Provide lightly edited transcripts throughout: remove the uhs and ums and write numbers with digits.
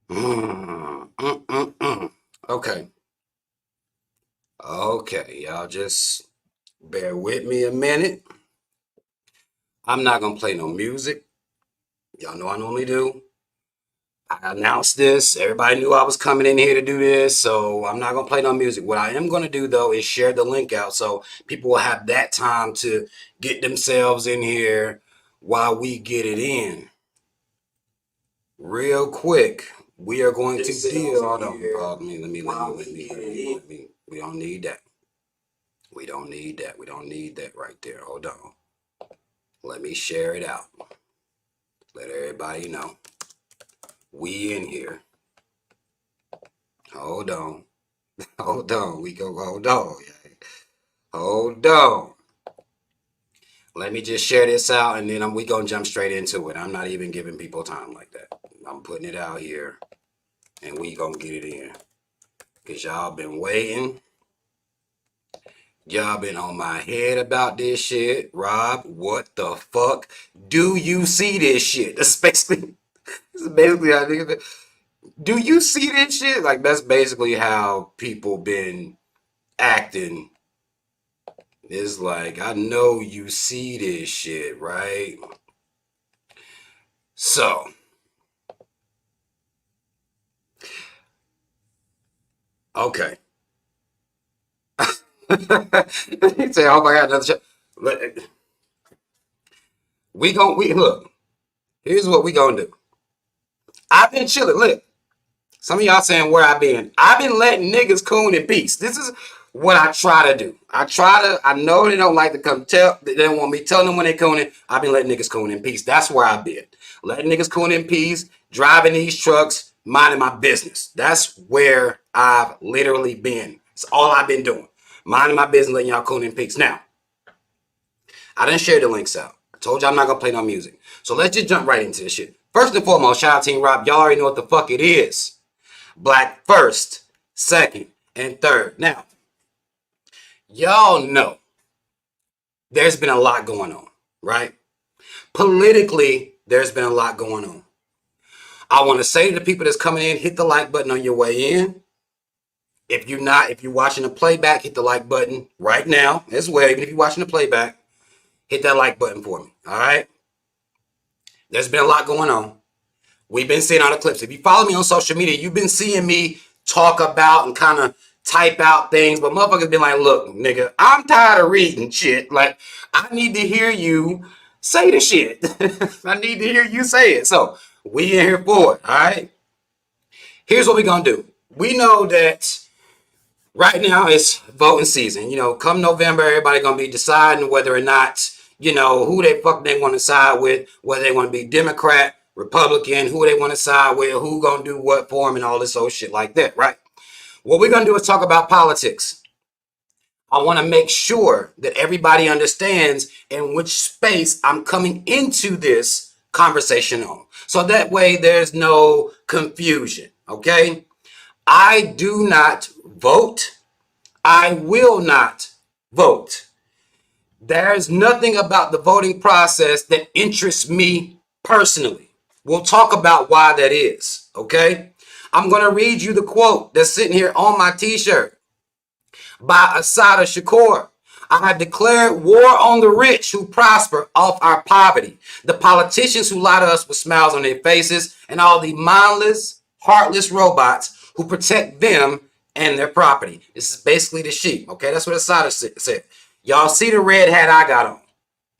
Mm, mm, mm, mm. Okay. Okay. Y'all just bear with me a minute. I'm not going to play no music. Y'all know I normally do. I announced this. Everybody knew I was coming in here to do this. So I'm not going to play no music. What I am going to do, though, is share the link out so people will have that time to get themselves in here while we get it in. Real quick, we are going to deal. Hold on. We don't need that. We don't need that. We don't need that right there. Hold on. Let me share it out. Let everybody know. We in here. Hold on. Hold on. We go. Hold on. Hold on. Let me just share this out and then we gonna jump straight into it. I'm not even giving people time like that. I'm putting it out here and we gonna get it in. Cause y'all been waiting. Y'all been on my head about this shit. Rob, what the fuck? Do you see this shit? That's basically how niggas. Do you see this shit? Like that's basically how people been acting. It's like I know you see this shit, right? So, okay. You say, "Oh my god, another show." We look. Here's what we gonna do. I've been chilling. Look, some of y'all saying where I been. I've been letting niggas coon in peace. This is what I try to do. I know they don't like to come tell, they don't want me telling them when they cooning. I've been letting niggas coon in peace. That's where I've been. Letting niggas coon in peace, driving these trucks, minding my business. That's where I've literally been. It's all I've been doing. Minding my business, letting y'all coon in peace. Now, I didn't share the links out. I told you I'm not going to play no music. So let's just jump right into this shit. First and foremost, shout out Team Rob. Y'all already know what the fuck it is. Black first, second, and third. Now, y'all know there's been a lot going on, right? Politically, there's been a lot going on. I want to say to the people that's coming in, hit the like button on your way in. If you're watching the playback, hit the like button right now as well. Even if you're watching the playback, hit that like button for me. All right? There's been a lot going on. We've been seeing all the clips. If you follow me on social media, you've been seeing me talk about and kind of type out things, but motherfuckers been like, look, nigga, I'm tired of reading shit. Like, I need to hear you say the shit. I need to hear you say it. So we in here for it, all right? Here's what we gonna do. We know that right now it's voting season. You know, come November, everybody gonna be deciding whether or not, who they fuck they want to side with, whether they want to be Democrat, Republican, who they want to side with, who gonna do what for them, and all this old shit like that, right? What we're gonna do is talk about politics. I want to make sure that everybody understands in which space I'm coming into this conversation on. So that way there's no confusion, okay? I do not vote. I will not vote. There's nothing about the voting process that interests me personally. We'll talk about why that is, okay? I'm going to read you the quote that's sitting here on my t-shirt by Asada Shakur. I have declared war on the rich who prosper off our poverty, the politicians who lie to us with smiles on their faces, and all the mindless, heartless robots who protect them and their property. This is basically the sheep, okay? That's what Asada said. Y'all see the red hat I got on,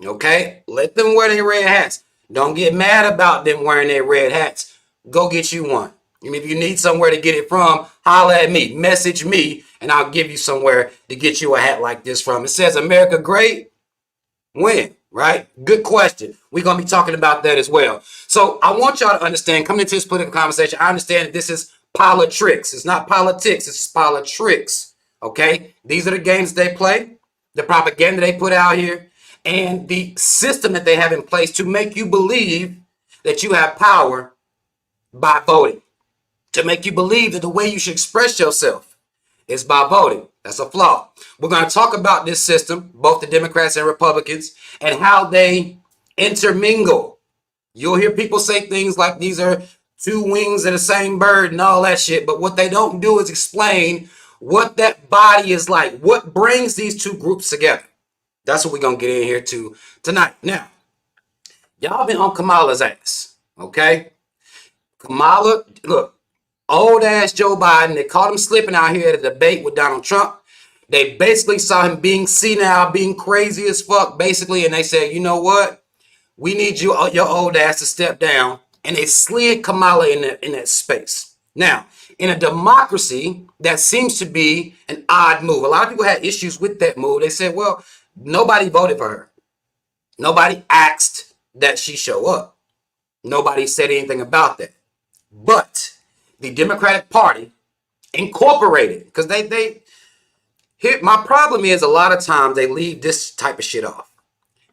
okay? Let them wear their red hats. Don't get mad about them wearing their red hats. Go get you one. If you need somewhere to get it from, holla at me. Message me, and I'll give you somewhere to get you a hat like this from. It says, America great? When? Right? Good question. We're going to be talking about that as well. So I want y'all to understand, coming into this political conversation, I understand that this is politics. It's not politics. It's politics. Okay? These are the games they play, the propaganda they put out here, and the system that they have in place to make you believe that you have power by voting, to make you believe that the way you should express yourself is by voting. That's a flaw. We're going to talk about this system, both the Democrats and Republicans, and how they intermingle. You'll hear people say things like these are two wings of the same bird and all that shit. But what they don't do is explain what that body is like, what brings these two groups together. That's what we're going to get in here to tonight. Now, y'all been on Kamala's ass, okay? Kamala, look, old ass Joe Biden, they caught him slipping out here at a debate with Donald Trump. They basically saw him being senile, being crazy as fuck, basically, and they said, you know what? We need you, your old ass, to step down. And they slid Kamala in that space. Now, in a democracy, that seems to be an odd move. A lot of people had issues with that move. They said, well, nobody voted for her. Nobody asked that she show up. Nobody said anything about that. But the Democratic Party incorporated, because here, my problem is a lot of times they leave this type of shit off.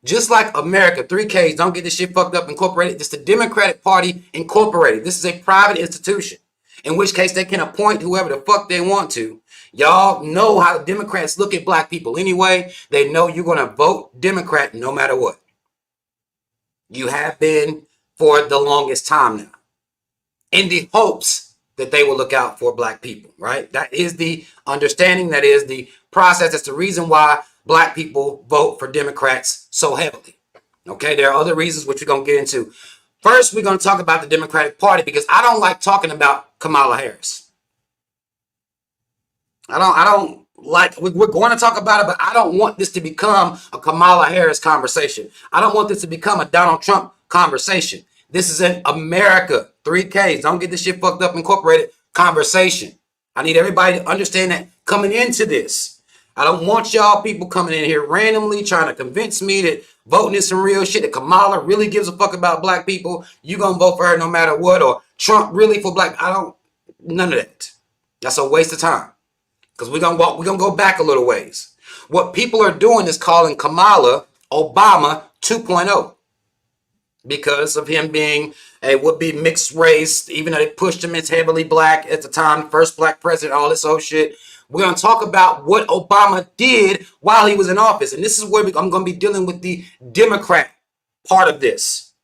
Just like America, 3Ks, don't get this shit fucked up, incorporated. This is the Democratic Party Incorporated. This is a private institution, in which case they can appoint whoever the fuck they want to. Y'all know how the Democrats look at black people anyway. They know you're going to vote Democrat no matter what. You have been for the longest time now, in the hopes that they will look out for black people, right? That is the understanding. That is the process. That's the reason why black people vote for Democrats so heavily. Okay, there are other reasons which we're going to get into. First, we're going to talk about the Democratic Party because I don't like talking about Kamala Harris. I don't like, we're going to talk about it, but I don't want this to become a Kamala Harris conversation. I don't want this to become a Donald Trump conversation. This is an America, 3Ks, don't get this shit fucked up, incorporated conversation. I need everybody to understand that coming into this. I don't want y'all people coming in here randomly trying to convince me that voting is some real shit, that Kamala really gives a fuck about black people. You gonna vote for her no matter what, or Trump really for black. None of that. That's a waste of time. Because we're gonna go back a little ways. What people are doing is calling Kamala Obama 2.0 because of him being a would-be mixed race, even though they pushed him as heavily black at the time, first black president, all this old shit. We're going to talk about what Obama did while he was in office. And this is where I'm going to be dealing with the Democrat part of this.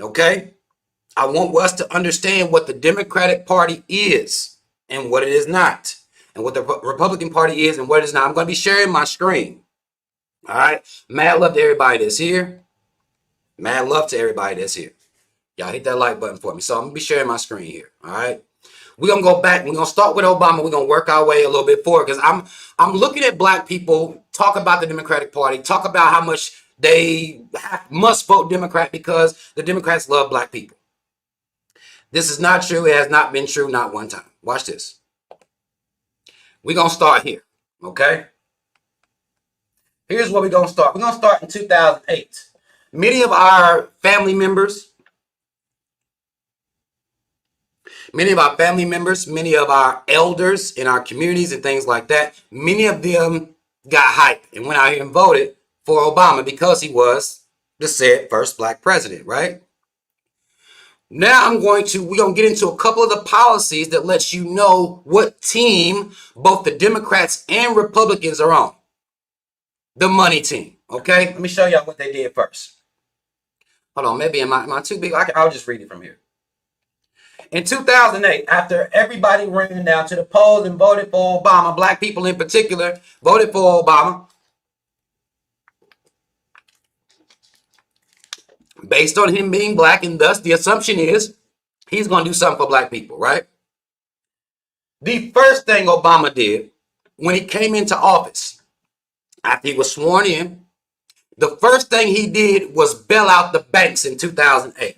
Okay? I want us to understand what the Democratic Party is and what it is not. And what the Republican Party is and what it is not. I'm going to be sharing my screen. All right? Mad love to everybody that's here. Mad love to everybody that's here. Y'all hit that like button for me. So I'm going to be sharing my screen here. All right? We're going to go back. We're going to start with Obama. We're going to work our way a little bit forward because I'm looking at black people talk about the Democratic Party, talk about how much they must vote Democrat because the Democrats love black people. This is not true. It has not been true, not one time. Watch this. We're going to start here, okay? Here's where we're going to start. We're going to start in 2008. Many of our family members, many of our elders in our communities and things like that, many of them got hyped and went out here and voted for Obama because he was the said first black president, right? Now we're going to get into a couple of the policies that lets you know what team both the Democrats and Republicans are on. The money team, okay? Let me show y'all what they did first. Hold on, maybe am I too big? I'll just read it from here. In 2008, after everybody ran down to the polls and voted for Obama, black people in particular voted for Obama, based on him being black, and thus the assumption is he's going to do something for black people, right? The first thing Obama did when he came into office, after he was sworn in, the first thing he did was bail out the banks in 2008.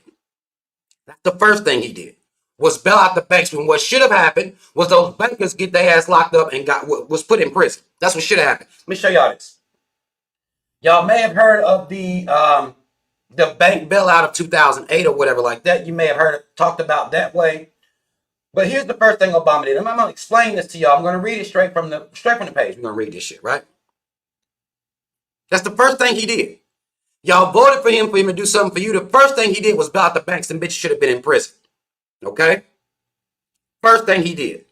That's the first thing he did, was bail out the banks, when what should have happened was those bankers get their ass locked up and was put in prison. That's what should have happened. Let me show y'all this. Y'all may have heard of the bank bailout of 2008 or whatever like that. You may have heard it talked about that way. But here's the first thing Obama did. I'm going to explain this to y'all. I'm going to read it straight from the page. We're going to read this shit, right? That's the first thing he did. Y'all voted for him to do something for you. The first thing he did was bail out the banks, and bitches should have been in prison. Okay? First thing he did.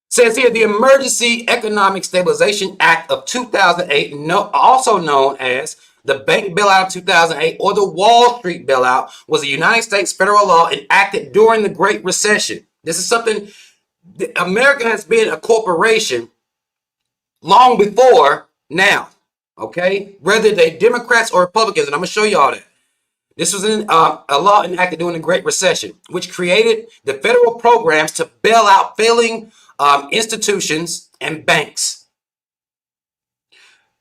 Says here, the Emergency Economic Stabilization Act of 2008, also known as The bank bailout of 2008 or the Wall Street bailout was a United States federal law enacted during the Great Recession. This is something America has been a corporation long before now. Okay, whether they Democrats or Republicans, and I'm gonna show you all that. This was a law enacted during the Great Recession, which created the federal programs to bail out failing institutions and banks.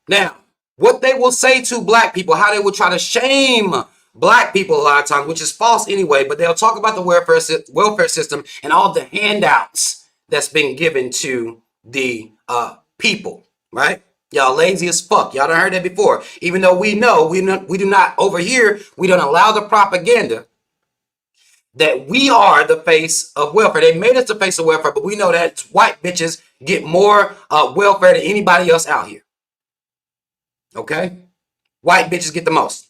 Now, what they will say to black people, how they will try to shame black people a lot of times, which is false anyway, but they'll talk about the welfare system and all the handouts that's been given to the people, right? Y'all lazy as fuck. Y'all done heard that before. Even though we know we do not over here, we don't allow the propaganda that we are the face of welfare. They made us the face of welfare, but we know that white bitches get more welfare than anybody else out here. Okay? White bitches get the most.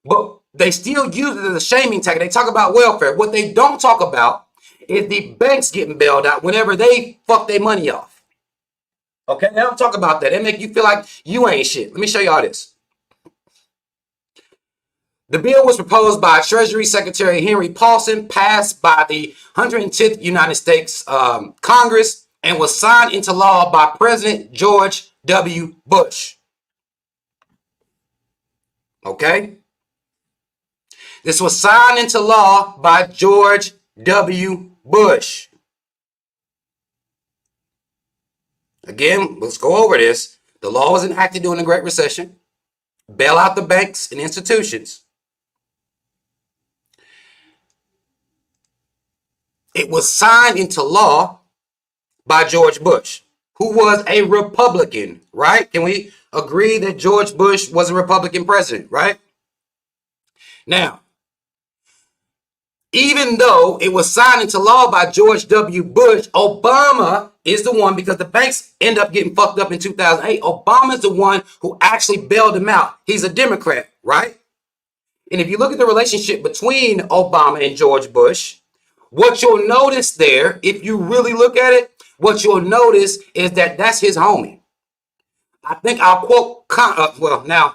But they still use it as a shaming tactic. They talk about welfare. What they don't talk about is the banks getting bailed out whenever they fuck their money off. Okay, they don't talk about that. They make you feel like you ain't shit. Let me show y'all this. The bill was proposed by Treasury Secretary Henry Paulson, passed by the 110th United States Congress, and was signed into law by President George W. Bush. Okay? This was signed into law by George W. Bush. Again, let's go over this. The law was enacted during the Great Recession. Bail out the banks and institutions. It was signed into law by George Bush, who was a Republican, right? Can we agree that George Bush was a Republican president, right? Now, even though it was signed into law by George W. Bush, Obama is the one, because the banks end up getting fucked up in 2008. Obama is the one who actually bailed them out. He's a Democrat, right? And if you look at the relationship between Obama and George Bush, what you'll notice there, if you really look at it, what you'll notice is that that's his homie. I think I'll quote, now,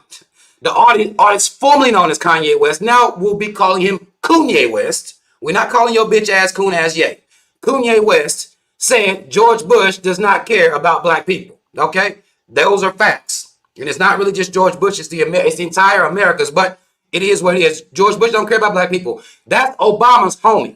the artist formerly known as Kanye West, now we'll be calling him Kanye West. We're not calling your bitch ass Coon ass Ye. Kanye West saying George Bush does not care about black people. Okay? Those are facts. And it's not really just George Bush, it's the entire Americas, but it is what it is. George Bush don't care about black people. That's Obama's homie.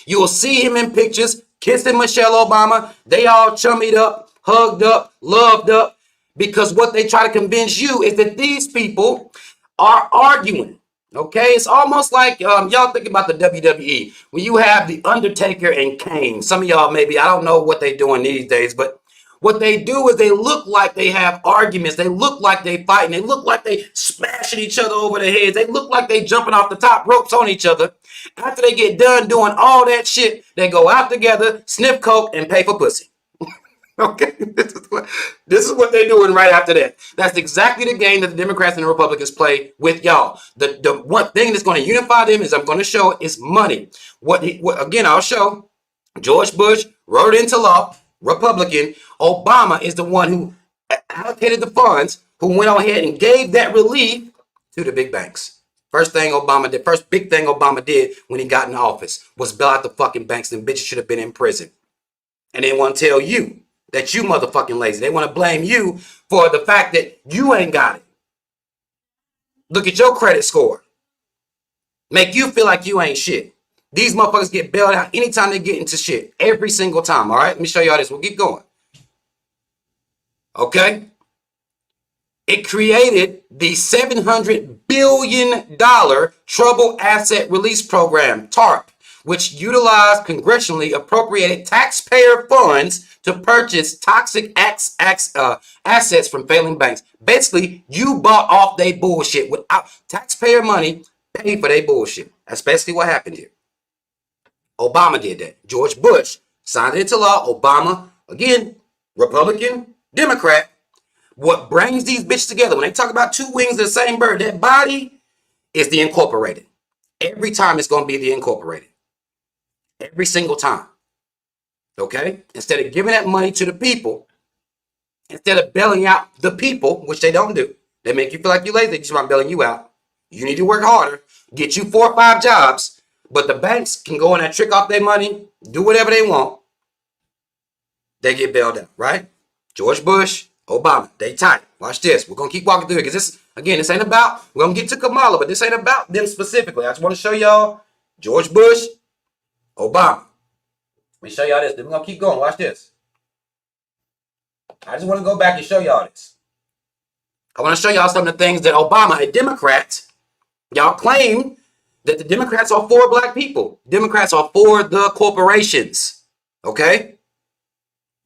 You will see him in pictures kissing Michelle Obama. They all chummied up, hugged up, loved up, because what they try to convince you is that these people are arguing. Okay, it's almost like y'all think about the WWE when you have the Undertaker and Kane. Some of y'all maybe, I don't know what they're doing these days, but what they do is they look like they have arguments. They look like they fighting. They look like they smashing each other over the heads. They look like they jumping off the top ropes on each other. After they get done doing all that shit, they go out together, sniff coke, and pay for pussy. Okay, this is what they're doing right after that. That's exactly the game that the Democrats and the Republicans play with y'all. The one thing that's going to unify them, is I'm going to show, is money. Again, I'll show. George Bush wrote into law, Republican. Obama is the one who allocated the funds, who went on ahead and gave that relief to the big banks. First big thing Obama did when he got in office was bail out the fucking banks. Them bitches should have been in prison. And they want to tell you that you motherfucking lazy. They want to blame you for the fact that you ain't got it. Look at your credit score. Make you feel like you ain't shit. These motherfuckers get bailed out anytime they get into shit. Every single time, all right? Let me show y'all this. We'll keep going. Okay? It created the $700 billion Troubled Asset Release Program, TARP, which utilized congressionally appropriated taxpayer funds to purchase toxic assets from failing banks. Basically, you bought off their bullshit without taxpayer money, paid for their bullshit. That's basically what happened here. Obama did that. George Bush signed it into law. Obama, again, Republican, Democrat. What brings these bitches together, when they talk about two wings of the same bird, that body is the incorporated. Every time it's going to be the incorporated. Every single time. Okay? Instead of giving that money to the people, instead of bailing out the people, which they don't do, They make you feel like you're lazy. They just want bailing you out. You need to work harder, get you 4 or 5 jobs, but the banks can go in and trick off their money, do whatever they want. They get bailed out, right? George Bush, Obama, they tight. Watch this. We're going to keep walking through it because this, again, this ain't about, we're going to get to Kamala, but this ain't about them specifically. I just want to show y'all George Bush, Obama. Let me show y'all this. Then we're going to keep going. Watch this. I just want to go back and show y'all this. I want to show y'all some of the things that Obama, a Democrat, y'all claim that the Democrats are for black people. Democrats are for the corporations. Okay?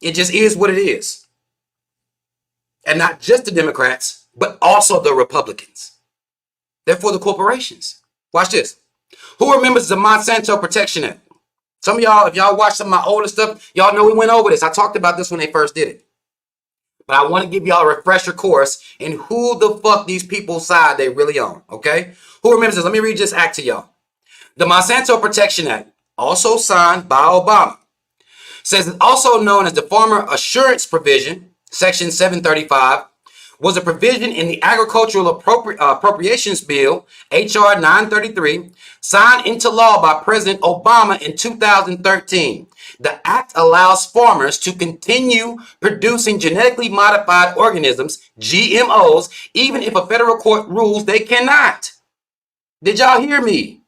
It just is what it is. And not just the Democrats, but also the Republicans. They're for the corporations. Watch this. Who remembers the Monsanto Protection Act? Some of y'all, if y'all watch some of my older stuff, y'all know we went over this. I talked about this when they first did it. But I want to give y'all a refresher course in who the fuck these people side they really on, okay? Who remembers this? Let me read this act to y'all. The Monsanto Protection Act, also signed by Obama, says it's also known as the Farmer Assurance Provision, Section 735, was a provision in the Agricultural Appropriations Bill, H.R. 933, signed into law by President Obama in 2013. The act allows farmers to continue producing genetically modified organisms, GMOs, even if a federal court rules they cannot. Did y'all hear me?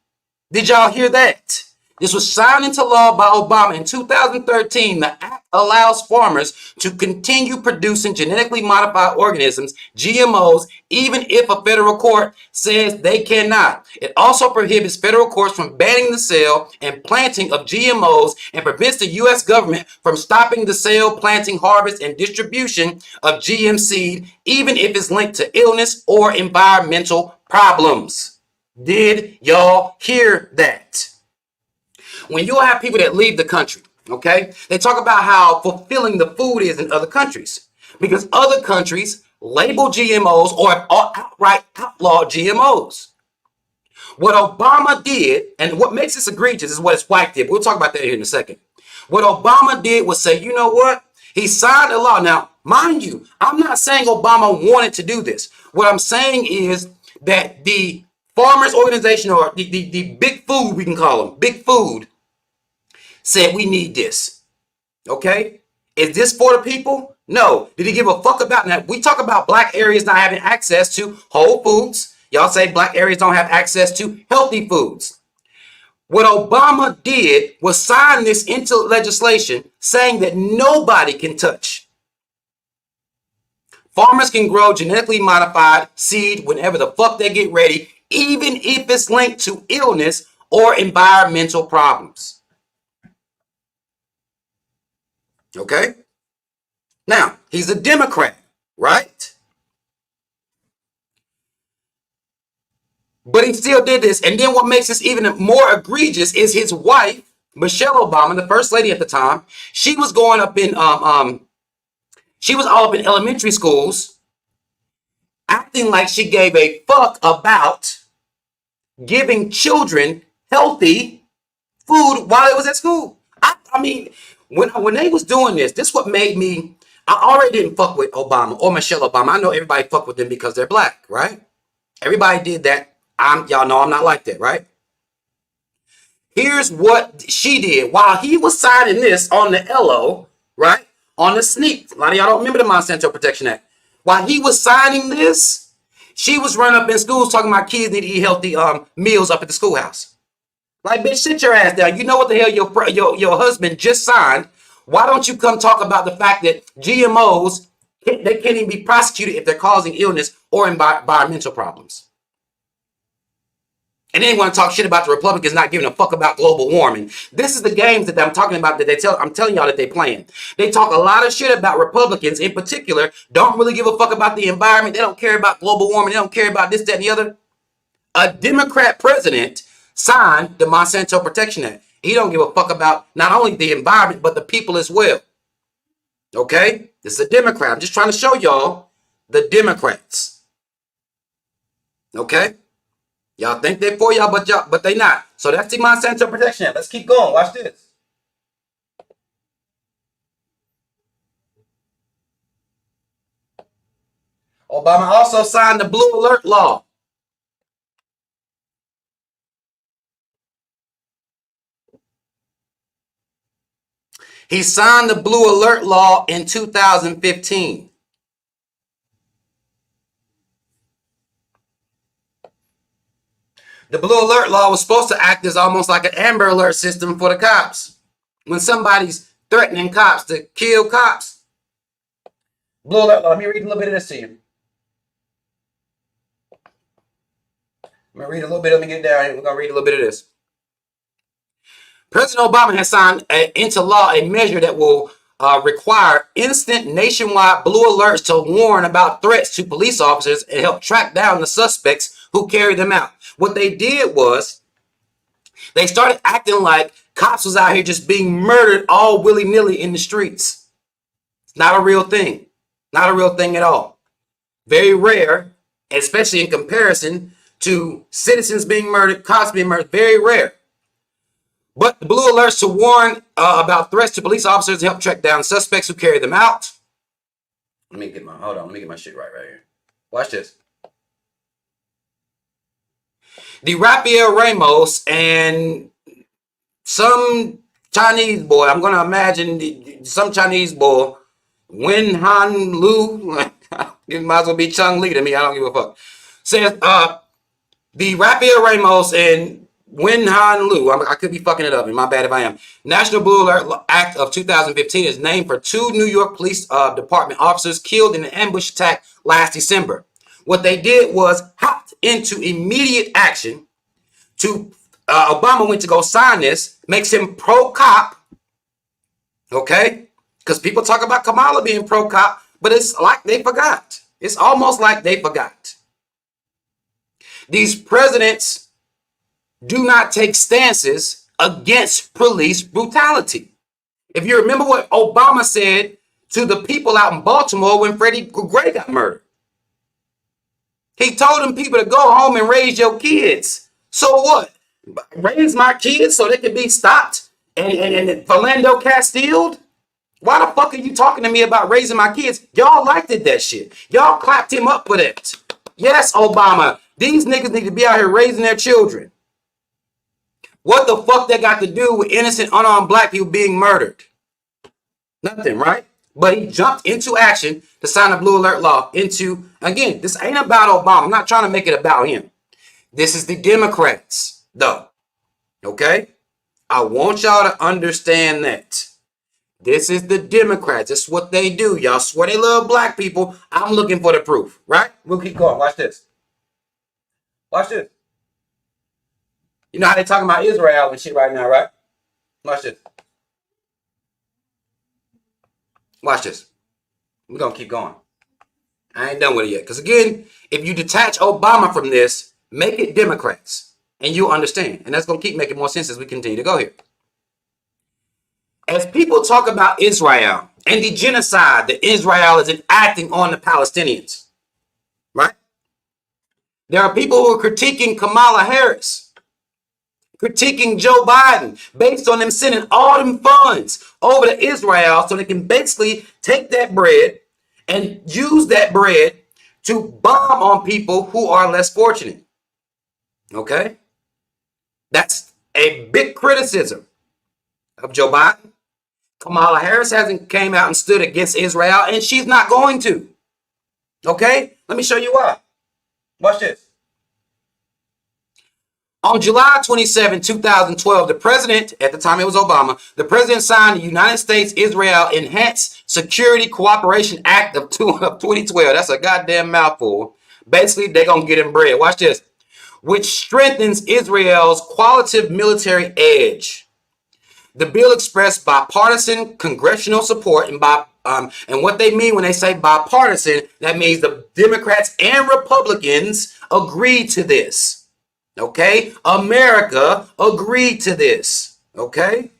Did y'all hear that? This was signed into law by Obama in 2013. The act allows farmers to continue producing genetically modified organisms, GMOs, even if a federal court says they cannot. It also prohibits federal courts from banning the sale and planting of GMOs and prevents the U.S. government from stopping the sale, planting, harvest, and distribution of GM seed, even if it's linked to illness or environmental problems. Did y'all hear that? When you have people that leave the country, okay, they talk about how fulfilling the food is in other countries because other countries label GMOs or outright outlaw GMOs. What Obama did, and what makes this egregious is what his wife did. We'll talk about that here in a second. What Obama did was say, you know what? He signed a law. Now, mind you, I'm not saying Obama wanted to do this. What I'm saying is that the farmers organization or the big food, we can call them, big food, said we need this. Okay? Is this for the people? No. Did he give a fuck about that? We talk about black areas not having access to whole foods. Y'all say black areas don't have access to healthy foods. What Obama did was sign this into legislation saying that nobody can touch. Farmers can grow genetically modified seed whenever the fuck they get ready, even if it's linked to illness or environmental problems. Okay? Now, he's a Democrat, right? But he still did this. And then what makes this even more egregious is his wife, Michelle Obama, the first lady at the time. She was going up in she was all up in elementary schools acting like she gave a fuck about giving children healthy food while they was at school. I mean, when they was doing this what made me, I already didn't fuck with Obama or Michelle Obama. I know everybody fuck with them because they're black, right? Everybody did that. Y'all know I'm not like that, right? Here's what she did while he was signing this on the LO, right? On the sneak. A lot of y'all don't remember the Monsanto Protection Act. While he was signing this, she was running up in schools talking about kids need to eat healthy meals up at the schoolhouse. Like, bitch, sit your ass down. You know what the hell your husband just signed. Why don't you come talk about the fact that GMOs, they can't even be prosecuted if they're causing illness or environmental problems? And then want to talk shit about the Republicans not giving a fuck about global warming. This is the games that I'm talking about that I'm telling y'all that they playing. They talk a lot of shit about Republicans in particular, don't really give a fuck about the environment. They don't care about global warming. They don't care about this, that, and the other. A Democrat president signed the Monsanto Protection Act. He don't give a fuck about not only the environment, but the people as well. Okay? This is a Democrat. I'm just trying to show y'all the Democrats. Okay? Y'all think they're for y'all, but they not. So that's the Monsanto Protection Act. Let's keep going. Watch this. Obama also signed the Blue Alert Law. He signed the Blue Alert Law in 2015. The Blue Alert Law was supposed to act as almost like an Amber Alert system for the cops. When somebody's threatening cops to kill cops. Blue Alert Law. Let me read a little bit of this to you. I'm going to read a little bit. Let me get down here. We're going to read a little bit of this. President Obama has signed into law a measure that will require instant nationwide blue alerts to warn about threats to police officers and help track down the suspects who carry them out. What they did was they started acting like cops was out here just being murdered all willy-nilly in the streets. It's not a real thing. Not a real thing at all. Very rare, especially in comparison to citizens being murdered, cops being murdered. Very rare. But the blue alerts to warn about threats to police officers help track down suspects who carry them out. Let me get my shit right here. Watch this. The Rafael Ramos and some Chinese boy, I'm going to imagine some Chinese boy, Wen Han Lu, it might as well be Chung Lee to me, I don't give a fuck, says the Rafael Ramos and Wen Han Lu, I could be fucking it up, and my bad if I am. National Blue Alert Act of 2015 is named for two New York Police Department officers killed in an ambush attack last December. What they did was hopped into immediate action to, Obama went to go sign this, makes him pro-cop, okay? Because people talk about Kamala being pro-cop, but it's like they forgot. It's almost like they forgot. These presidents do not take stances against police brutality. If you remember what Obama said to the people out in Baltimore when Freddie Gray got murdered. He told them people to go home and raise your kids. So what? Raise my kids so they can be stopped and Philando Castilled? Why the fuck are you talking to me about raising my kids? Y'all liked that shit. Y'all clapped him up for that. Yes, Obama. These niggas need to be out here raising their children. What the fuck that got to do with innocent, unarmed black people being murdered? Nothing, right? But he jumped into action to sign a Blue Alert Law into, again, this ain't about Obama. I'm not trying to make it about him. This is the Democrats, though. Okay? I want y'all to understand that. This is the Democrats. This is what they do. Y'all swear they love black people. I'm looking for the proof, right? We'll keep going. Watch this. Watch this. You know how they talking about Israel and shit right now, right? Watch this. Watch this. We're going to keep going. I ain't done with it yet. Because again, if you detach Obama from this, make it Democrats. And you'll understand. And that's going to keep making more sense as we continue to go here. As people talk about Israel and the genocide that Israel is enacting on the Palestinians, right? There are people who are critiquing Kamala Harris, critiquing Joe Biden, based on them sending all them funds over to Israel so they can basically take that bread and use that bread to bomb on people who are less fortunate. Okay? That's a big criticism of Joe Biden. Kamala Harris hasn't came out and stood against Israel, and she's not going to. Okay? Let me show you why. Watch this. On July 27, 2012, the president, at the time it was Obama, the president signed the United States-Israel Enhanced Security Cooperation Act of 2012. That's a goddamn mouthful. Basically, they're going to get him bread. Watch this. Which strengthens Israel's qualitative military edge. The bill expressed bipartisan congressional support, and what they mean when they say bipartisan, that means the Democrats and Republicans agreed to this. Okay? America agreed to this. Okay?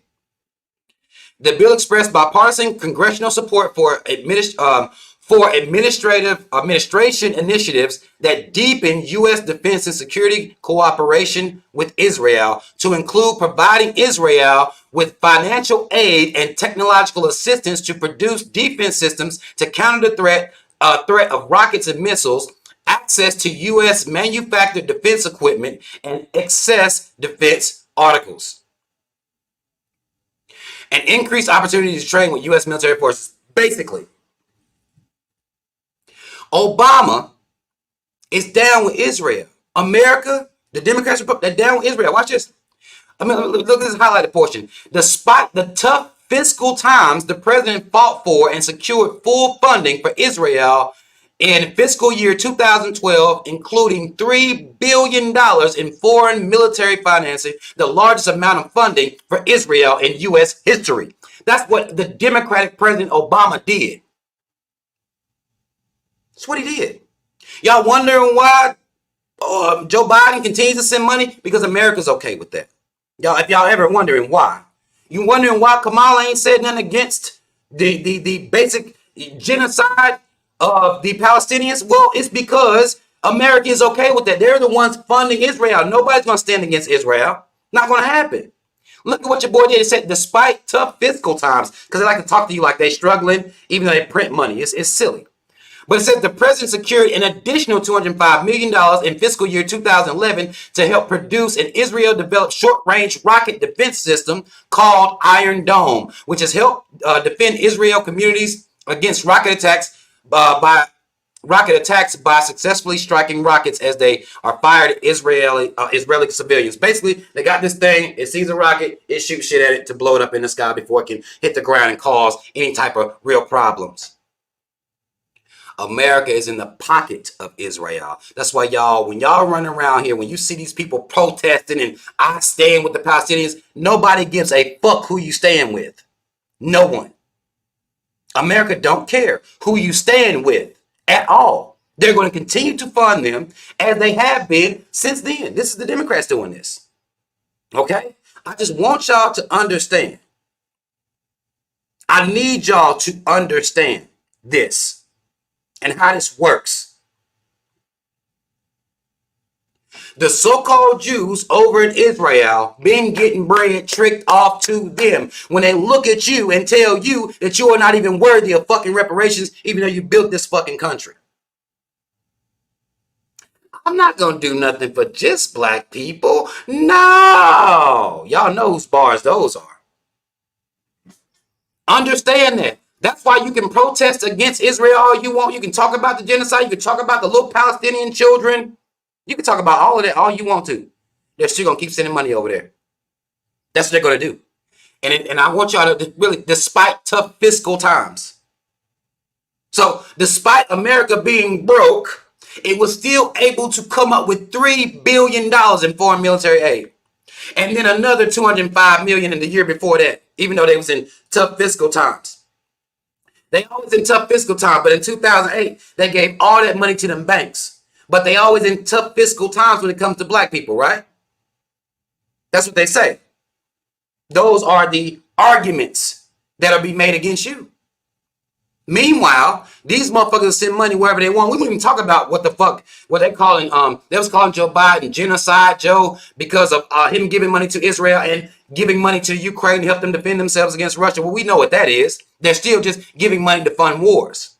The bill expressed bipartisan congressional support for administration initiatives that deepen U.S. defense and security cooperation with Israel to include providing Israel with financial aid and technological assistance to produce defense systems to counter the threat threat of rockets and missiles, access to U.S. manufactured defense equipment, and excess defense articles. And increased opportunity to train with U.S. military forces. Basically, Obama is down with Israel. America, the Democrats, they're down with Israel. Watch this. I mean, look at this highlighted portion. Despite the tough fiscal times, the president fought for and secured full funding for Israel in fiscal year 2012, including $3 billion in foreign military financing, the largest amount of funding for Israel in U.S. history. That's what the Democratic President Obama did. That's what he did. Y'all wondering why Joe Biden continues to send money? Because America's okay with that. Y'all, if y'all ever wondering why. You wondering why Kamala ain't said nothing against the basic genocide of the Palestinians? Well, it's because America is okay with that. They're the ones funding Israel. Nobody's going to stand against Israel. Not going to happen. Look at what your boy did. He said, despite tough fiscal times, because they like to talk to you like they're struggling, even though they print money. It's silly. But it says the president secured an additional $205 million in fiscal year 2011 to help produce an Israel-developed short-range rocket defense system called Iron Dome, which has helped defend Israel communities against rocket attacks by successfully striking rockets as they are fired at Israeli civilians. Basically, they got this thing. It sees a rocket. It shoots shit at it to blow it up in the sky before it can hit the ground and cause any type of real problems. America is in the pocket of Israel. That's why y'all, when y'all run around here, when you see these people protesting and I stand with the Palestinians, nobody gives a fuck who you stand with. No one. America don't care who you stand with at all. They're going to continue to fund them as they have been since then. This is the Democrats doing this. Okay? I just want y'all to understand. I need y'all to understand this. And how this works. The so-called Jews over in Israel been getting bread tricked off to them when they look at you and tell you that you are not even worthy of fucking reparations, even though you built this fucking country. I'm not gonna do nothing for just black people. No, y'all know whose bars those are. Understand that. That's why you can protest against Israel all you want. You can talk about the genocide. You can talk about the little Palestinian children. You can talk about all of that all you want to. They're still going to keep sending money over there. That's what they're going to do. And I want y'all to really, despite tough fiscal times. So despite America being broke, it was still able to come up with $3 billion in foreign military aid. And then another $205 million in the year before that, even though they was in tough fiscal times. They always in tough fiscal time, but in 2008, they gave all that money to them banks. But they always in tough fiscal times when it comes to black people, right? That's what they say. Those are the arguments that'll be made against you. Meanwhile, these motherfuckers send money wherever they want. We wouldn't even talk about what the fuck, what they calling, they was calling Joe Biden genocide Joe because of him giving money to Israel and giving money to Ukraine to help them defend themselves against Russia. Well, we know what that is. They're still just giving money to fund wars.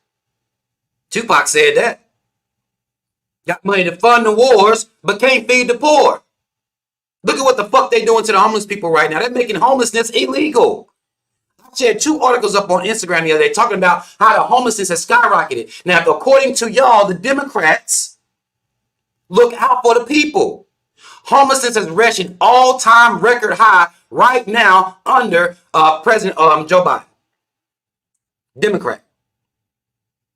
Tupac said that. Got money to fund the wars, but can't feed the poor. Look at what the fuck they doing to the homeless people right now. They're making homelessness illegal. I shared 2 articles up on Instagram the other day talking about how the homelessness has skyrocketed. Now, according to y'all, the Democrats, look out for the people. Homelessness has reached an all-time record high right now under President Joe Biden. Democrat.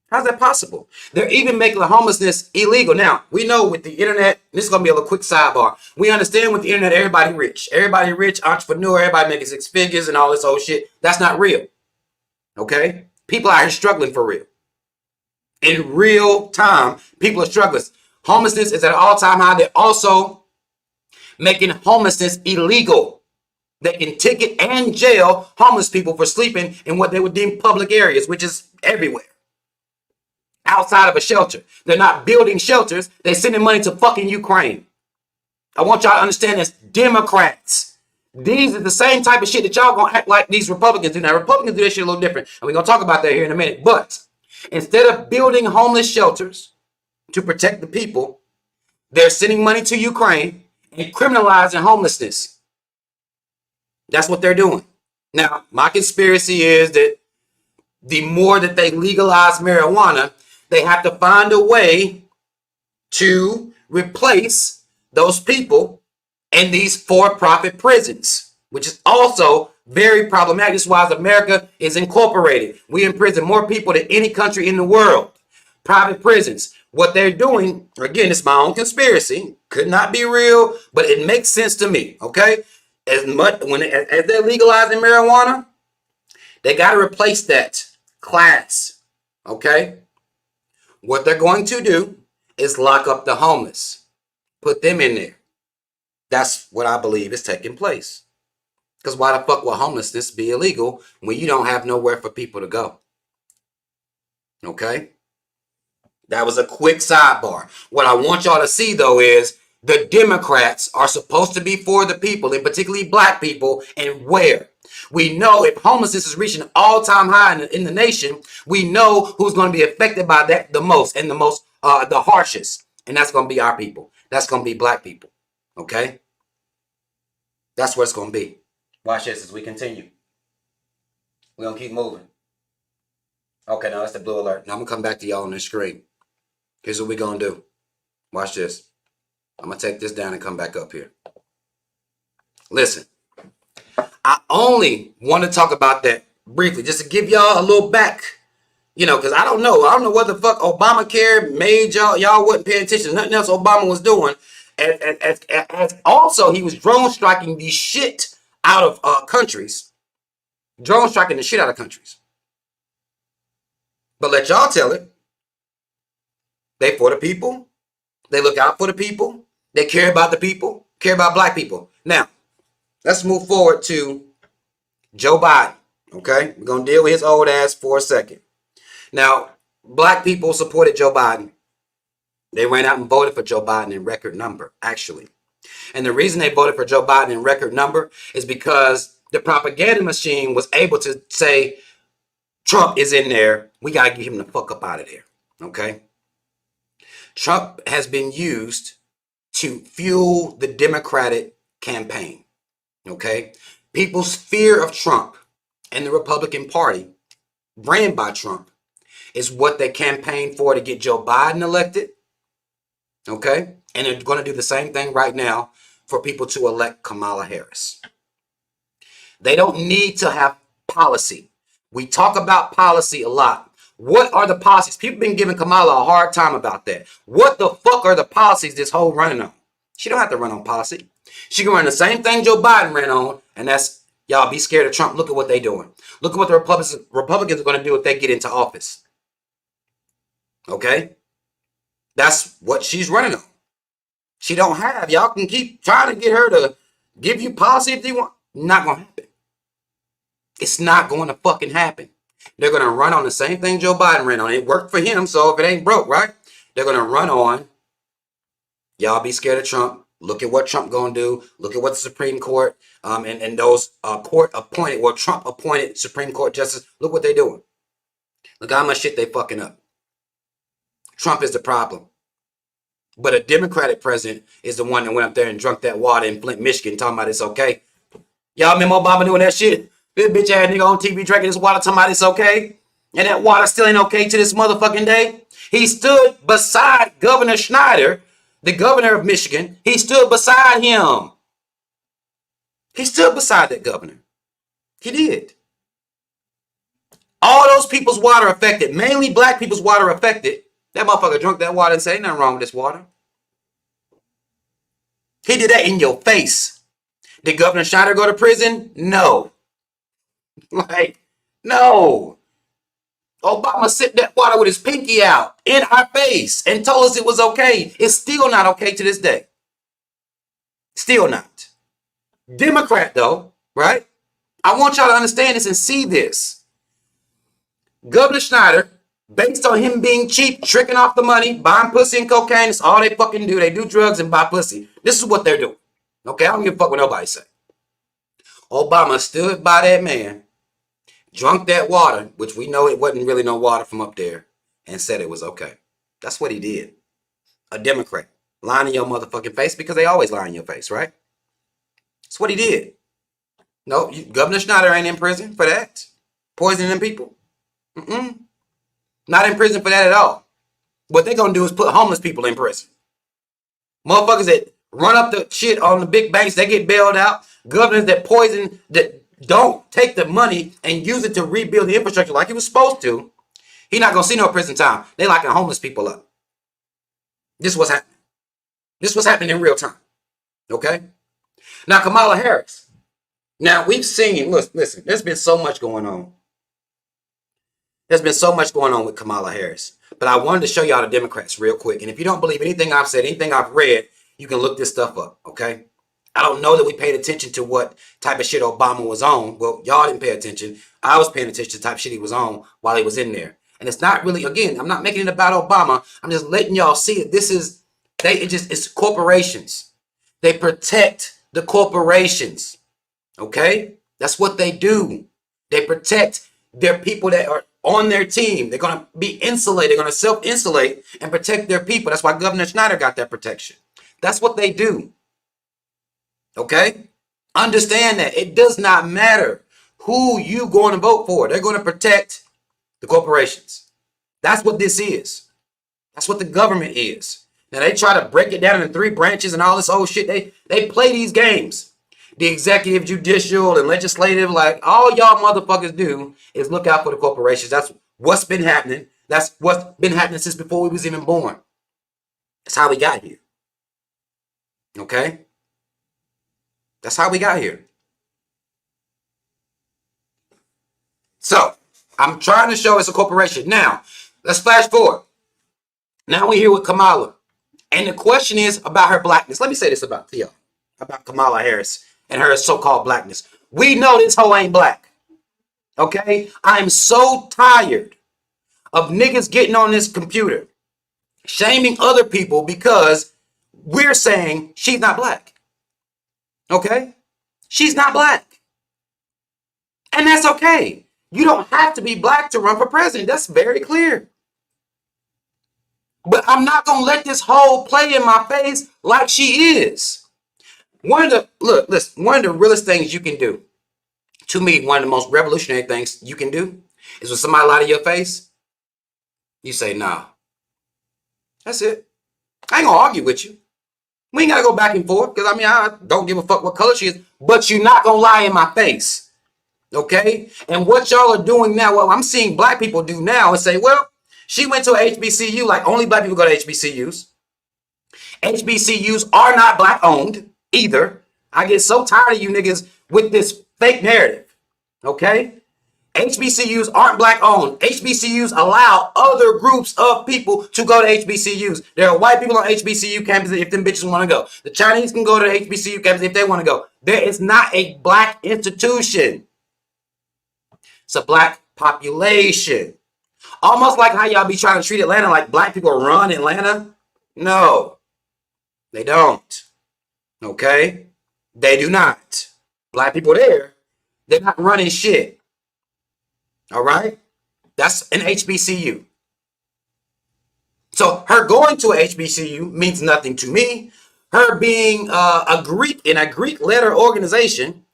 How's that possible? They're even making the homelessness illegal. Now, we know with the internet, this is going to be a little quick sidebar. We understand with the internet, everybody rich. Everybody rich, entrepreneur, everybody making 6 figures and all this old shit. That's not real. Okay? People out here struggling for real. In real time, people are struggling. Homelessness is at an all-time high. They're also making homelessness illegal. They can ticket and jail homeless people for sleeping in what they would deem public areas, which is everywhere. Outside of a shelter. They're not building shelters. They're sending money to fucking Ukraine. I want y'all to understand this. Democrats. These are the same type of shit that y'all gonna act like these Republicans do. Now, Republicans do that shit a little different. And we're gonna talk about that here in a minute. But Instead of building homeless shelters to protect the people, they're sending money to Ukraine and criminalizing homelessness. That's what they're doing. Now, my conspiracy is that the more that they legalize marijuana, they have to find a way to replace those people in these for-profit prisons, which is also very problematic. This is why America is incorporated. We imprison more people than any country in the world. Private prisons. What they're doing, again, it's my own conspiracy. Could not be real, but it makes sense to me. Okay, as they're legalizing marijuana, they got to replace that class. Okay, what they're going to do is lock up the homeless, put them in there. That's what I believe is taking place. Because why the fuck will homelessness be illegal when you don't have nowhere for people to go? Okay? That was a quick sidebar. What I want y'all to see, though, is the Democrats are supposed to be for the people, and particularly black people, and where? We know if homelessness is reaching an all-time high in the nation, we know who's going to be affected by that the most, and the harshest. And that's going to be our people. That's going to be black people. Okay? That's what it's going to be. Watch this as we continue. We're going to keep moving. Okay, now that's the blue alert. Now I'm going to come back to y'all on the screen. Here's what we're going to do. Watch this. I'm going to take this down and come back up here. Listen. I only want to talk about that briefly, just to give y'all a little back, because I don't know what the fuck Obamacare made y'all wasn't paying attention to nothing else Obama was doing. As also, he was drone striking the shit out of countries. Drone striking the shit out of countries. But let y'all tell it. They for the people. They look out for the people. They care about the people. Care about black people. Now, let's move forward to Joe Biden. Okay? We're going to deal with his old ass for a second. Now, black people supported Joe Biden. They ran out and voted for Joe Biden in record number, actually. And the reason they voted for Joe Biden in record number is because the propaganda machine was able to say, Trump is in there. We got to get him the fuck up out of there. Okay? Trump has been used to fuel the Democratic campaign. Okay? People's fear of Trump and the Republican Party, ran by Trump, is what they campaigned for to get Joe Biden elected. Okay? And they're going to do the same thing right now for people to elect Kamala Harris. They don't need to have policy. We talk about policy a lot. What are the policies? People have been giving Kamala a hard time about that. What the fuck are the policies this whole running on? She don't have to run on policy. She can run the same thing Joe Biden ran on, and that's, y'all be scared of Trump. Look at what they're doing. Look at what the Republicans are going to do if they get into office. Okay? That's what she's running on. She don't have. Y'all can keep trying to get her to give you policy if they want. Not going to happen. It's not going to fucking happen. They're going to run on the same thing Joe Biden ran on. It worked for him, so if it ain't broke, right? They're going to run on, y'all be scared of Trump. Look at what Trump going to do. Look at what the Supreme Court and those Trump appointed Supreme Court justices, look what they're doing. Look how much shit they fucking up. Trump is the problem. But a Democratic president is the one that went up there and drunk that water in Flint, Michigan, talking about it's okay. Y'all remember Obama doing that shit? This bitch ass nigga on TV drinking this water, talking about it's okay. And that water still ain't okay to this motherfucking day. He stood beside Governor Schneider, the governor of Michigan. He stood beside him. He stood beside that governor. He did. All those people's water affected, mainly black people's water affected. That motherfucker drunk that water and said, ain't nothing wrong with this water. He did that in your face. Did Governor Schneider go to prison? No. No. Obama sipped that water with his pinky out in our face and told us it was okay. It's still not okay to this day. Still not. Democrat, though, right? I want y'all to understand this and see this. Governor Schneider, based on him being cheap, tricking off the money, buying pussy and cocaine, that's all they fucking do. They do drugs and buy pussy. This is what they're doing. Okay, I don't give a fuck what nobody say. Obama stood by that man, drunk that water, which we know it wasn't really no water from up there. and said it was okay. That's what he did. A Democrat. Lying in your motherfucking face because they always lie in your face, right? That's what he did. No, Governor Schneider ain't in prison for that. Poisoning people. Not in prison for that at all. What they're going to do is put homeless people in prison. Motherfuckers that run up the shit on the big banks, they get bailed out. Governors that poison, that don't take the money and use it to rebuild the infrastructure like he was supposed to, he not going to see no prison time. They locking homeless people up. This is what's happening. This was happening in real time. Okay? Now, Kamala Harris. Now, we've seen, listen, there's been so much going on. There's been so much going on with Kamala Harris. But I wanted to show y'all the Democrats real quick. And if you don't believe anything I've said, anything I've read, you can look this stuff up, okay? I don't know that we paid attention to what type of shit Obama was on. Well, y'all didn't pay attention. I was paying attention to the type of shit he was on while he was in there. And it's not really, again, I'm not making it about Obama. I'm just letting y'all see it. This is, it's corporations. They protect the corporations, okay? That's what they do. They protect their people that are on their team. They're going to be insulated. They're going to self-insulate and protect their people. That's why Governor Schneider got that protection. That's what they do. Okay? Understand that. It does not matter who you going to vote for. They're going to protect the corporations. That's what this is. That's what the government is. Now, they try to break it down into 3 branches and all this old shit. They play these games. The executive, judicial, and legislative, like all y'all motherfuckers do is look out for the corporations. That's what's been happening. That's what's been happening since before we was even born. That's how we got here. Okay? That's how we got here. So, I'm trying to show it's a corporation. Now, let's flash forward. Now we're here with Kamala. And the question is about her blackness. Let me say this about y'all, about Kamala Harris and her so-called blackness. We know this hoe ain't black. Okay? I'm so tired of niggas getting on this computer, shaming other people because we're saying she's not black. Okay? She's not black. And that's okay. You don't have to be black to run for president. That's very clear. But I'm not going to let this hoe play in my face like she is. One of the realest things you can do, to me, one of the most revolutionary things you can do is when somebody lie to your face, you say, nah. That's it. I ain't going to argue with you. We ain't got to go back and forth because, I don't give a fuck what color she is, but you're not going to lie in my face. Okay? And what y'all are doing now, what I'm seeing black people do now is say, well, she went to a HBCU like only black people go to HBCUs. HBCUs are not black owned either. I get so tired of you niggas with this fake narrative. Okay? HBCUs aren't black owned. HBCUs allow other groups of people to go to HBCUs. There are white people on HBCU campuses if them bitches want to go. The Chinese can go to the HBCU campus if they want to go. There is not a black institution. It's a black population. Almost like how y'all be trying to treat Atlanta like black people run Atlanta. No, they don't. Okay? They do not. Black people there, they're not running shit. All right? That's an HBCU. So her going to a HBCU means nothing to me. Her being a Greek in a Greek letter organization,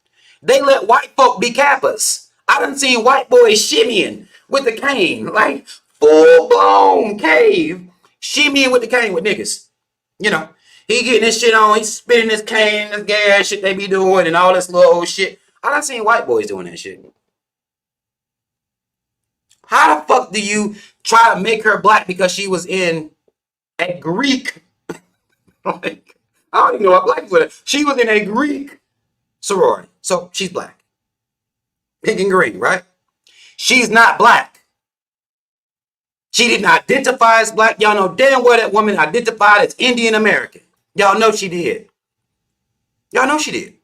they let white folk be Kappas. I done seen white boys shimmying with the cane, like full-blown cave, shimmying with the cane with niggas. You know, he getting this shit on, he's spitting this cane, this gas shit they be doing, and all this little old shit. I done seen white boys doing that shit. How the fuck do you try to make her black because she was in a Greek, like, I don't even know what black was. She was in a Greek sorority, so she's black. Pink and green, right? She's not black. She didn't identify as black. Y'all know damn well that woman identified as Indian American. Y'all know she did. Y'all know she did.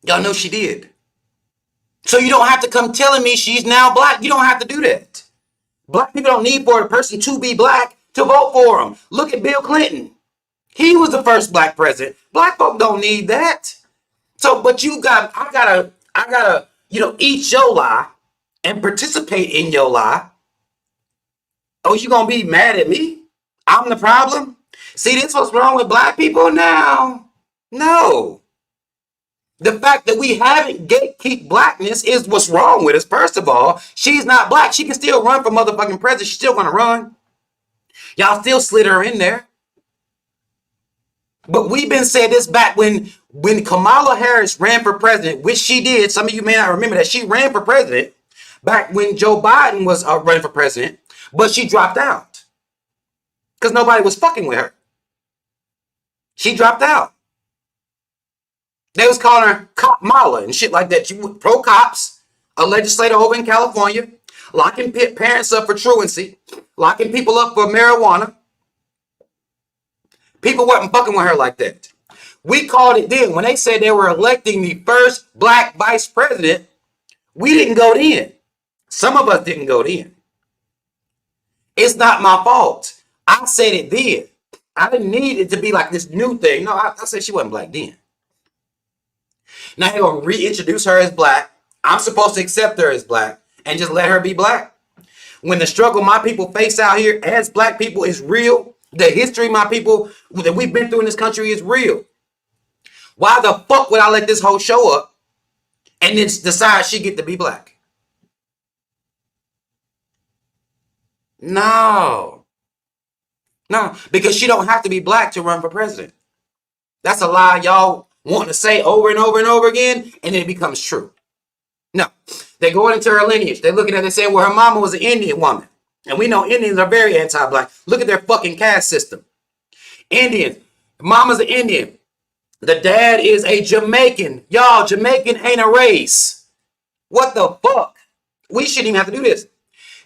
Y'all know she did. So you don't have to come telling me she's now black. You don't have to do that. Black people don't need for a person to be black to vote for them. Look at Bill Clinton. He was the first black president. Black folk don't need that. So, but I gotta, eat your lie and participate in your lie Oh, you gonna be mad at me? I'm the problem? See, this what's wrong with black people now? No. The fact that we haven't gatekeep blackness is what's wrong with us. First of all, she's not black. She can still run for motherfucking president. She's still gonna run. Y'all still slid her in there. But we've been saying this back when Kamala Harris ran for president, which she did. Some of you may not remember that she ran for president back when Joe Biden was running for president, but she dropped out because nobody was fucking with her. She dropped out. They was calling her Cop Mala and shit like that. She was pro cops, a legislator over in California, locking parents up for truancy, locking people up for marijuana. People wasn't fucking with her like that. We called it then. When they said they were electing the first black vice president, we didn't go in. Some of us didn't go in. It's not my fault. I said it then. I didn't need it to be like this new thing. No, I said she wasn't black then. Now they're going to reintroduce her as black. I'm supposed to accept her as black and just let her be black. When the struggle my people face out here as black people is real, the history my people that we've been through in this country is real. Why the fuck would I let this hoe show up and then decide she get to be black? No, because she don't have to be black to run for president. That's a lie y'all want to say over and over and over again, and then it becomes true. No, they go into her lineage. They're looking at it and saying, well, her mama was an Indian woman. And we know Indians are very anti-black. Look at their fucking caste system. Indians, mama's an Indian. The dad is a Jamaican. Y'all, Jamaican ain't a race. What the fuck? We shouldn't even have to do this.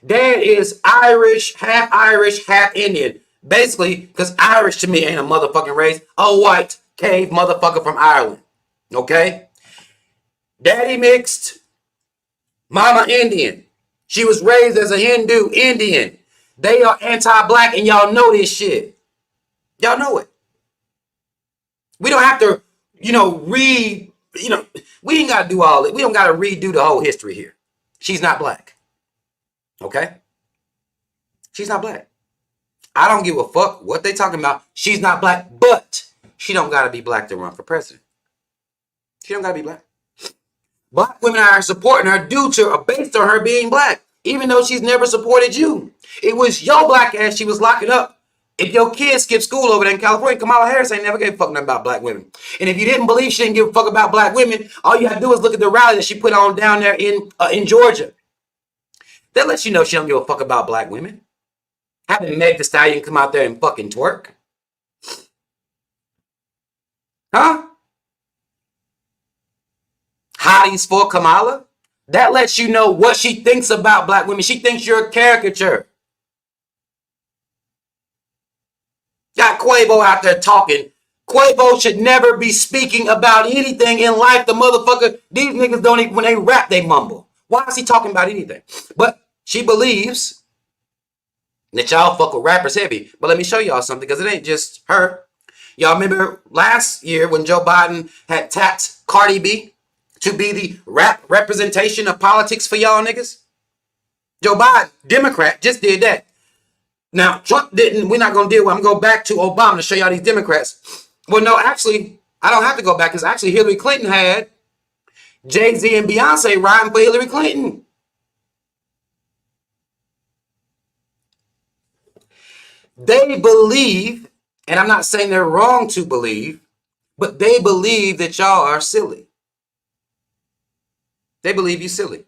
Dad is Irish, half Indian. Basically, because Irish to me ain't a motherfucking race. A white cave motherfucker from Ireland. Okay? Daddy mixed. Mama Indian. She was raised as a Hindu Indian. They are anti-black and y'all know this shit. Y'all know it. We don't have to, we ain't got to do all it. We don't got to redo the whole history here. She's not black. Okay? She's not black. I don't give a fuck what they talking about. She's not black, but she don't got to be black to run for president. She don't got to be black. Black women are supporting her based on her being black, even though she's never supported you. It was your black ass she was locking up. If your kids skip school over there in California, Kamala Harris ain't never gave a fuck nothing about black women. And if you didn't believe she didn't give a fuck about black women, all you have to do is look at the rally that she put on down there in Georgia. That lets you know she don't give a fuck about black women. Having Meg Thee Stallion come out there and fucking twerk. Huh? Hotties for Kamala? That lets you know what she thinks about black women. She thinks you're a caricature. Got Quavo out there talking. Quavo should never be speaking about anything in life. The motherfucker, these niggas don't even, when they rap, they mumble. Why is he talking about anything? But she believes that y'all fuck with rappers heavy. But let me show y'all something, because it ain't just her. Y'all remember last year when Joe Biden had tapped Cardi B to be the rap representation of politics for y'all niggas? Joe Biden, Democrat, just did that. Now, Trump didn't. We're not going to deal with. I'm going to go back to Obama to show y'all these Democrats. Well, no, actually, I don't have to go back, because actually Hillary Clinton had Jay-Z and Beyonce riding for Hillary Clinton. They believe, and I'm not saying they're wrong to believe, but they believe that y'all are silly. They believe you're silly.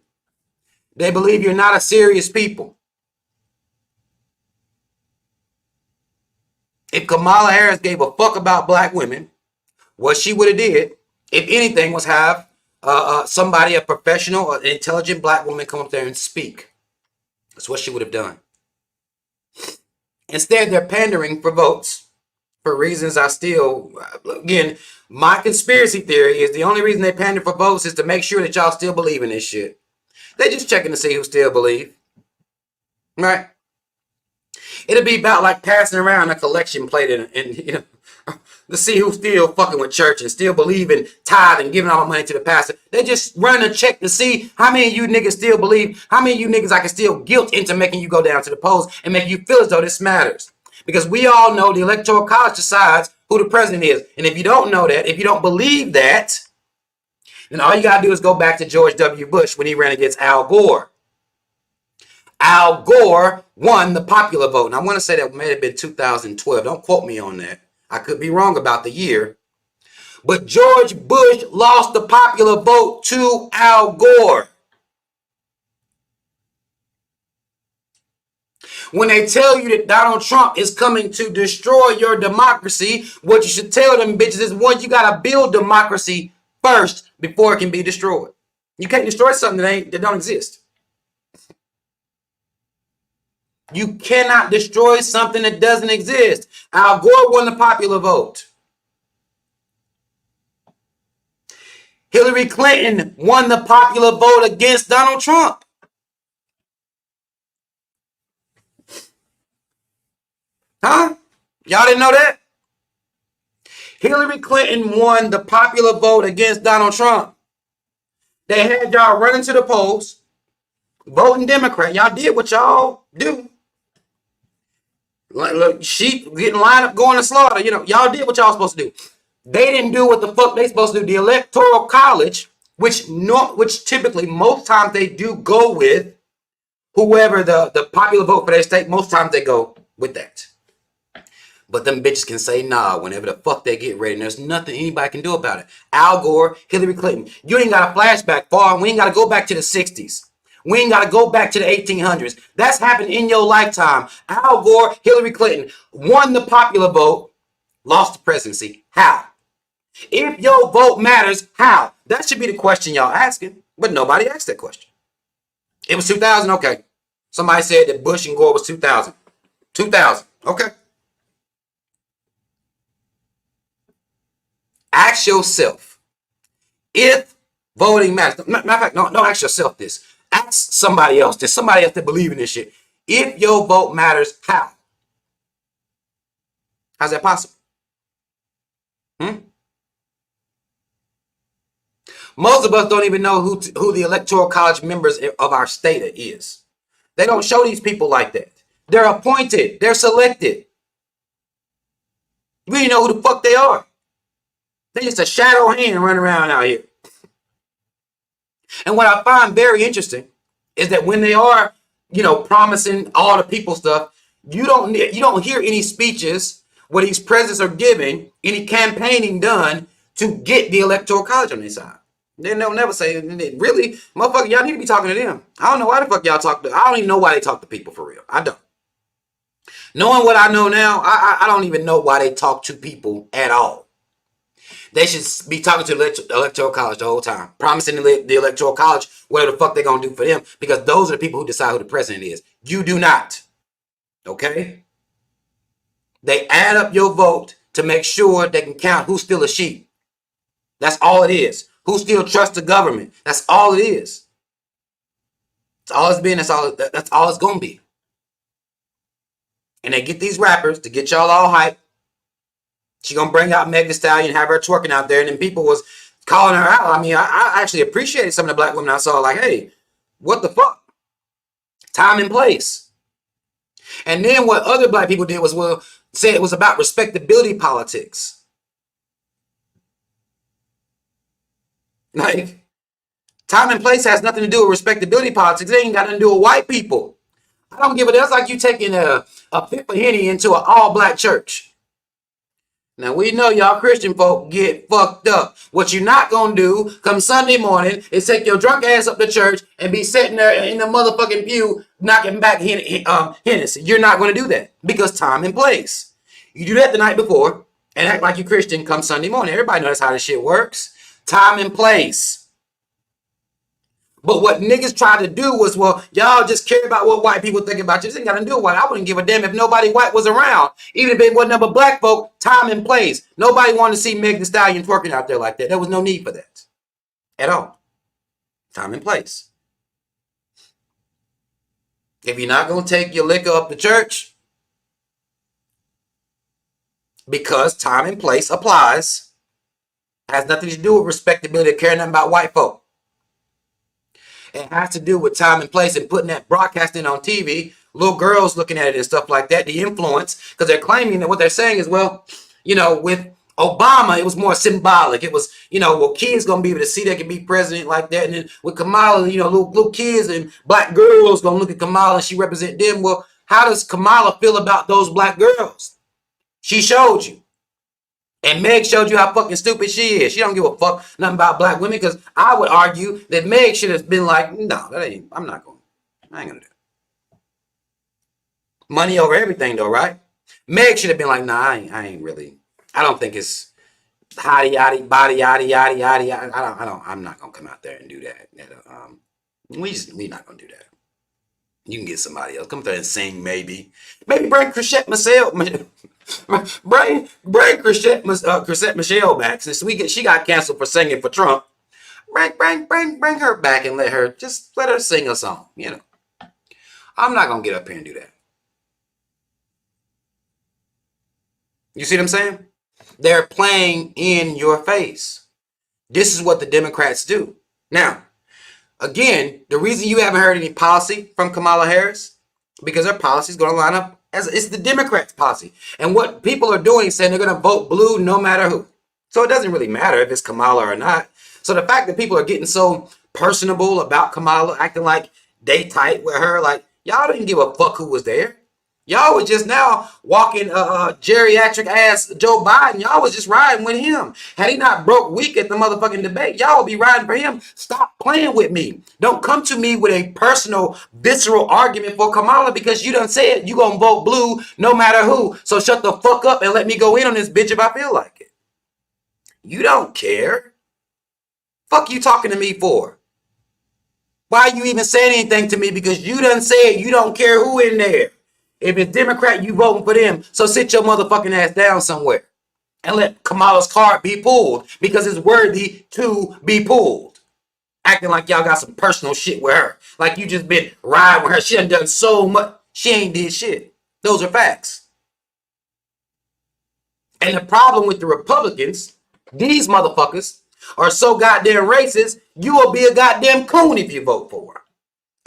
They believe you're not a serious people. If Kamala Harris gave a fuck about black women, what she would have did, if anything, was have somebody, a professional, an intelligent black woman come up there and speak. That's what she would have done. Instead, they're pandering for votes for reasons I still, again, my conspiracy theory is the only reason they pander for votes is to make sure that y'all still believe in this shit. They just checking to see who still believe. Right? It'll be about like passing around a collection plate and to see who's still fucking with church and still believe in tithe and giving all the money to the pastor. They just run a check to see how many of you niggas still believe, how many of you niggas I can still guilt into making you go down to the polls and make you feel as though this matters. Because we all know the Electoral College decides who the president is. And if you don't know that, if you don't believe that, then all you got to do is go back to George W. Bush when he ran against Al Gore. Al Gore won the popular vote. And I want to say that may have been 2012. Don't quote me on that. I could be wrong about the year. But George Bush lost the popular vote to Al Gore. When they tell you that Donald Trump is coming to destroy your democracy, what you should tell them bitches is, one, you got to build democracy first before it can be destroyed. You can't destroy something that don't exist. You cannot destroy something that doesn't exist. Al Gore won the popular vote. Hillary Clinton won the popular vote against Donald Trump. Huh? Y'all didn't know that? Hillary Clinton won the popular vote against Donald Trump. They had y'all running to the polls, voting Democrat. Y'all did what y'all do. Like sheep getting lined up, going to slaughter. You know, y'all did what y'all supposed to do. They didn't do what the fuck they supposed to do. The Electoral College, which typically most times they do go with whoever the popular vote for their state. Most times they go with that. But them bitches can say nah whenever the fuck they get ready. And there's nothing anybody can do about it. Al Gore, Hillary Clinton. You ain't got a flashback far. We ain't got to go back to the 60s. We ain't got to go back to the 1800s. That's happened in your lifetime. Al Gore, Hillary Clinton won the popular vote, lost the presidency. How? If your vote matters, how? That should be the question y'all asking. But nobody asked that question. It was 2000. Okay. Somebody said that Bush and Gore was 2000. 2000. Okay. Ask yourself if voting matters. Matter of fact, don't ask yourself this. Ask somebody else. There's somebody else that believe in this shit. If your vote matters, how? How's that possible? Most of us don't even know who the Electoral College members of our state is. They don't show these people like that. They're appointed. They're selected. We don't know who the fuck they are. They're just a shadow hand running around out here. And what I find very interesting is that when they are, promising all the people stuff, you don't hear any speeches where these presidents are giving, any campaigning done to get the Electoral College on their side. They'll never say, really, motherfucker, y'all need to be talking to them. I don't know why the fuck y'all talk to. I don't even know why they talk to people for real. I don't. Knowing what I know now, I don't even know why they talk to people at all. They should be talking to the Electoral College the whole time, promising the Electoral College whatever the fuck they're going to do for them, because those are the people who decide who the president is. You do not. Okay? They add up your vote to make sure they can count who's still a sheep. That's all it is. Who still trusts the government? That's all it is. That's all it's been. That's all it's going to be. And they get these rappers to get y'all all hyped. She gonna bring out Meg Thee Stallion, have her twerking out there, and then people was calling her out. I mean, I actually appreciated some of the black women I saw. Like, hey, what the fuck? Time and place. And then what other black people did was say it was about respectability politics. Like, time and place has nothing to do with respectability politics. It ain't got nothing to do with white people. I don't give a damn. That's like you taking a fifth of Henny into an all-black church. Now, we know y'all Christian folk get fucked up. What you're not going to do come Sunday morning is take your drunk ass up to church and be sitting there in the motherfucking pew knocking back Hennessy. You're not going to do that because time and place. You do that the night before and act like you Christian come Sunday morning. Everybody knows how this shit works. Time and place. But what niggas tried to do was, well, y'all just care about what white people think about you. This ain't got to do with white. I wouldn't give a damn if nobody white was around. Even if it wasn't number black folk, time and place. Nobody wanted to see Meg Thee Stallion twerking out there like that. There was no need for that. At all. Time and place. If you're not going to take your liquor up to church, because time and place applies. It has nothing to do with respectability or caring nothing about white folk. It has to do with time and place and putting that broadcasting on TV, little girls looking at it and stuff like that, the influence, because they're claiming that what they're saying is, well, with Obama, it was more symbolic. It was, well, kids going to be able to see they can be president like that. And then with Kamala, little kids and black girls going to look at Kamala and she represent them. Well, how does Kamala feel about those black girls? She showed you. And Meg showed you how fucking stupid she is. She don't give a fuck nothing about black women, because I would argue that Meg should have been like, no, I ain't gonna do it. Money over everything though, right? Meg should have been like, nah, I ain't really, I don't think it's hotty yaddy, body yaddy, yaddy, yaddy. I'm not gonna come out there and do that. We not gonna do that. You can get somebody else. Come there and sing, maybe. Maybe bring Cashapp Michelle. bring Cashapp Michelle back. Since she got canceled for singing for Trump. Bring her back and let her sing a song. I'm not gonna get up here and do that. You see what I'm saying? They're playing in your face. This is what the Democrats do. Now, again, the reason you haven't heard any policy from Kamala Harris, because her policy is going to line up as it's the Democrats' policy. And what people are doing is saying they're going to vote blue no matter who. So it doesn't really matter if it's Kamala or not. So the fact that people are getting so personable about Kamala, acting like they tight with her, like y'all didn't give a fuck who was there. Y'all was just now walking geriatric ass Joe Biden. Y'all was just riding with him. Had he not broke weak at the motherfucking debate, y'all would be riding for him. Stop playing with me. Don't come to me with a personal, visceral argument for Kamala, because you done said you gonna vote blue no matter who. So shut the fuck up and let me go in on this bitch if I feel like it. You don't care. Fuck you talking to me for? Why you even saying anything to me? Because you done said you don't care who in there. If it's Democrat, you voting for them. So sit your motherfucking ass down somewhere and let Kamala's card be pulled, because it's worthy to be pulled. Acting like y'all got some personal shit with her. Like you just been riding with her. She done so much. She ain't did shit. Those are facts. And the problem with the Republicans, these motherfuckers are so goddamn racist, you will be a goddamn coon if you vote for her.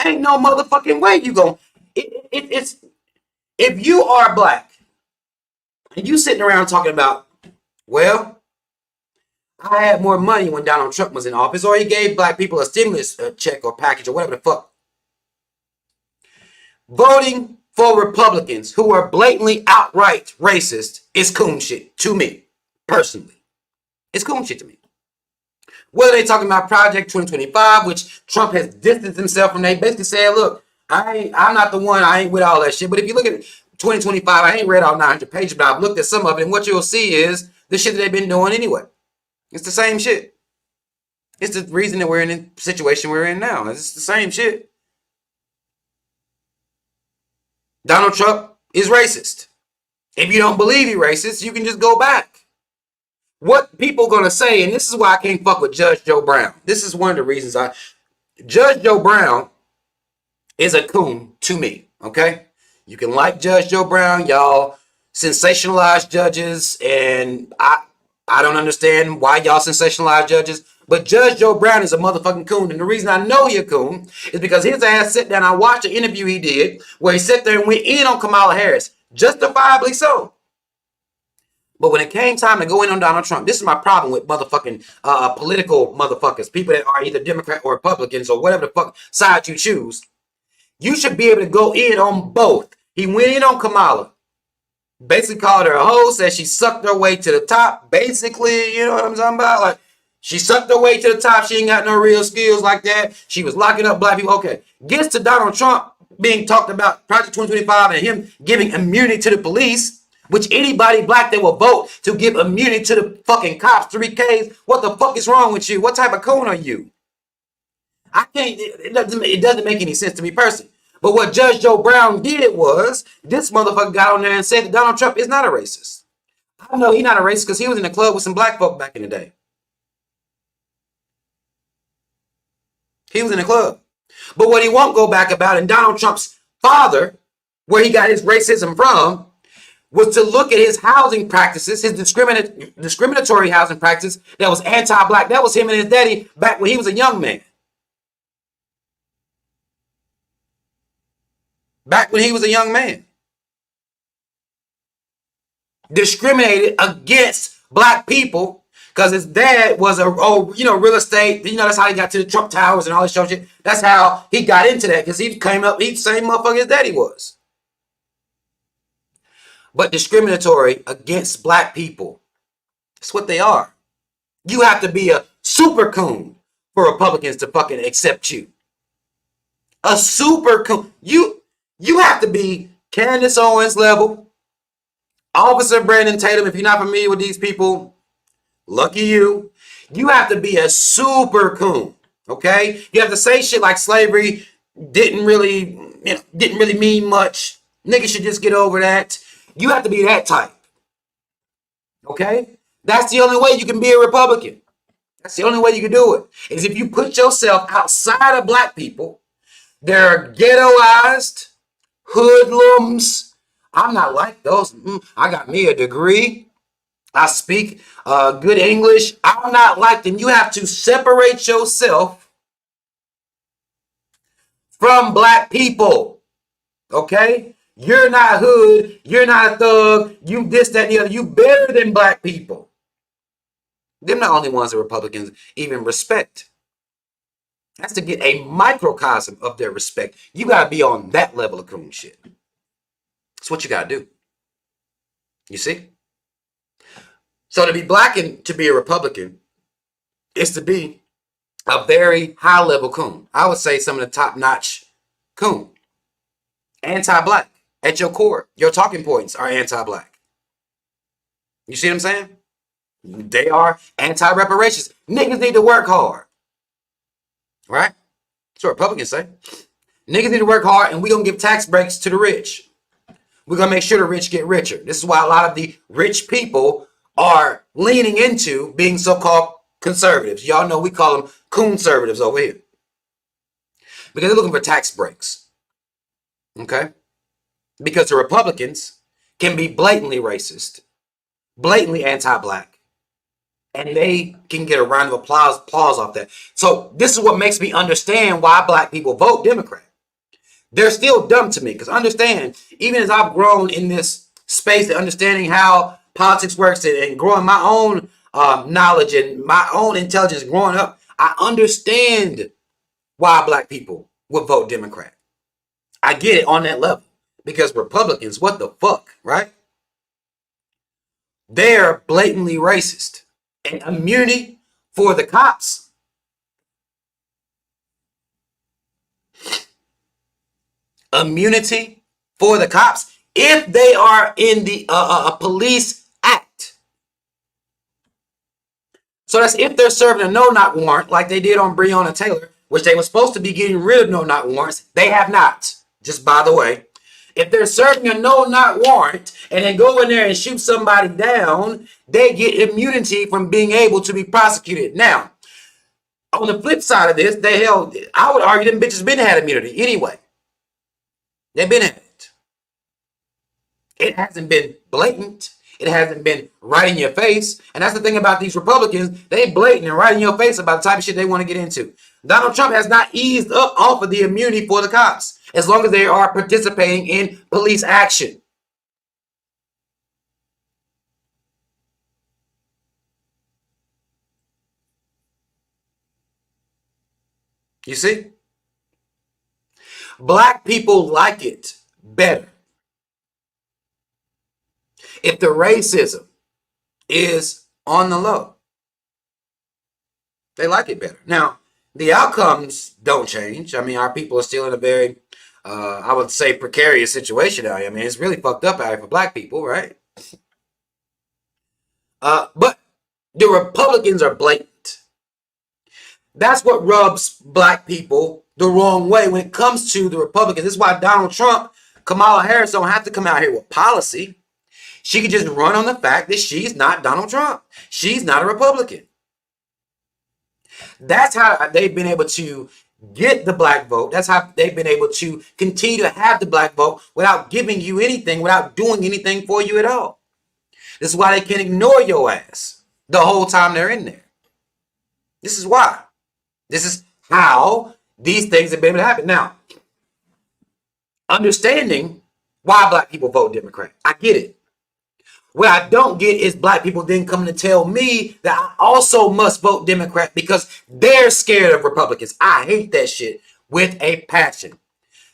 Ain't no motherfucking way you gon' it's if you are black and you sitting around talking about, well, I had more money when Donald Trump was in office, or he gave black people a stimulus check or package or whatever the fuck. Voting for Republicans who are blatantly outright racist is coon shit to me, personally. It's coon shit to me. Whether they talking about Project 2025, which Trump has distanced himself from, they basically said, look, I'm not the one, I ain't with all that shit. But if you look at 2025, I ain't read all 900 pages, but I've looked at some of it, and what you'll see is the shit that they've been doing anyway. It's the same shit. It's the reason that we're in the situation we're in now. It's the same shit. Donald Trump is racist. If you don't believe he's racist, you can just go back. What people gonna say, and this is why I can't fuck with Judge Joe Brown. This is one of the reasons Judge Joe Brown is a coon to me, okay? You can like Judge Joe Brown, y'all sensationalize judges, and I don't understand why y'all sensationalize judges, but Judge Joe Brown is a motherfucking coon, and the reason I know he's a coon is because his ass sat down, I watched an interview he did where he sat there and went in on Kamala Harris, justifiably so. But when it came time to go in on Donald Trump, this is my problem with motherfucking political motherfuckers, people that are either Democrat or Republicans or whatever the fuck side you choose. You should be able to go in on both. He went in on Kamala. Basically called her a hoe, said she sucked her way to the top. Basically, you know what I'm talking about? Like, she sucked her way to the top. She ain't got no real skills like that. She was locking up black people. Okay. Gets to Donald Trump being talked about, Project 2025, and him giving immunity to the police, which anybody black that will vote to give immunity to the fucking cops, 3Ks. What the fuck is wrong with you? What type of coon are you? I can't, it doesn't make any sense to me personally. But what Judge Joe Brown did was, this motherfucker got on there and said that Donald Trump is not a racist. I know he's not a racist because he was in the club with some black folk back in the day. He was in the club. But what he won't go back about, and Donald Trump's father, where he got his racism from, was to look at his housing practices, his discriminatory housing practice that was anti-black. That was him and his daddy back when he was a young man. Back when he was a young man. Discriminated against black people because his dad was real estate. That's how he got to the Trump Towers and all this shit. That's how he got into that, because he came up, he's the same motherfucker his daddy was. But discriminatory against black people. That's what they are. You have to be a super coon for Republicans to fucking accept you. A super coon. You have to be Candace Owens level, Officer Brandon Tatum. If you're not familiar with these people, lucky you. You have to be a super coon. Okay? You have to say shit like slavery didn't really mean much. Niggas should just get over that. You have to be that type. Okay? That's the only way you can be a Republican. That's the only way you can do it. Is if you put yourself outside of black people. They're ghettoized, hoodlums. I'm not like those. I got me a degree. I speak good English. I'm not like them. You have to separate yourself from black people. Okay? You're not hood. You're not a thug. You this, that, and the other. You better than black people. They're not the only ones that Republicans even respect. That's to get a microcosm of their respect. You got to be on that level of coon shit. That's what you got to do. You see? So to be black and to be a Republican is to be a very high level coon. I would say some of the top notch coon. Anti-black. At your core, your talking points are anti-black. You see what I'm saying? They are anti-reparations. Niggas need to work hard. Right? That's what Republicans say. Niggas need to work hard, and we're going to give tax breaks to the rich. We're going to make sure the rich get richer. This is why a lot of the rich people are leaning into being so-called conservatives. Y'all know we call them conservatives over here. Because they're looking for tax breaks. Okay? Because the Republicans can be blatantly racist, blatantly anti-black, and they can get a round of applause off that. So this is what makes me understand why black people vote Democrat. They're still dumb to me, because understand, even as I've grown in this space and understanding how politics works and growing my own knowledge and my own intelligence growing up, I understand why black people would vote Democrat. I get it on that level. Because Republicans, what the fuck, right? They're blatantly racist. And immunity for the cops. Immunity for the cops if they are in the police act. So that's if they're serving a no-knock warrant like they did on Breonna Taylor, which they were supposed to be getting rid of no-knock warrants. They have not. Just by the way. If they're serving a no-knock warrant and then go in there and shoot somebody down, they get immunity from being able to be prosecuted. Now, on the flip side of this, I would argue them bitches been had immunity anyway. They've been had it. It hasn't been blatant. It hasn't been right in your face. And that's the thing about these Republicans. They blatant and right in your face about the type of shit they want to get into. Donald Trump has not eased up off of the immunity for the cops. As long as they are participating in police action. You see? Black people like it better if the racism is on the low. They like it better. Now, the outcomes don't change. I mean, our people are still in a very, I would say, precarious situation out here. I mean, it's really fucked up out here for black people, right? But the Republicans are blatant. That's what rubs black people the wrong way when it comes to the Republicans. This is why Donald Trump, Kamala Harris don't have to come out here with policy. She could just run on the fact that she's not Donald Trump. She's not a Republican. That's how they've been able to get the black vote. That's how they've been able to continue to have the black vote without giving you anything, without doing anything for you at all. This is why they can ignore your ass the whole time they're in there. This is why. This is how these things have been able to happen. Now, understanding why black people vote Democrat, I get it. What I don't get is black people then coming to tell me that I also must vote Democrat because they're scared of Republicans. I hate that shit with a passion.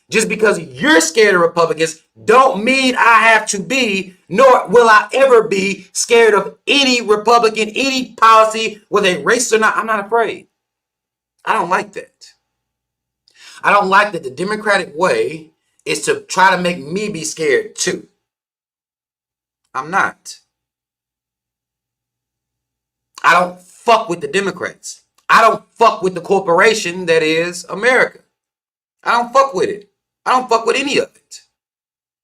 Just because you're scared of Republicans don't mean I have to be, nor will I ever be scared of any Republican, any policy, whether they racist or not. I'm not afraid. I don't like that. I don't like that the Democratic way is to try to make me be scared too. I'm not. I don't fuck with the Democrats. I don't fuck with the corporation that is America. I don't fuck with it. I don't fuck with any of it.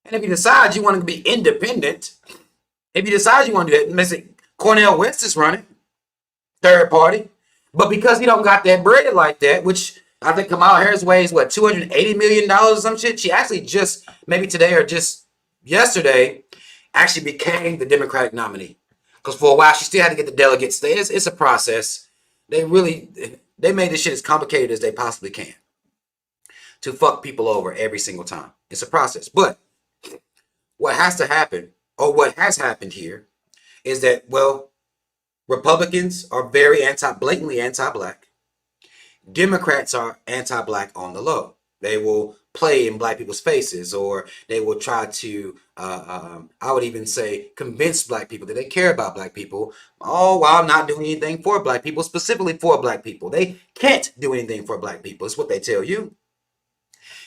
And if you decide you want to be independent, if you decide you want to do that, Cornel West is running, third party. But because he don't got that bread like that, which I think Kamala Harris weighs, what, $280 million or some shit? She actually just, maybe today or just yesterday, actually became the Democratic nominee. Because for a while, she still had to get the delegates. It's a process. They made this shit as complicated as they possibly can to fuck people over every single time. It's a process. But what has to happen, or what has happened here, is that, well, Republicans are very blatantly anti-black. Democrats are anti-black on the low. They will play in black people's faces, or they will try to, I would even say, convince black people that they care about black people, all while not doing anything for black people, specifically for black people. They can't do anything for black people. It's what they tell you.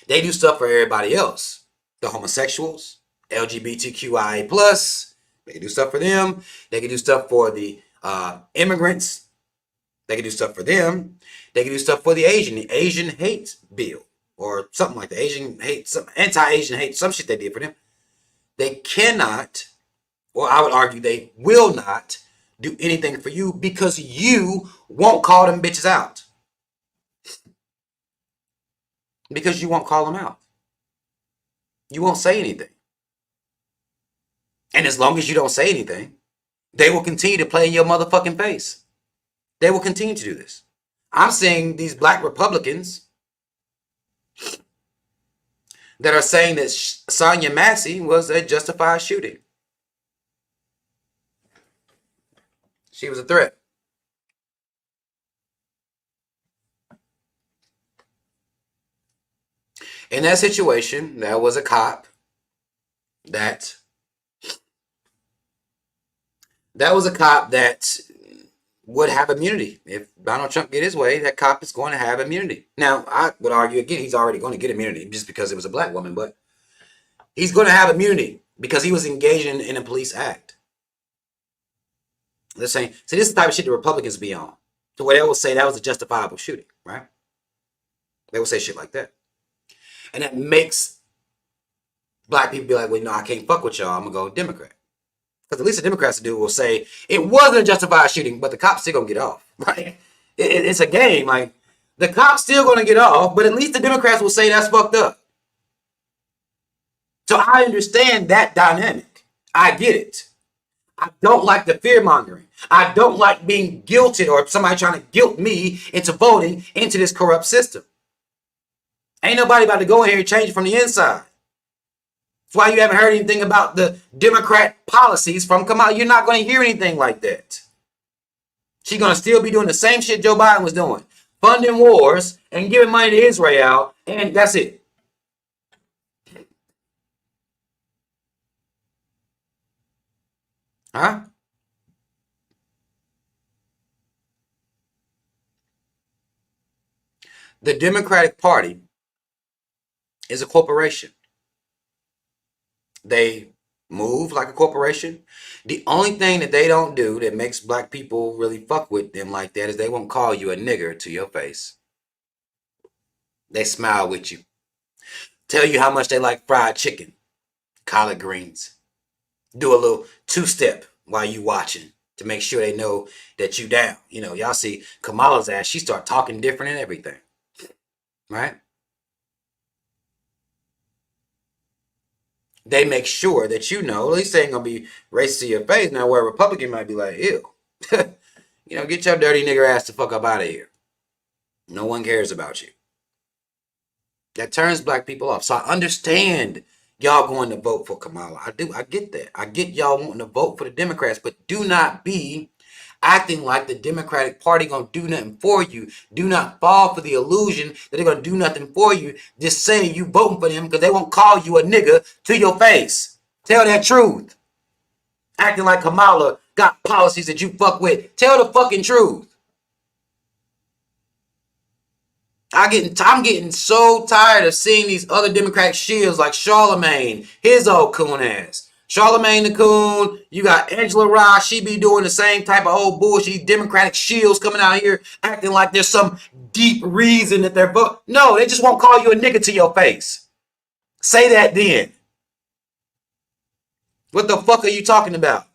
They do stuff for everybody else. The homosexuals, LGBTQIA+, they can do stuff for them. They can do stuff for the immigrants. They can do stuff for them. They can do stuff for the Asian hate bill or something like that. Some anti-Asian hate, some shit they did for them. They cannot, or I would argue they will not do anything for you because you won't call them bitches out. Because you won't call them out. You won't say anything. And as long as you don't say anything, they will continue to play in your motherfucking face. They will continue to do this. I'm seeing these black Republicans that are saying that Sonia Massey was a justified shooting. She was a threat. In that situation, there was a cop that would have immunity. If Donald Trump get his way, that cop is going to have immunity. Now, I would argue again, he's already going to get immunity just because it was a black woman, but he's going to have immunity because he was engaged in a police act. They're saying, see, this is the type of shit the Republicans be on. So where they will say that was a justifiable shooting, right? They will say shit like that. And that makes black people be like, well, no, I can't fuck with y'all. I'm going to go Democrat. Because at least the Democrats will say it wasn't a justified shooting, but the cops still going to get off, right? It's a game. Like, the cops still going to get off, but at least the Democrats will say that's fucked up. So I understand that dynamic. I get it. I don't like the fear mongering. I don't like being guilted or somebody trying to guilt me into voting into this corrupt system. Ain't nobody about to go in here and change it from the inside. That's why you haven't heard anything about the Democrat policies from Kamala. You're not going to hear anything like that. She's going to still be doing the same shit Joe Biden was doing. Funding wars and giving money to Israel. And that's it. Huh? The Democratic Party is a corporation. They move like a corporation. The only thing that they don't do that makes black people really fuck with them like that is they won't call you a nigger to your face. They smile with you. Tell you how much they like fried chicken, collard greens. Do a little two-step while you watching to make sure they know that you down. You know, y'all see Kamala's ass, she start talking different and everything. right? They make sure that at least they ain't gonna be racist to your face. Now, where a Republican might be like, ew, get your dirty nigger ass the fuck up out of here. No one cares about you. That turns black people off. So I understand y'all going to vote for Kamala. I do. I get that. I get y'all wanting to vote for the Democrats, but do not be acting like the Democratic Party gonna do nothing for you. Do not fall for the illusion that they're gonna do nothing for you. Just say you voting for them because they won't call you a nigga to your face. Tell that truth. Acting like Kamala got policies that you fuck with. Tell the fucking truth. I'm getting so tired of seeing these other Democratic shields like Charlemagne, his old coon ass. Charlemagne the coon, you got Angela Rye, she be doing the same type of old bullshit. Democratic shields coming out here acting like there's some deep reason that they're voting. No, they just won't call you a nigga to your face. Say that then. What the fuck are you talking about?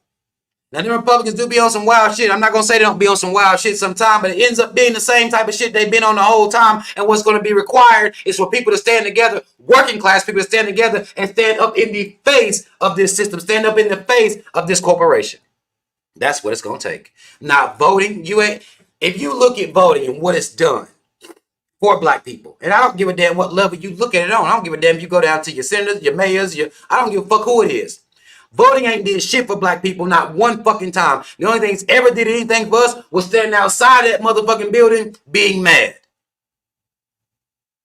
Now, the Republicans do be on some wild shit. I'm not going to say they don't be on some wild shit sometime, but it ends up being the same type of shit they've been on the whole time. And what's going to be required is for people to stand together, working class people to stand together and stand up in the face of this system, stand up in the face of this corporation. That's what it's going to take. Not voting. If you look at voting and what it's done for black people, and I don't give a damn what level you look at it on. I don't give a damn if you go down to your senators, your mayors, I don't give a fuck who it is. Voting ain't did shit for black people, not one fucking time. The only thing it's ever did anything for us was standing outside that motherfucking building being mad.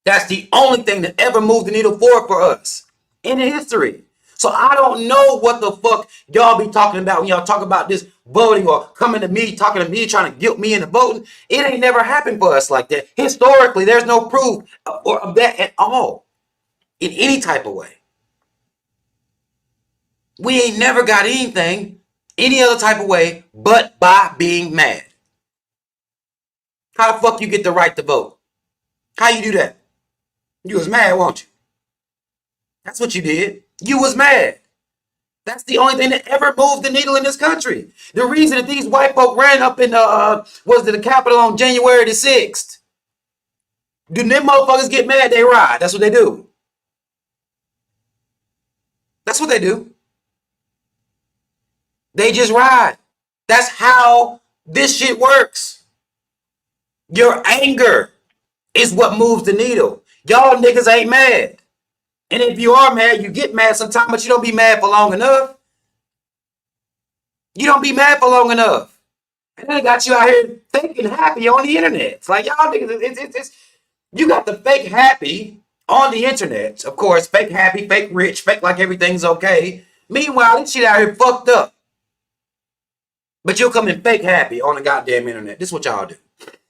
That's the only thing that ever moved the needle forward for us in history. So I don't know what the fuck y'all be talking about when y'all talk about this voting or coming to me, talking to me, trying to guilt me into voting. It ain't never happened for us like that. Historically, there's no proof of that at all in any type of way. We ain't never got anything any other type of way but by being mad. How the fuck you get the right to vote? How you do that? You was mad, won't you? That's what you did. You was mad. That's the only thing that ever moved the needle in this country. The reason that these white folk ran up in the Capitol on January the 6th. Do them motherfuckers get mad? They ride. That's what they do. That's what they do. They just ride. That's how this shit works. Your anger is what moves the needle. Y'all niggas ain't mad. And if you are mad, you get mad sometimes, but you don't be mad for long enough. You don't be mad for long enough. And then they got you out here thinking happy on the internet. It's like y'all niggas, you got the fake happy on the internet. Of course, fake happy, fake rich, fake like everything's okay. Meanwhile, this shit out here fucked up. But you'll come in fake happy on the goddamn internet. This is what y'all do.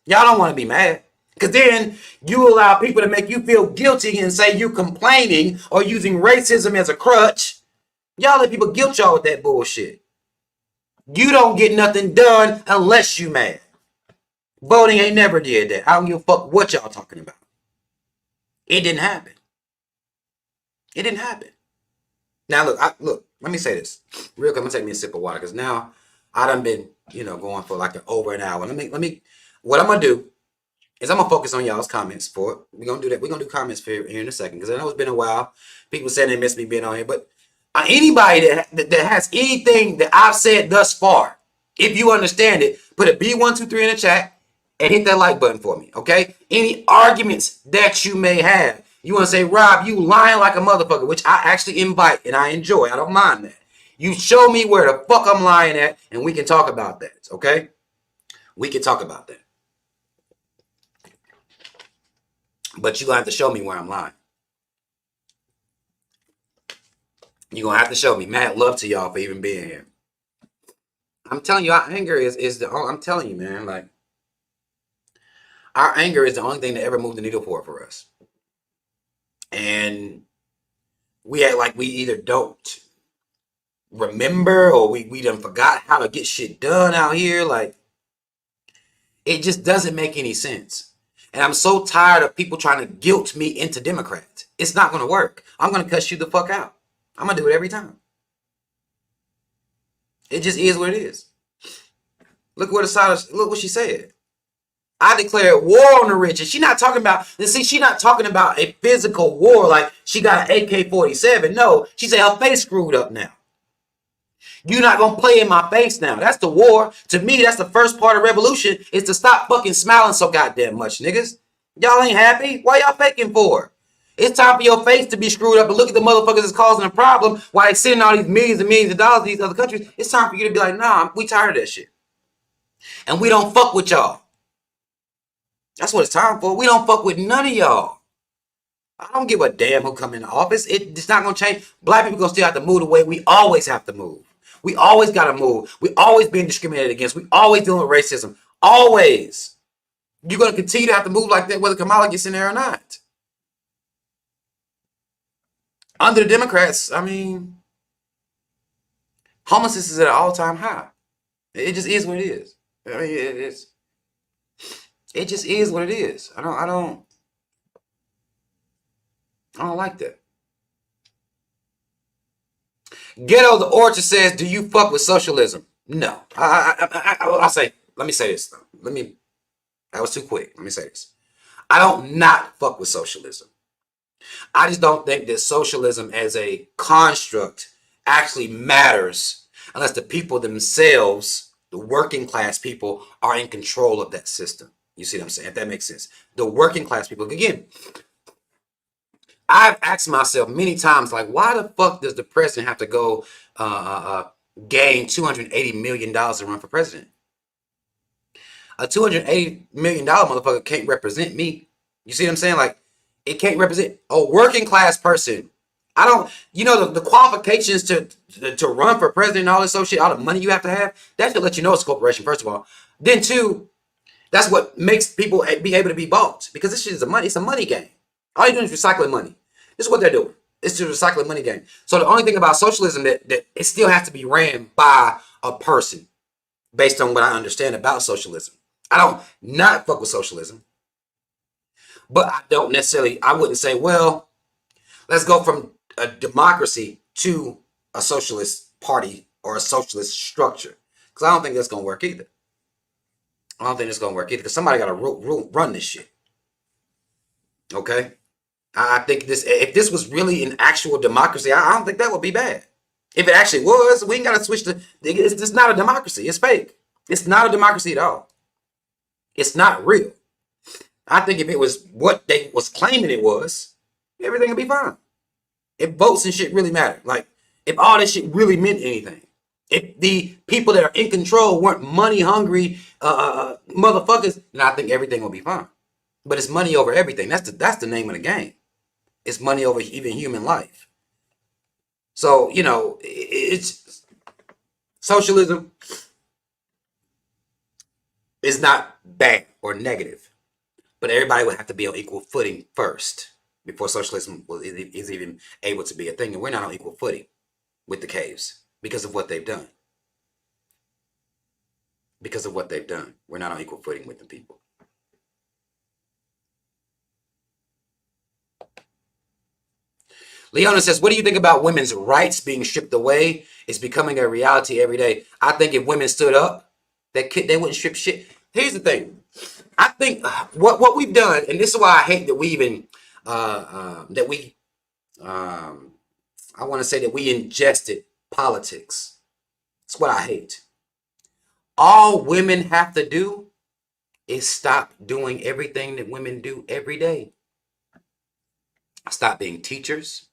Y'all don't want to be mad. Because then you allow people to make you feel guilty and say you complaining or using racism as a crutch. Y'all let people guilt y'all with that bullshit. You don't get nothing done unless you mad. Voting ain't never did that. I don't give a fuck what y'all talking about. It didn't happen. It didn't happen. Now look, let me say this. Real quick, I'm gonna take me a sip of water because now I done been, going for like over an hour. What I'm gonna do is I'm gonna focus on y'all's comments for it. We're gonna do that. We're gonna do comments here in a second because I know it's been a while. People saying they miss me being on here, but anybody that has anything that I've said thus far, if you understand it, put a B123 in the chat and hit that like button for me, okay? Any arguments that you may have, you want to say, Rob, you lying like a motherfucker, which I actually invite and I enjoy. I don't mind that. You show me where the fuck I'm lying at and we can talk about that, okay? We can talk about that. But you're going to have to show me where I'm lying. You're going to have to show me. Mad love to y'all for even being here. I'm telling you, our anger I'm telling you, man, like, our anger is the only thing that ever moved the needle for us. And we act like we either don't remember or we done forgot how to get shit done out here. Like, it just doesn't make any sense. And I'm so tired of people trying to guilt me into Democrat. It's not going to work. I'm going to cuss you the fuck out. I'm going to do it every time. It just is what it is. Look what she said. I declare war on the rich. And she's not talking about, she's not talking about a physical war like she got an AK-47. No, she said her face screwed up now. You're not going to play in my face now. That's the war. To me, that's the first part of revolution, is to stop fucking smiling so goddamn much, niggas. Y'all ain't happy? Why y'all faking for? It's time for your face to be screwed up and look at the motherfuckers that's causing a problem while they sending all these millions and millions of dollars to these other countries. It's time for you to be like, nah, we tired of that shit. And we don't fuck with y'all. That's what it's time for. We don't fuck with none of y'all. I don't give a damn who come in the office. It's not going to change. Black people going to still have to move the way we always have to move. We always got to move. We always being discriminated against. We always dealing with racism. Always. You're going to continue to have to move like that whether Kamala gets in there or not. Under the Democrats, I mean, homelessness is at an all-time high. It just is what it is. I mean, it just is what it is. I don't like that. Ghetto the Orchard says, do you fuck with socialism? No. I'll say, let me say this though. That was too quick. Let me say this. I don't not fuck with socialism. I just don't think that socialism as a construct actually matters unless the people themselves, the working class people, are in control of that system. You see what I'm saying? If that makes sense. The working class people, again, I've asked myself many times, like, why the fuck does the president have to go gain $280 million to run for president? A $280 million motherfucker can't represent me. You see what I'm saying? Like, it can't represent a working class person. I don't, the qualifications to run for president and all this shit, all the money you have to have, that should let you know it's a corporation, first of all. Then two, that's what makes people be able to be bought, because this shit is it's a money game. All you're doing is recycling money. This is what they're doing. It's a recycling money game. So the only thing about socialism that it still has to be ran by a person, based on what I understand about socialism. I don't not fuck with socialism. But I wouldn't say, well, let's go from a democracy to a socialist party or a socialist structure. Because I don't think that's going to work either. I don't think it's going to work either. Because somebody got to run this shit. Okay? I think if this was really an actual democracy, I don't think that would be bad. If it actually was, we ain't got to switch to, it's not a democracy. It's fake. It's not a democracy at all. It's not real. I think if it was what they was claiming it was, everything would be fine. If votes and shit really matter, like if all this shit really meant anything, if the people that are in control weren't money hungry motherfuckers, then I think everything will be fine. But it's money over everything. That's the name of the game. It's money over even human life. So it's socialism is not bad or negative. But everybody would have to be on equal footing first before socialism is even able to be a thing. And we're not on equal footing with the caves because of what they've done. Because of what they've done. We're not on equal footing with the people. Leona says, what do you think about women's rights being stripped away? It's becoming a reality every day. I think if women stood up, they wouldn't strip shit. Here's the thing. I think what we've done, and this is why I hate that we even I want to say that we ingested politics. That's what I hate. All women have to do is stop doing everything that women do every day. Stop being teachers.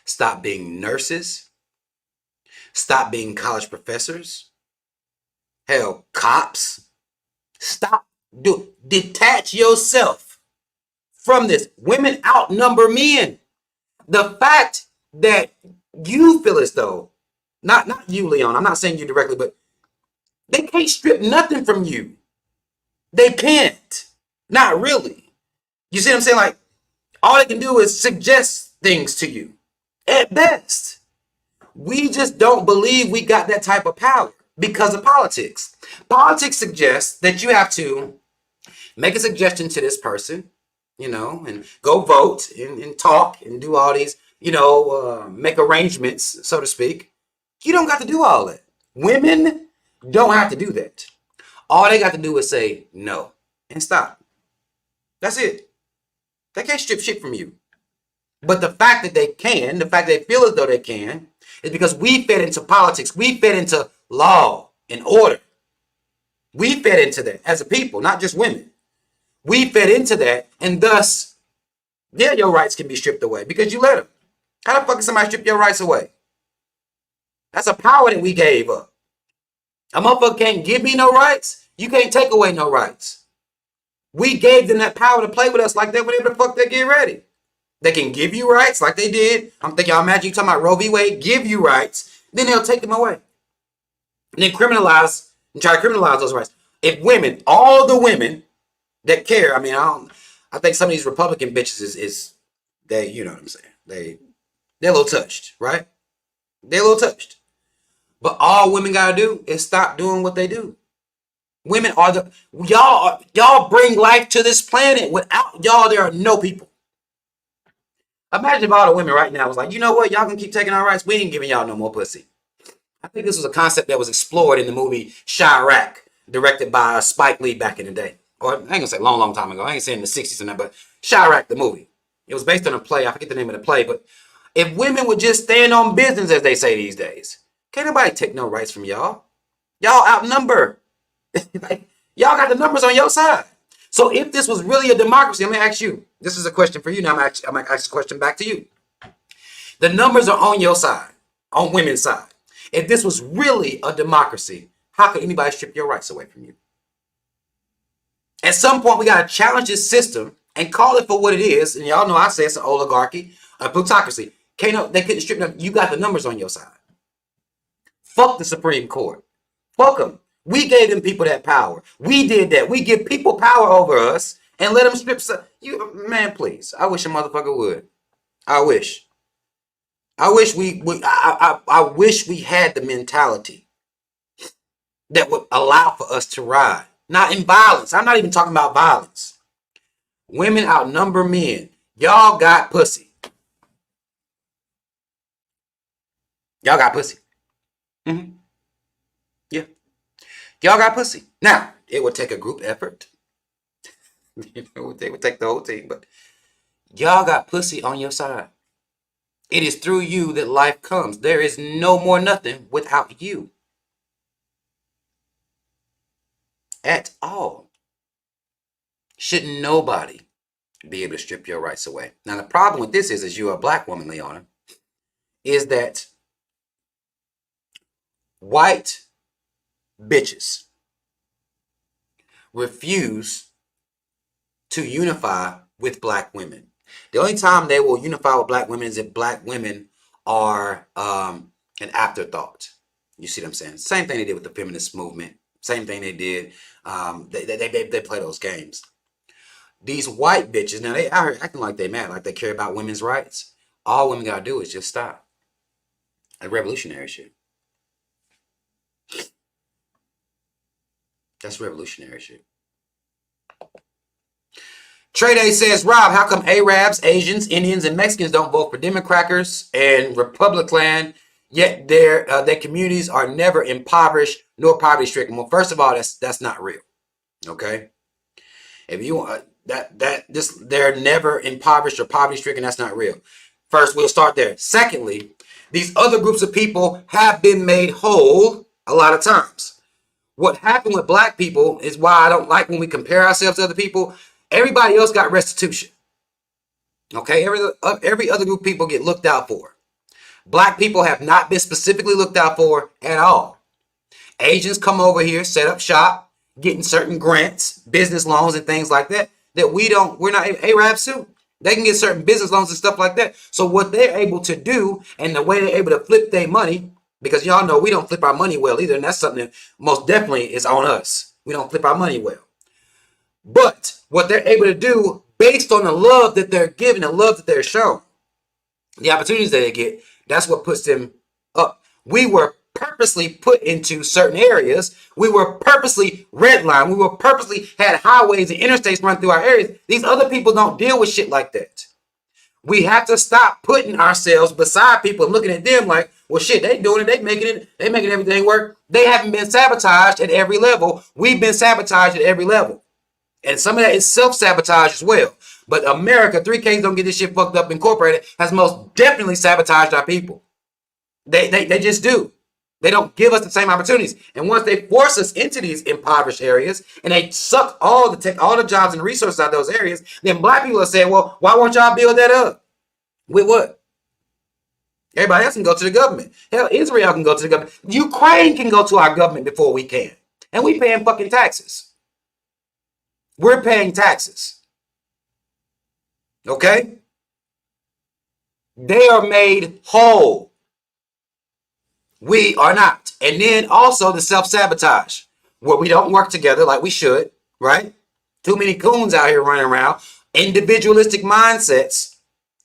Stop being nurses. Stop being college professors. Hell, cops. Stop. Detach yourself from this. Women outnumber men. The fact that you feel as though, not you, Leon, I'm not saying you directly, but they can't strip nothing from you. They can't. Not really. You see what I'm saying? Like, all they can do is suggest things to you. At best. We just don't believe we got that type of power because of politics. Politics suggests that you have to make a suggestion to this person, and go vote and talk and do all these, make arrangements, so to speak. You don't got to do all that. Women don't have to do that. All they got to do is say no. and stop. That's it. They can't strip shit from you. But the fact that they can, the fact that they feel as though they can, is because we fed into politics. We fed into law and order. We fed into that as a people, not just women. We fed into that, and thus, yeah, your rights can be stripped away because you let them. How the fuck can somebody strip your rights away? That's a power that we gave up. A motherfucker can't give me no rights. You can't take away no rights. We gave them that power to play with us like that whenever the fuck they get ready. They can give you rights like they did. I'm thinking, y'all imagine you talking about Roe v. Wade, give you rights, then they'll take them away. And then criminalize and try to criminalize those rights. If women, all the women that care, I mean, I think some of these Republican bitches is they, you know what I'm saying? They're a little touched, right? They're a little touched. But all women gotta do is stop doing what they do. Women are y'all bring life to this planet. Without y'all, there are no people. Imagine if all the women right now was like, you know what, y'all can keep taking our rights. We ain't giving y'all no more pussy. I think this was a concept that was explored in the movie Chirac, directed by Spike Lee back in the day. Or I ain't gonna say long time ago. I ain't saying in the 60s or nothing, but Chirac, the movie. It was based on a play. I forget the name of the play, but if women would just stand on business, as they say these days, can't nobody take no rights from y'all. Y'all outnumber. Y'all got the numbers on your side. So if this was really a democracy, I'm gonna ask you. This is a question for you. Now I'm gonna ask a question back to you. The numbers are on your side, on women's side. If this was really a democracy, how could anybody strip your rights away from you? At some point, we gotta challenge this system and call it for what it is. And y'all know I say it's an oligarchy, a plutocracy. They couldn't strip them. You got the numbers on your side. Fuck the Supreme Court. Fuck them. We gave them people that power. We did that. We give people power over us and let them strip. You man, please. I wish a motherfucker would. I wish. I wish I wish we had the mentality that would allow for us to ride. Not in violence. I'm not even talking about violence. Women outnumber men. Y'all got pussy. Y'all got pussy. Mm-hmm. Yeah. Y'all got pussy. Now, it would take a group effort. It would take the whole team, but y'all got pussy on your side. It is through you that life comes. There is no more nothing without you. At all. Should nobody be able to strip your rights away. Now, the problem with this is you're a black woman, Leona, is that white bitches refuse to unify with black women. The only time they will unify with black women is if black women are an afterthought. You see what I'm saying? Same thing they did with the feminist movement. Same thing they did. They play those games. These white bitches, now they out here acting like they mad, like they care about women's rights. All women gotta do is just stop. That's revolutionary shit. That's revolutionary shit. Trey Day says, Rob, how come Arabs, Asians, Indians, and Mexicans don't vote for Democrats and Republican, yet their communities are never impoverished nor poverty stricken? Well, first of all, that's not real. Okay, if you want they're never impoverished or poverty stricken. That's not real. First, we'll start there. Secondly, these other groups of people have been made whole a lot of times. What happened with black people is why I don't like when we compare ourselves to other people. Everybody else got restitution. Okay, every other group of people get looked out for. Black people have not been specifically looked out for at all. Asians come over here, set up shop, getting certain grants, business loans and things like that, we're not. Arabs too. They can get certain business loans and stuff like that. So what they're able to do and the way they're able to flip their money, because y'all know we don't flip our money well either, and that's something that most definitely is on us. We don't flip our money well. But what they're able to do based on the love that they're given, the love that they're shown, the opportunities that they get, that's what puts them up. We were purposely put into certain areas. We were purposely redlined. We were purposely had highways and interstates run through our areas. These other people don't deal with shit like that. We have to stop putting ourselves beside people and looking at them like, well, shit, they doing it. They making everything work. They haven't been sabotaged at every level. We've been sabotaged at every level. And some of that is self-sabotage as well. But America, 3Ks don't get this shit fucked up incorporated, has most definitely sabotaged our people. They just do. They don't give us the same opportunities. And once they force us into these impoverished areas and they suck all the jobs and resources out of those areas, then black people are saying, well, why won't y'all build that up? With what? Everybody else can go to the government. Hell, Israel can go to the government. Ukraine can go to our government before we can. And we paying fucking taxes. We're paying taxes. Okay? They are made whole. We are not. And then also the self-sabotage, where we don't work together like we should, right? Too many coons out here running around. Individualistic mindsets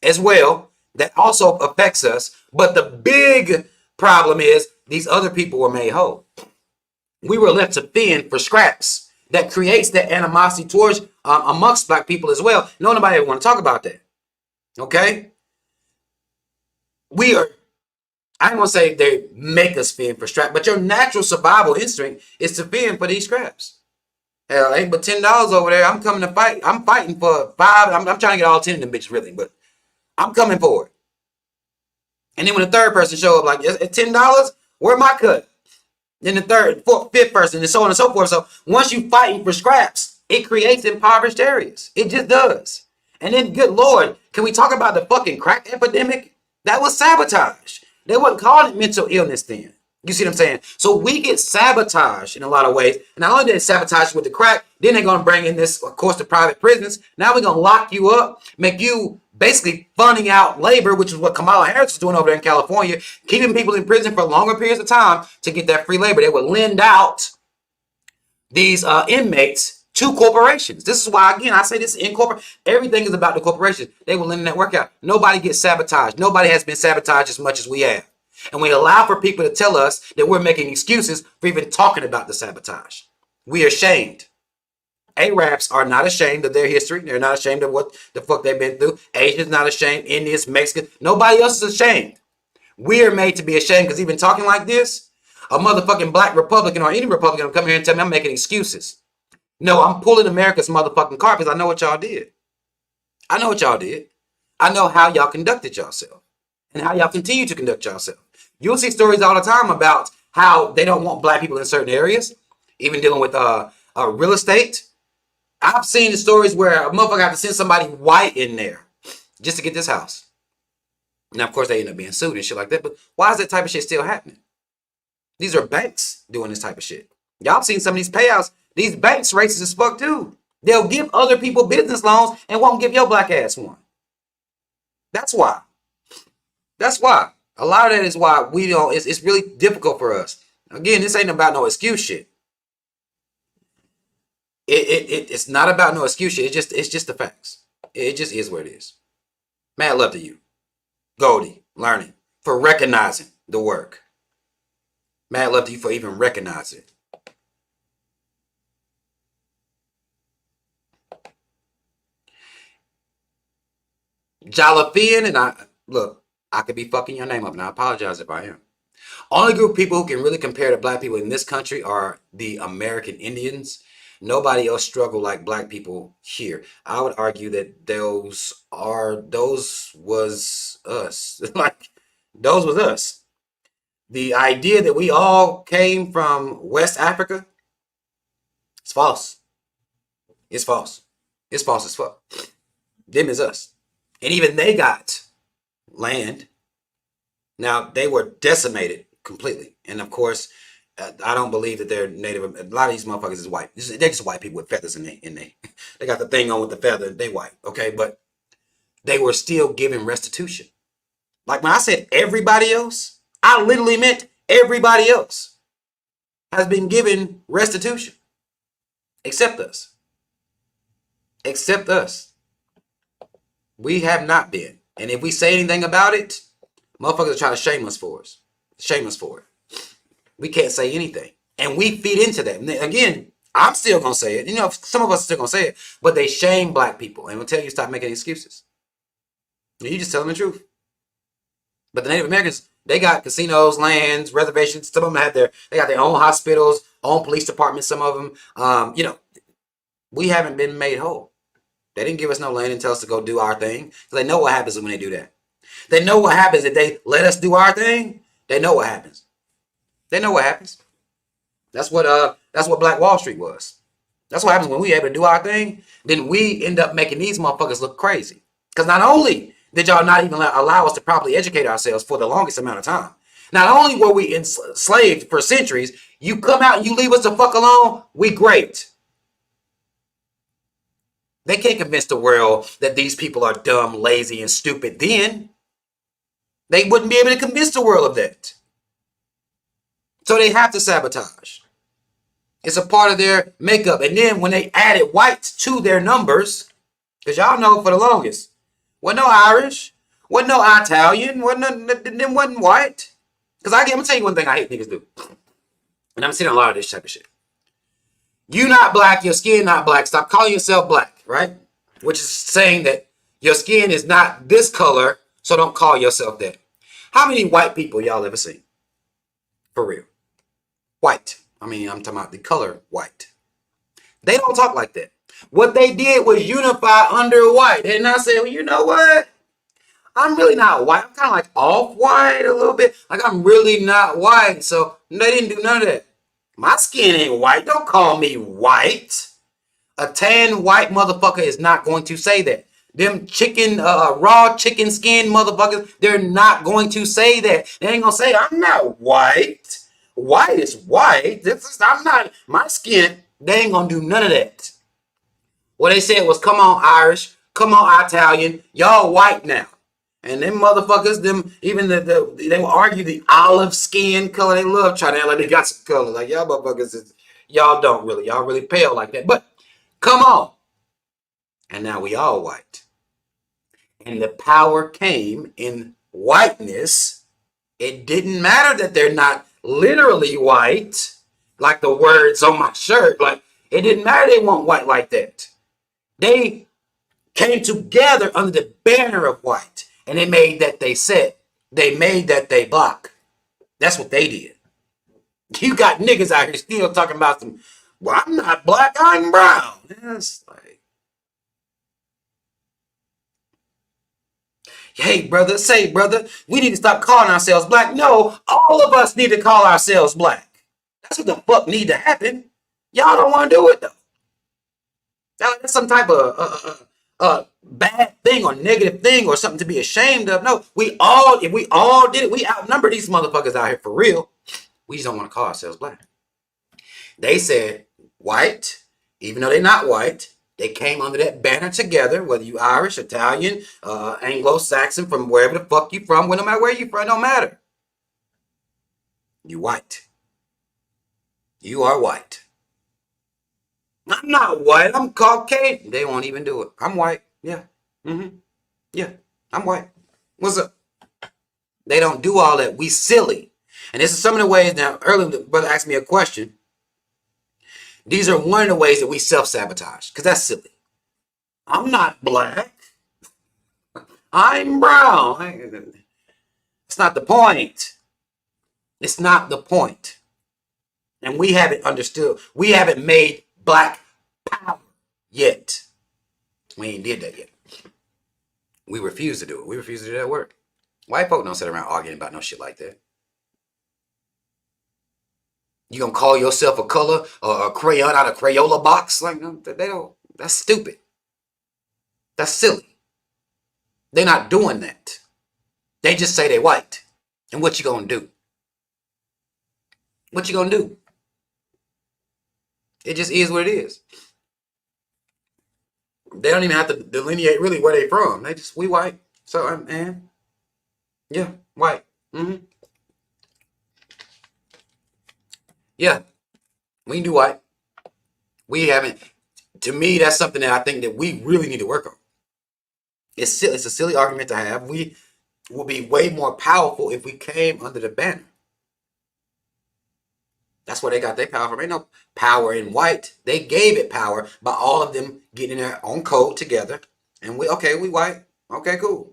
as well. That also affects us. But the big problem is these other people were made whole. We were left to fend for scraps. That creates that animosity towards amongst black people as well. Nobody ever want to talk about that. Okay? We are, I ain't gonna say they make us fend for scraps, but your natural survival instinct is to fend for these scraps. Hell, ain't but $10 over there. I'm coming to fight. I'm fighting for five. I'm trying to get all 10 of them bitches really, but I'm coming for it. And then when the third person show up, like, at $10, where my cut? Then the third, fourth, fifth person, and so on and so forth. So once you fighting for scraps, it creates impoverished areas. It just does. And then, good Lord, can we talk about the fucking crack epidemic? That was sabotage. They wasn't calling it mental illness then. You see what I'm saying? So we get sabotaged in a lot of ways. And not only did they sabotage with the crack, then they're going to bring in this, of course, the private prisons. Now we're going to lock you up, make you basically funding out labor, which is what Kamala Harris is doing over there in California, keeping people in prison for longer periods of time to get that free labor. They would lend out these inmates to corporations. This is why, again, I say this in corporate. Everything is about the corporation. They will lend that work out. Nobody gets sabotaged. Nobody has been sabotaged as much as we have. And we allow for people to tell us that we're making excuses for even talking about the sabotage. We are ashamed. Arabs are not ashamed of their history. They're not ashamed of what the fuck they've been through. Asians not ashamed. Indians, Mexicans. Nobody else is ashamed. We are made to be ashamed because even talking like this, a motherfucking black Republican or any Republican will come here and tell me I'm making excuses. No, I'm pulling America's motherfucking car because I know what y'all did. I know what y'all did. I know how y'all conducted yourself and how y'all continue to conduct yourself. You'll see stories all the time about how they don't want black people in certain areas, even dealing with real estate. I've seen the stories where a motherfucker had to send somebody white in there just to get this house. Now, of course, they end up being sued and shit like that. But why is that type of shit still happening? These are banks doing this type of shit. Y'all seen some of these payouts. These banks racist as fuck too. They'll give other people business loans and won't give your black ass one. That's why. That's why. A lot of that is why we don't. It's really difficult for us. Again, this ain't about no excuse shit. It's not about no excuse shit. It's just the facts. It just is what it is. Mad love to you, Goldie, learning for recognizing the work. Mad love to you for even recognizing it. Jalafian, and I could be fucking your name up, and I apologize if I am. Only group of people who can really compare to black people in this country are the American Indians. Nobody else struggle like black people here. I would argue that those was us. Like, those was us. The idea that we all came from West Africa, it's false. It's false. It's false as fuck. Them is us. And even they got land. Now, they were decimated completely. And of course, I don't believe that they're native. A lot of these motherfuckers is white. They're just white people with feathers in they. They got the thing on with the feather. They white. Okay, but they were still given restitution. Like when I said everybody else, I literally meant everybody else has been given restitution. Except us. Except us. We have not been. And if we say anything about it, motherfuckers are trying to shame us for it. Shame us for it. We can't say anything. And we feed into that. And again, I'm still going to say it. You know, some of us are still going to say it. But they shame black people and will tell you to stop making excuses. You just tell them the truth. But the Native Americans, they got casinos, lands, reservations. Some of them they got their own hospitals, own police departments, some of them. We haven't been made whole. They didn't give us no land and tell us to go do our thing. They know what happens when they do that. They know what happens if they let us do our thing. They know what happens. They know what happens. That's what Black Wall Street was. That's what happens when we able to do our thing. Then we end up making these motherfuckers look crazy. Because not only did y'all not even allow us to properly educate ourselves for the longest amount of time, not only were we enslaved for centuries, you come out and you leave us the fuck alone, we great. They can't convince the world that these people are dumb, lazy, and stupid then. They wouldn't be able to convince the world of that. So they have to sabotage. It's a part of their makeup. And then when they added whites to their numbers, because y'all know for the longest, wasn't no Irish, wasn't no Italian, wasn't white. Because I'm going to tell you one thing I hate niggas do. And I'm seeing a lot of this type of shit. You not black, your skin not black. Stop calling yourself black, right? Which is saying that your skin is not this color, so don't call yourself that. How many white people y'all ever seen? For real. White. I mean, I'm talking about the color white. They don't talk like that. What they did was unify under white. And I said, well, you know what? I'm really not white. I'm kind of like off-white a little bit. Like I'm really not white. So they didn't do none of that. My skin ain't white. Don't call me white. A tan white motherfucker is not going to say that. Them chicken, raw chicken skin motherfuckers, they're not going to say that. They ain't going to say, I'm not white. White is white. I'm not, my skin, they ain't going to do none of that. What they said was, come on, Irish, come on, Italian, y'all white now. And them motherfuckers, they will argue the olive skin color. They love trying to act like they got some color. Like, y'all motherfuckers, y'all don't really. Y'all really pale like that. But come on. And now we all white. And the power came in whiteness. It didn't matter that they're not literally white, like the words on my shirt. Like, it didn't matter they weren't white like that. They came together under the banner of white. And they made that they said. They made that they block. That's what they did. You got niggas out here still talking about some, well, I'm not black, I'm brown. It's like, hey, brother, we need to stop calling ourselves black. No, all of us need to call ourselves black. That's what the fuck need to happen. Y'all don't want to do it, though. That's some type of bad thing or negative thing or something to be ashamed of. No, if we all did it, we outnumber these motherfuckers out here for real. We just don't want to call ourselves black. They said white, even though they're not white, they came under that banner together, whether you Irish, Italian, Anglo-Saxon, from wherever the fuck you from, no matter where you from, don't matter. You white. You are white. I'm not white. I'm Caucasian. They won't even do it. I'm white. Yeah. Yeah. I'm white. What's up? They don't do all that. We silly. And this is some of the ways. Now, earlier the brother asked me a question. These are one of the ways that we self-sabotage. Because that's silly. I'm not black. I'm brown. It's not the point. It's not the point. And we haven't understood. We haven't made black power yet. We ain't did that yet. We refuse to do it. We refuse to do that work. White folk don't sit around arguing about no shit like that. You gonna call yourself a color or a crayon out of Crayola box? Like, no, they don't. That's stupid. That's silly. They're not doing that. They just say they white. And what you gonna do? What you gonna do? It just is what it is. They don't even have to delineate really where they from. They just, we white. So, man. Yeah, white. Yeah, we can do white. We haven't. To me, that's something that I think that we really need to work on. It's a silly argument to have. We will be way more powerful if we came under the banner. That's where they got their power from. Ain't no power in white. They gave it power by all of them getting in their own code together. And we white. Okay, cool.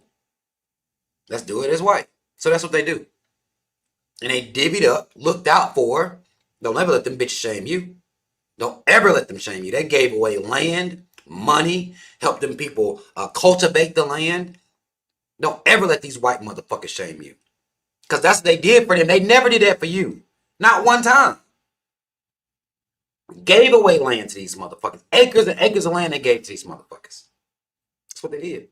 Let's do it as white. So that's what they do. And they divvied up, looked out for. Don't ever let them bitches shame you. Don't ever let them shame you. They gave away land, money, helped them people cultivate the land. Don't ever let these white motherfuckers shame you. Because that's what they did for them. They never did that for you. Not one time. Gave away land to these motherfuckers. Acres and acres of land they gave to these motherfuckers. That's what they did.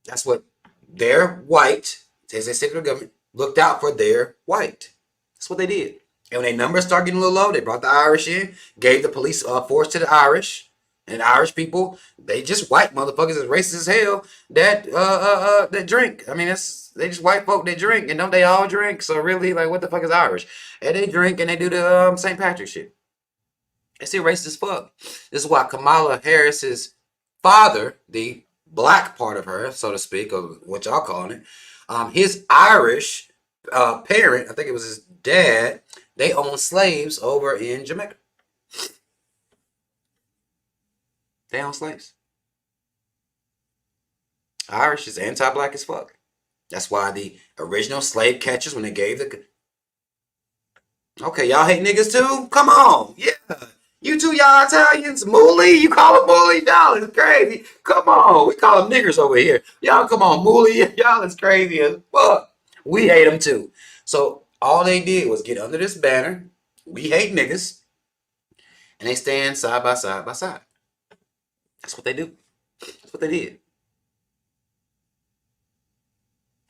That's what their white, as they said to the government, looked out for their white. That's what they did. And when their numbers started getting a little low, they brought the Irish in, gave the police force to the Irish. And the Irish people, they just white motherfuckers as racist as hell that drink. I mean, they just white folk that drink, and don't they all drink? So really, like, what the fuck is Irish? And they drink and they do the St. Patrick shit. They still racist as fuck. This is why Kamala Harris's father, the black part of her, so to speak, or what y'all calling it, his Irish parent, I think it was his dad, they owned slaves over in Jamaica. They own slaves. Irish is anti-black as fuck. That's why the original slave catchers, when they gave the... Okay, y'all hate niggas too? Come on. Yeah. You two, y'all Italians. Mooly? You call them Mooly? Y'all is crazy. Come on. We call them niggers over here. Y'all come on. Mooly. Y'all is crazy as fuck. We hate them too. So all they did was get under this banner. We hate niggas. And they stand side by side by side. That's what they do. That's what they did.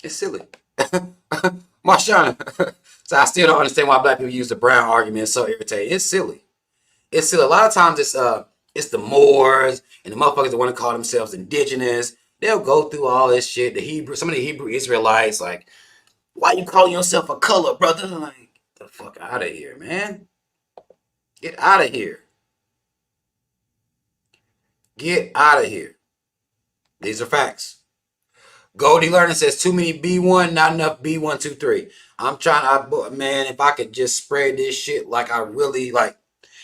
It's silly. Marshana. So I still don't understand why black people use the brown argument. It's so irritating. It's silly. It's silly. A lot of times it's the Moors and the motherfuckers that want to call themselves indigenous. They'll go through all this shit. Some of the Hebrew Israelites, like, why you calling yourself a color, brother? Like, get the fuck out of here, man. Get out of here. Get out of here. These are facts. Goldie Learning says too many B1, not enough B123. I'm trying, man, if I could just spread this shit like I really like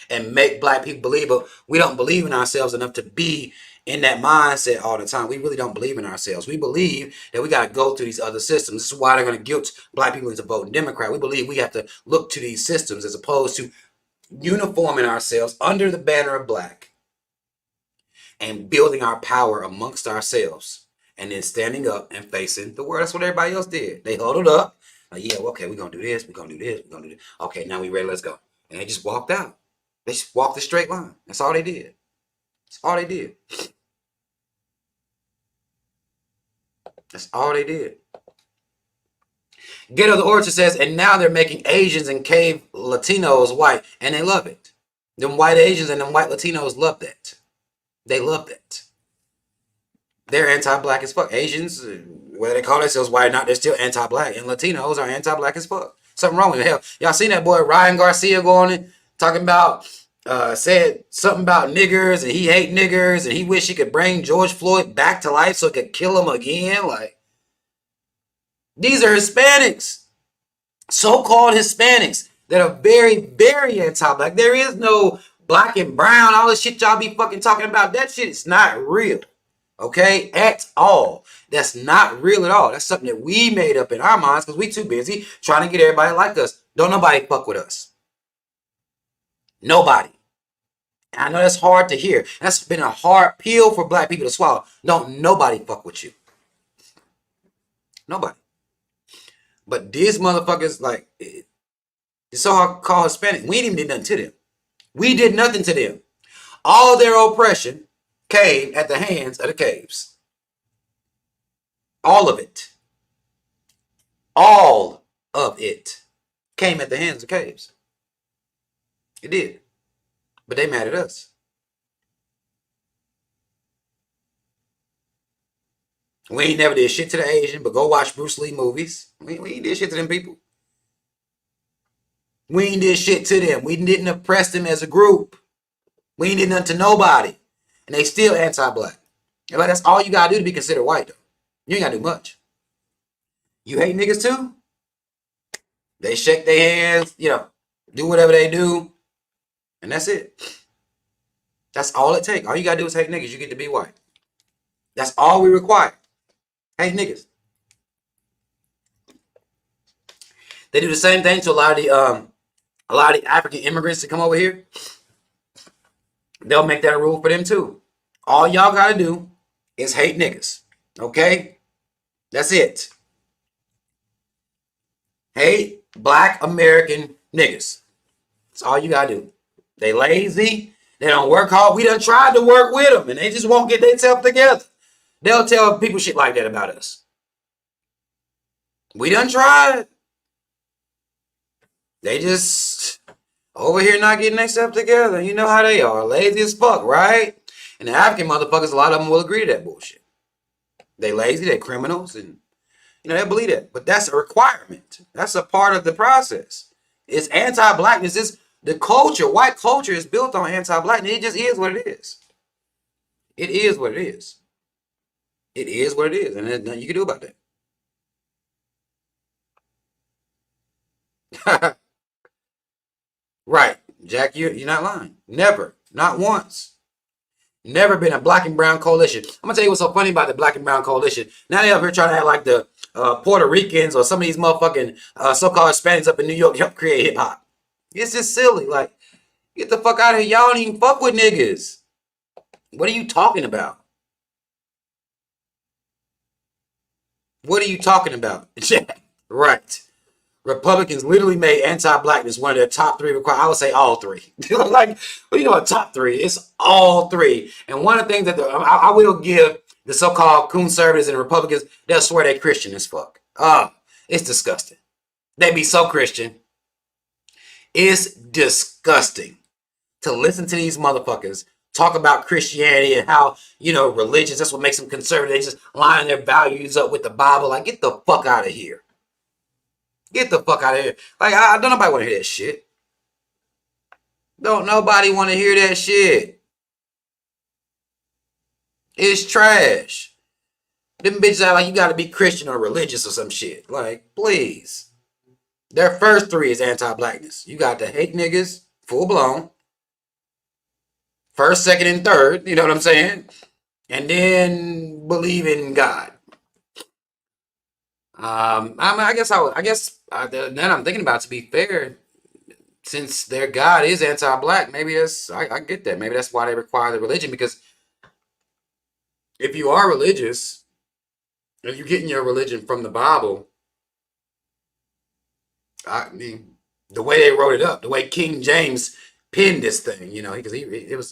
and make black people believe, but we don't believe in ourselves enough to be in that mindset all the time. We really don't believe in ourselves. We believe that we got to go through these other systems. This is why they're going to guilt black people into voting Democrat. We believe we have to look to these systems as opposed to uniforming ourselves under the banner of black and building our power amongst ourselves. And then standing up and facing the world. That's what everybody else did. They huddled up. Like, yeah, okay, we're going to do this. We're going to do this. We're going to do this. Okay, now we ready. Let's go. And they just walked out. They just walked a straight line. That's all they did. That's all they did. That's all they did. Ghetto the Orchard says, and now they're making Asians and cave Latinos white. And they love it. Them white Asians and them white Latinos love that. They love that. They're anti-black as fuck. Asians, whether they call themselves white or not, they're still anti-black. And Latinos are anti-black as fuck. Something wrong with it. Hell, y'all seen that boy Ryan Garcia go on it, talking about, said something about niggers, and he hate niggers, and he wish he could bring George Floyd back to life so he could kill him again. Like, these are Hispanics. So-called Hispanics that are very, very anti-black. There is no black and brown, all this shit y'all be fucking talking about. That shit is not real. Okay, at all. That's not real at all. That's something that we made up in our minds because we too busy trying to get everybody like us. Don't nobody fuck with us. Nobody. And I know that's hard to hear. That's been a hard pill for black people to swallow. Don't nobody fuck with you. Nobody. But these motherfuckers, like, it's so-called Hispanic, we didn't even do nothing to them. We did nothing to them. All their oppression came at the hands of the caves. All of it. All of it came at the hands of the caves. It did. But they mad at us. We ain't never did shit to the Asian, but go watch Bruce Lee movies. We ain't did shit to them people. We ain't did shit to them. We didn't oppress them as a group. We ain't did nothing to nobody. And they still anti-black. And like, that's all you gotta do to be considered white, though. You ain't gotta do much. You hate niggas too? They shake their hands, do whatever they do. And that's it. That's all it takes. All you gotta do is hate niggas. You get to be white. That's all we require. Hate niggas. They do the same thing to a lot of the A lot of the African immigrants that come over here, they'll make that a rule for them too. All y'all gotta do is hate niggas. Okay? That's it. Hate black American niggas. That's all you gotta do. They lazy. They don't work hard. We done tried to work with them and they just won't get themselves together. They'll tell people shit like that about us. We done tried. They just over here not getting themselves together. You know how they are. Lazy as fuck, right? And the African motherfuckers, a lot of them will agree to that bullshit. They lazy, they criminals, and they believe that. But that's a requirement. That's a part of the process. It's anti-blackness. It's the culture. White culture is built on anti-blackness. It just is what it is. It is what it is. It is what it is. And there's nothing you can do about that. Right. Jack, you're not lying. Never. Not once. Never been a black and brown coalition. I'm going to tell you what's so funny about the black and brown coalition. Now they up here trying to act like the Puerto Ricans or some of these motherfucking so-called Hispanics up in New York helped create hip-hop. It's just silly. Like, get the fuck out of here. Y'all don't even fuck with niggas. What are you talking about? What are you talking about? Right. Republicans literally made anti-blackness one of their top 3 requirements. I would say all 3. Like, what do you know about top 3? It's all 3. And one of the things that I will give the so-called conservatives and Republicans, they'll swear they're Christian as fuck. It's disgusting. They be so Christian. It's disgusting to listen to these motherfuckers talk about Christianity and how, religious, that's what makes them conservative. They just line their values up with the Bible. Like, get the fuck out of here. Get the fuck out of here. Like, I don't nobody want to hear that shit. Don't nobody want to hear that shit. It's trash. Them bitches act like you got to be Christian or religious or some shit. Like, please. Their first 3 is anti-blackness. You got to hate niggas, full blown. First, second, and third. You know what I'm saying? And then believe in God. I guess now I'm thinking about it, to be fair, since their God is anti-black, maybe I get that. Maybe that's why they require the religion, because if you are religious, if you're getting your religion from the Bible, I mean, the way they wrote it up, the way King James penned this thing, because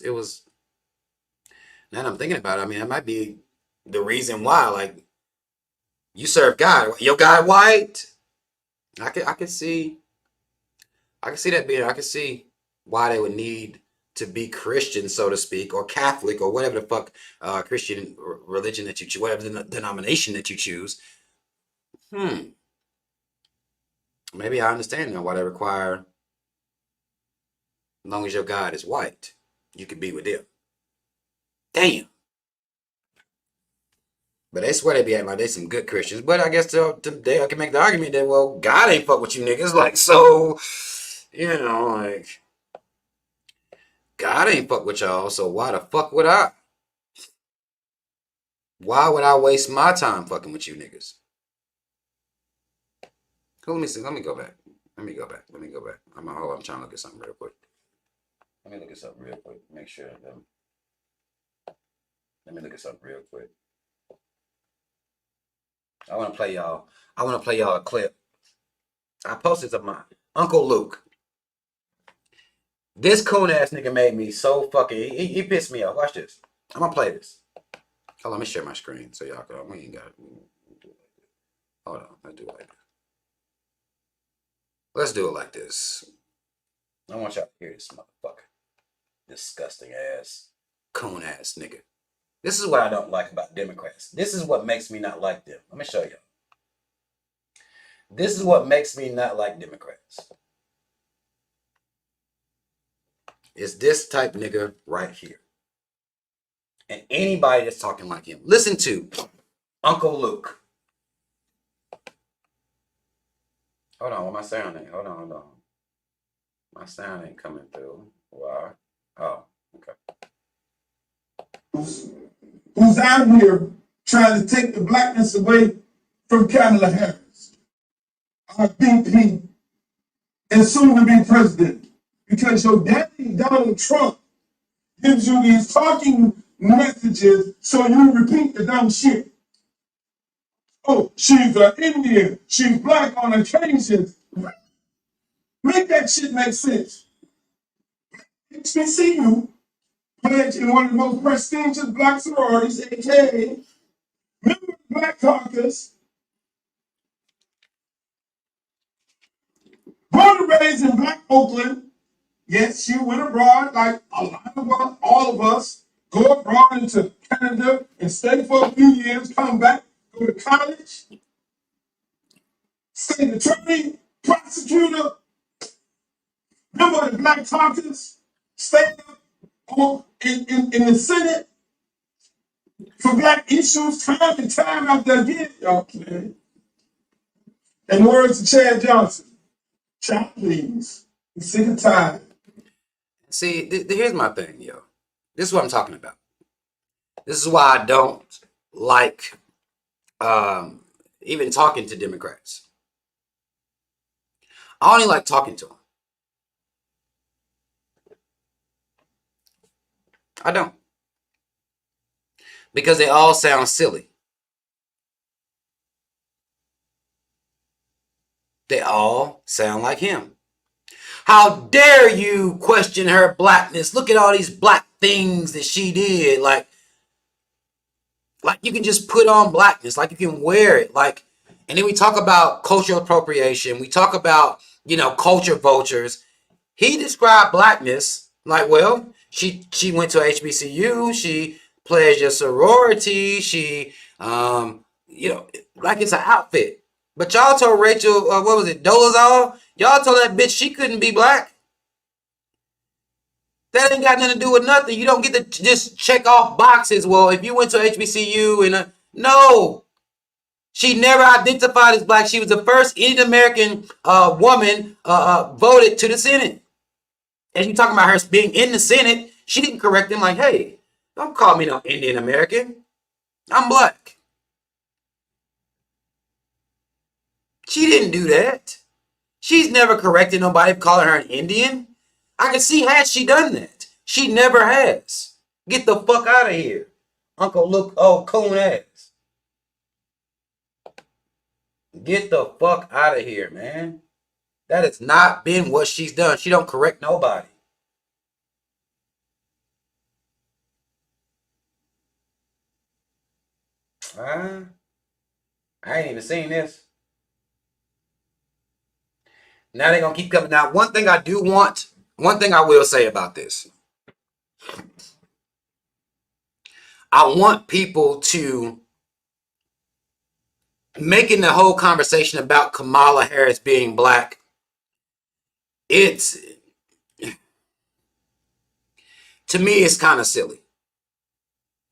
it was. Now that I'm thinking about it, I mean, that might be the reason why, like, you serve God. Your God white? I can see that being. I can see why they would need to be Christian, so to speak, or Catholic, or whatever the fuck Christian religion that you choose, whatever the denomination that you choose. Maybe I understand now why they require, as long as your God is white, you can be with them. Damn. But they swear they be acting like they some good Christians. But I guess they can make the argument that, well, God ain't fuck with you niggas. Like, so, like, God ain't fuck with y'all. So why the fuck would I? Why would I waste my time fucking with you niggas? Let me see. Let me go back. I'm trying to look at something real quick. Let me look at something real quick. Make sure. Let me look at something real quick. I want to play y'all a clip. I posted to my Uncle Luke. This coon ass nigga made me so fucking. He pissed me off. Watch this. I'm gonna play this. Hold on, let me share my screen so y'all can. We ain't got it. Hold on, let's do it like this. Let's do it like this. I want y'all to hear this motherfucker. Disgusting ass, coon ass nigga. This is what I don't like about Democrats. This is what makes me not like them. Let me show you. This is what makes me not like Democrats. It's this type nigga right here. And anybody that's talking like him. Listen to Uncle Luke. Hold on, what my sound ain't? Hold on. My sound ain't coming through. Why? Oh, okay. Who's out here trying to take the blackness away from Kamala Harris, our VP, and soon to be president. Because your daddy, Donald Trump, gives you these talking messages so you repeat the dumb shit. Oh, she's an Indian. She's black on occasions. Make that shit make sense. HBCU pledged in one of the most prestigious black sororities, aka member of the Black Caucus, born and raised in Black Oakland. Yes, she went abroad like a lot of us, all of us. Go abroad into Canada and stay for a few years, come back, go to college, state attorney, prosecutor, member of the Black Caucus, stay up in the Senate for black issues time and time after again. Y'all, man. In the words of Chad Johnson, child, please, I'm sick and tired. See, here's my thing, yo. This is what I'm talking about. This is why I don't like even talking to Democrats. I only like talking to them. I don't. Because they all sound silly. They all sound like him. How dare you question her blackness? Look at all these black things that she did. Like you can just put on blackness. Like you can wear it. And then we talk about cultural appropriation. We talk about, culture vultures. He described blackness like, well, she went to HBCU. She pledged a sorority. She, like it's an outfit. But y'all told Rachel, what was it, Dolezal? Y'all told that bitch she couldn't be black. That ain't got nothing to do with nothing. You don't get to just check off boxes. Well, if you went to HBCU and no, she never identified as black. She was the first Indian American woman voted to the Senate. And you talking about her being in the Senate, she didn't correct him like, hey, don't call me no Indian American. I'm black. She didn't do that. She's never corrected nobody for calling her an Indian. I can see had she done that. She never has. Get the fuck out of here. Uncle look, coon ass. Get the fuck out of here, man. That has not been what she's done. She don't correct nobody. I ain't even seen this. Now they're going to keep coming. Now, one thing I will say about this. I want people to making the whole conversation about Kamala Harris being black. To me, it's kind of silly.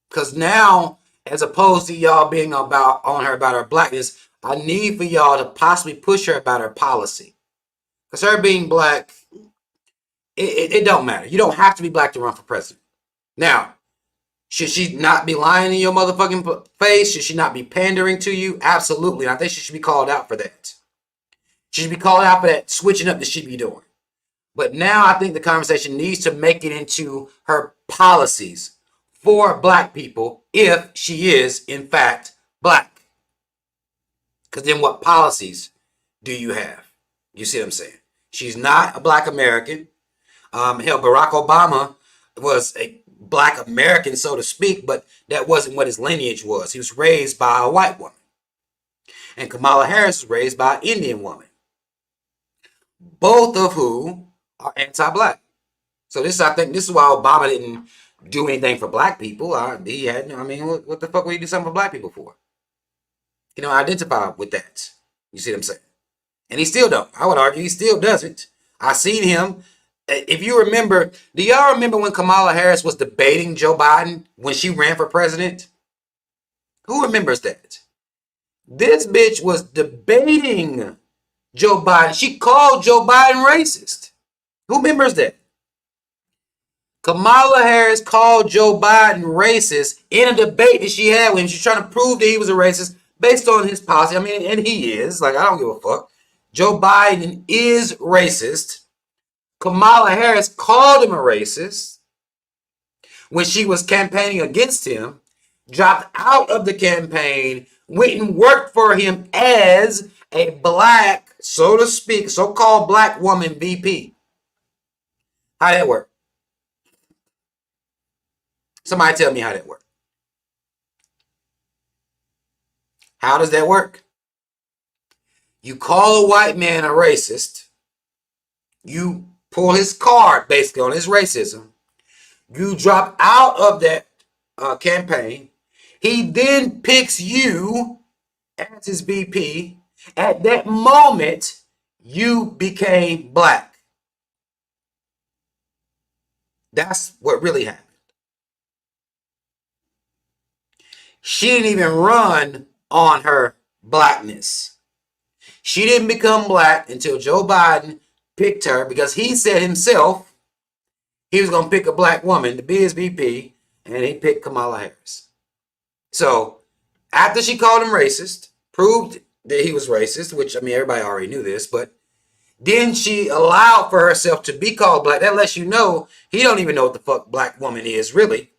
Because now, as opposed to y'all being on her about her blackness, I need for y'all to possibly push her about her policy. Because her being black, it don't matter. You don't have to be black to run for president. Now, should she not be lying in your motherfucking face? Should she not be pandering to you? Absolutely. I think she should be called out for that. She should be called out for that switching up that she be doing. But now I think the conversation needs to make it into her policies for black people if she is, in fact, black. Because then what policies do you have? You see what I'm saying? She's not a black American. Hell, Barack Obama was a black American, so to speak, but that wasn't what his lineage was. He was raised by a white woman. And Kamala Harris was raised by an Indian woman. Both of who are anti-black. So I think this is why Obama didn't do anything for black people. What the fuck would he do something for black people for? Identify with that. You see what I'm saying? And he still don't. I would argue he still doesn't. I seen him. If you remember, do y'all remember when Kamala Harris was debating Joe Biden when she ran for president? Who remembers that? This bitch was debating Joe Biden. She called Joe Biden racist. Who remembers that? Kamala Harris called Joe Biden racist in a debate that she had with him. She's trying to prove that he was a racist based on his policy. And he is. I don't give a fuck. Joe Biden is racist. Kamala Harris called him a racist when she was campaigning against him, dropped out of the campaign, went and worked for him as a black, so to speak, so-called black woman VP. How that work? Somebody tell me how that work. How does that work? You call a white man a racist. You pull his card basically on his racism. You drop out of that campaign. He then picks you as his VP. At that moment, you became black. That's what really happened. She didn't even run on her blackness. She didn't become black until Joe Biden picked her because he said himself he was going to pick a black woman to be his VP, and he picked Kamala Harris. So after she called him racist, proved that he was racist, which, I mean, everybody already knew this, but then she allowed for herself to be called black. That lets you know he don't even know what the fuck black woman is, really,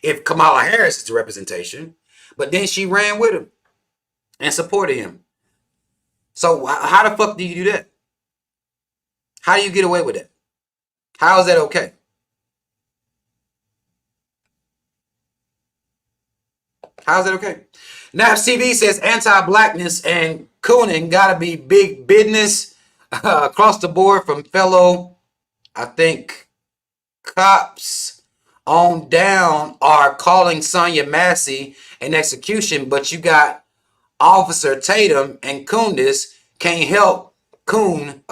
if Kamala Harris is the representation. But then she ran with him and supported him. So how the fuck do you do that? How do you get away with that? How is that okay? How is that okay? Naps TV says anti-blackness and cooning gotta be big business across the board from fellow, I think, cops on down are calling Sonya Massey an execution, but you got Officer Tatum and Kundis can't help Coon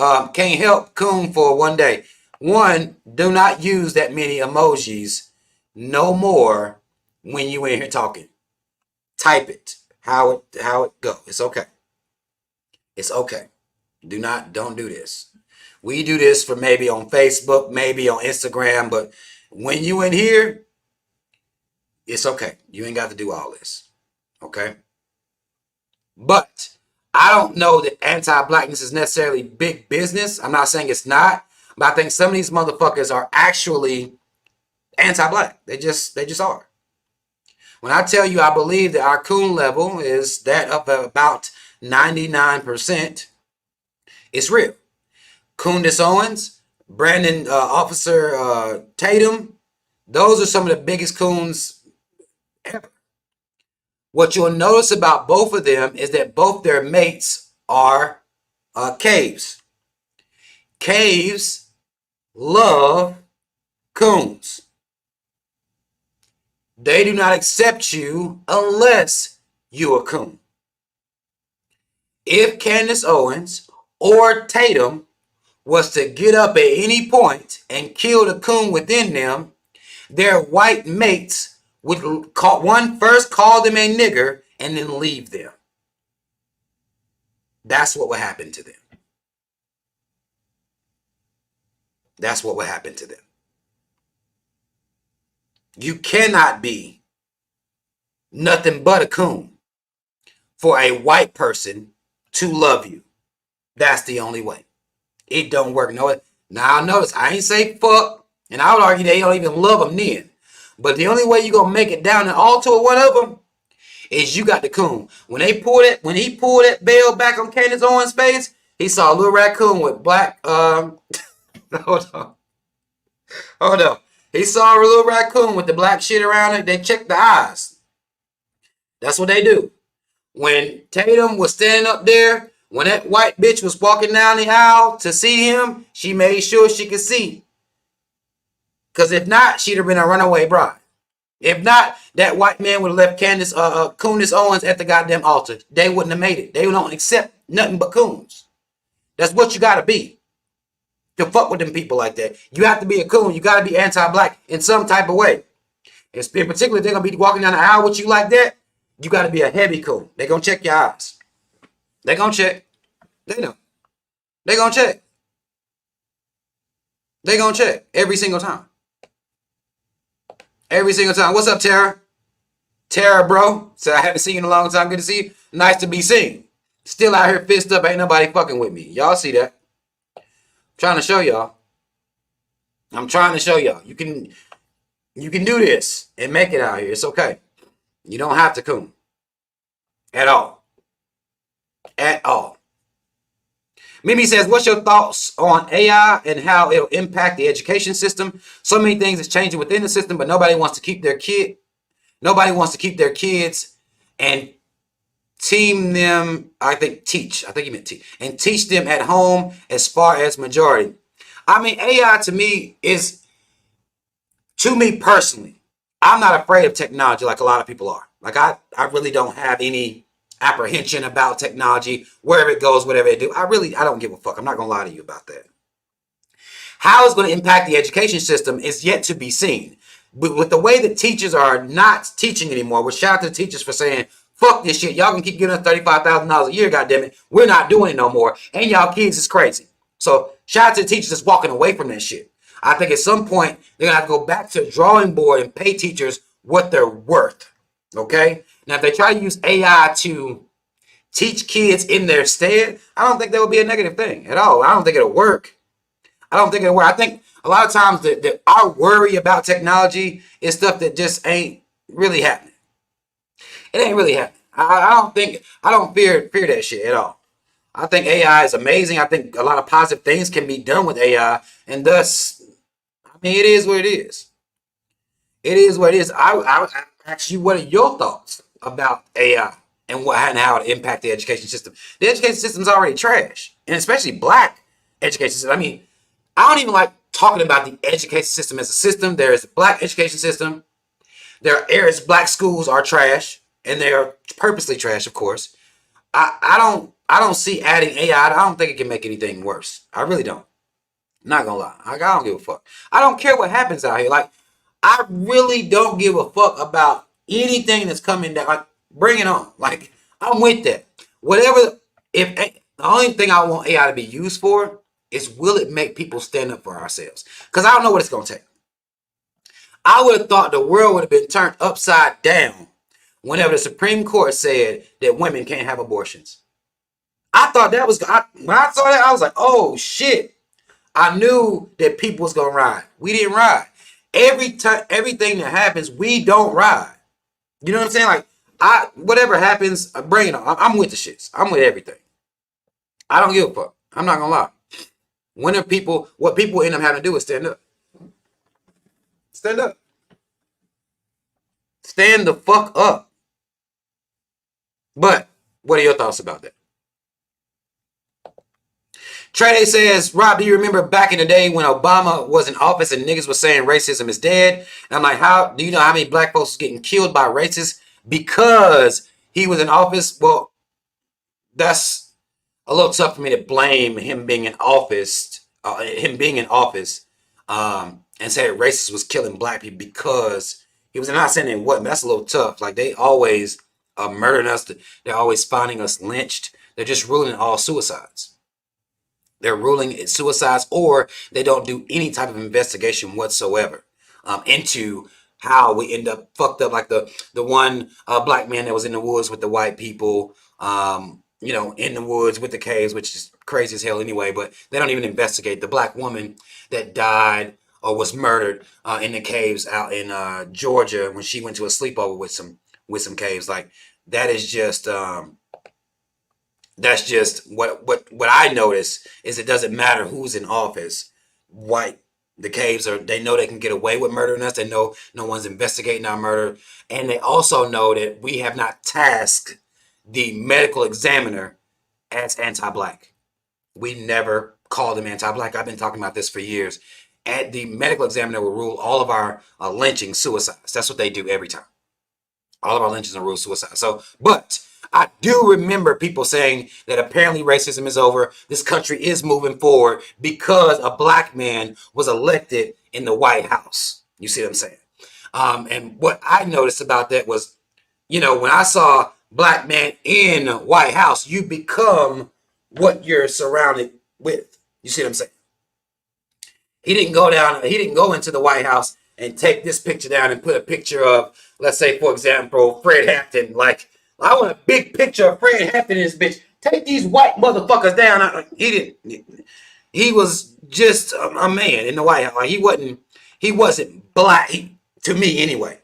for one day. One, do not use that many emojis no more when you in here talking. Type it how it go. It's okay. It's okay. Don't do this. We do this for maybe on Facebook, maybe on Instagram, but when you in here, it's okay. You ain't got to do all this. Okay? But I don't know that anti-blackness is necessarily big business. I'm not saying it's not, but I think some of these motherfuckers are actually anti-black. They just are. When I tell you I believe that our coon level is that of about 99%, it's real. Kundis Owens, Brandon Officer Tatum, those are some of the biggest coons ever. What you'll notice about both of them is that both their mates are caves. Caves love coons. They do not accept you unless you're a coon. If Candace Owens or Tatum was to get up at any point and kill the coon within them, their white mates would first call them a nigger and then leave them. That's what would happen to them. That's what would happen to them. You cannot be nothing but a coon for a white person to love you. That's the only way. It don't work. No. Now notice I ain't say fuck, and I would argue they don't even love them then. But the only way you gonna make it down the altar with one of them is you got the coon. When he pulled that bell back on Candace Owens' face, he saw a little raccoon with black hold on. He saw a little raccoon with the black shit around it. They checked the eyes. That's what they do. When Tatum was standing up there, when that white bitch was walking down the aisle to see him, she made sure she could see. Because if not, she'd have been a runaway bride. If not, that white man would have left Candace Owens at the goddamn altar. They wouldn't have made it. They don't accept nothing but coons. That's what you got to be to fuck with them people like that. You have to be a coon. You got to be anti-black in some type of way. In particular, if they're going to be walking down the aisle with you like that, you got to be a heavy coon. They're going to check your eyes. They're going to check. They know. They're going to check. They're going to check every single time. Every single time. What's up, Tara? Tara, bro. So I haven't seen you in a long time. Good to see you. Nice to be seen. Still out here fist up, ain't nobody fucking with me. Y'all see that? I'm trying to show y'all. I'm trying to show y'all. You can do this and make it out here. It's okay. You don't have to coon. At all. At all. Mimi says, what's your thoughts on AI and how it'll impact the education system? So many things is changing within the system, but nobody wants to keep their kid. Nobody wants to keep their kids and team them. I think he meant teach. And teach them at home as far as majority. I mean, AI to me personally, I'm not afraid of technology like a lot of people are. Like I really don't have any apprehension about technology, wherever it goes, whatever it do. I don't give a fuck. I'm not gonna lie to you about that. How it's going to impact the education system is yet to be seen. But with the way that teachers are not teaching anymore, which shout out to the teachers for saying, fuck this shit. Y'all can keep giving us $35,000 a year, goddammit. We're not doing it no more. And y'all kids is crazy. So shout out to the teachers that's walking away from that shit. I think at some point, they're going to have to go back to the drawing board and pay teachers what they're worth. Okay? Now, if they try to use AI to teach kids in their stead, I don't think that would be a negative thing at all. I don't think it'll work. I think a lot of times that our worry about technology is stuff that just ain't really happening. It ain't really happening. I don't fear that shit at all. I think AI is amazing. I think a lot of positive things can be done with AI, and thus, I mean, it is what it is. It is what it is. I ask you, what are your thoughts about AI and how it impact the education system? The education system's already trash, and especially black education system. I mean, I don't even like talking about the education system as a system. There is a black education system. There are areas black schools are trash, and they are purposely trash, of course. I don't see adding AI. I don't think it can make anything worse. I really don't. I'm not gonna lie. I don't give a fuck. I don't care what happens out here. Like, I really don't give a fuck about anything that's coming down. Like, bring it on. Like, I'm with that. Whatever. If the only thing I want AI to be used for is, will it make people stand up for ourselves? Because I don't know what it's going to take. I would have thought the world would have been turned upside down whenever the Supreme Court said that women can't have abortions. I thought that was, when I saw that, I was like, oh shit. I knew that people was going to ride. We didn't ride. Everything that happens, we don't ride. You know what I'm saying? Like, whatever happens, bring it on. I'm with the shits. I'm with everything. I don't give a fuck. I'm not going to lie. What people end up having to do is stand up. Stand up. Stand the fuck up. But what are your thoughts about that? Trey says, Rob, do you remember back in the day when Obama was in office and niggas was saying racism is dead? And I'm like, do you know how many black folks getting killed by racists because he was in office? Well, that's a little tough for me to blame him being in office, and say racist was killing black people because he was not saying it wasn't. That's a little tough. Like, they always murdering us. They're always finding us lynched. They're just ruling it all suicides. They're ruling it suicides, or they don't do any type of investigation whatsoever into how we end up fucked up. Like the one black man that was in the woods with the white people, in the woods with the caves, which is crazy as hell anyway, but they don't even investigate. The black woman that died or was murdered in the caves out in Georgia when she went to a sleepover with some caves. Like, that is just that's just what I notice is, it doesn't matter who's in office. The caves they know they can get away with murdering us. They know no one's investigating our murder. And they also know that we have not tasked the medical examiner as anti-black. We never called them anti-black. I've been talking about this for years. And the medical examiner will rule all of our lynching suicides. That's what they do every time. All of our lynchings are ruled suicide. So, but I do remember people saying that apparently racism is over. This country is moving forward because a black man was elected in the White House. You see what I'm saying? And what I noticed about that was, when I saw black man in White House, you become what you're surrounded with. You see what I'm saying? He didn't go into the White House and take this picture down and put a picture of, let's say, for example, Fred Hampton. Like, I want a big picture of Fred Hampton in this bitch. Take these white motherfuckers down. He didn't. He was just a man in the White House. Like he wasn't black to me anyway.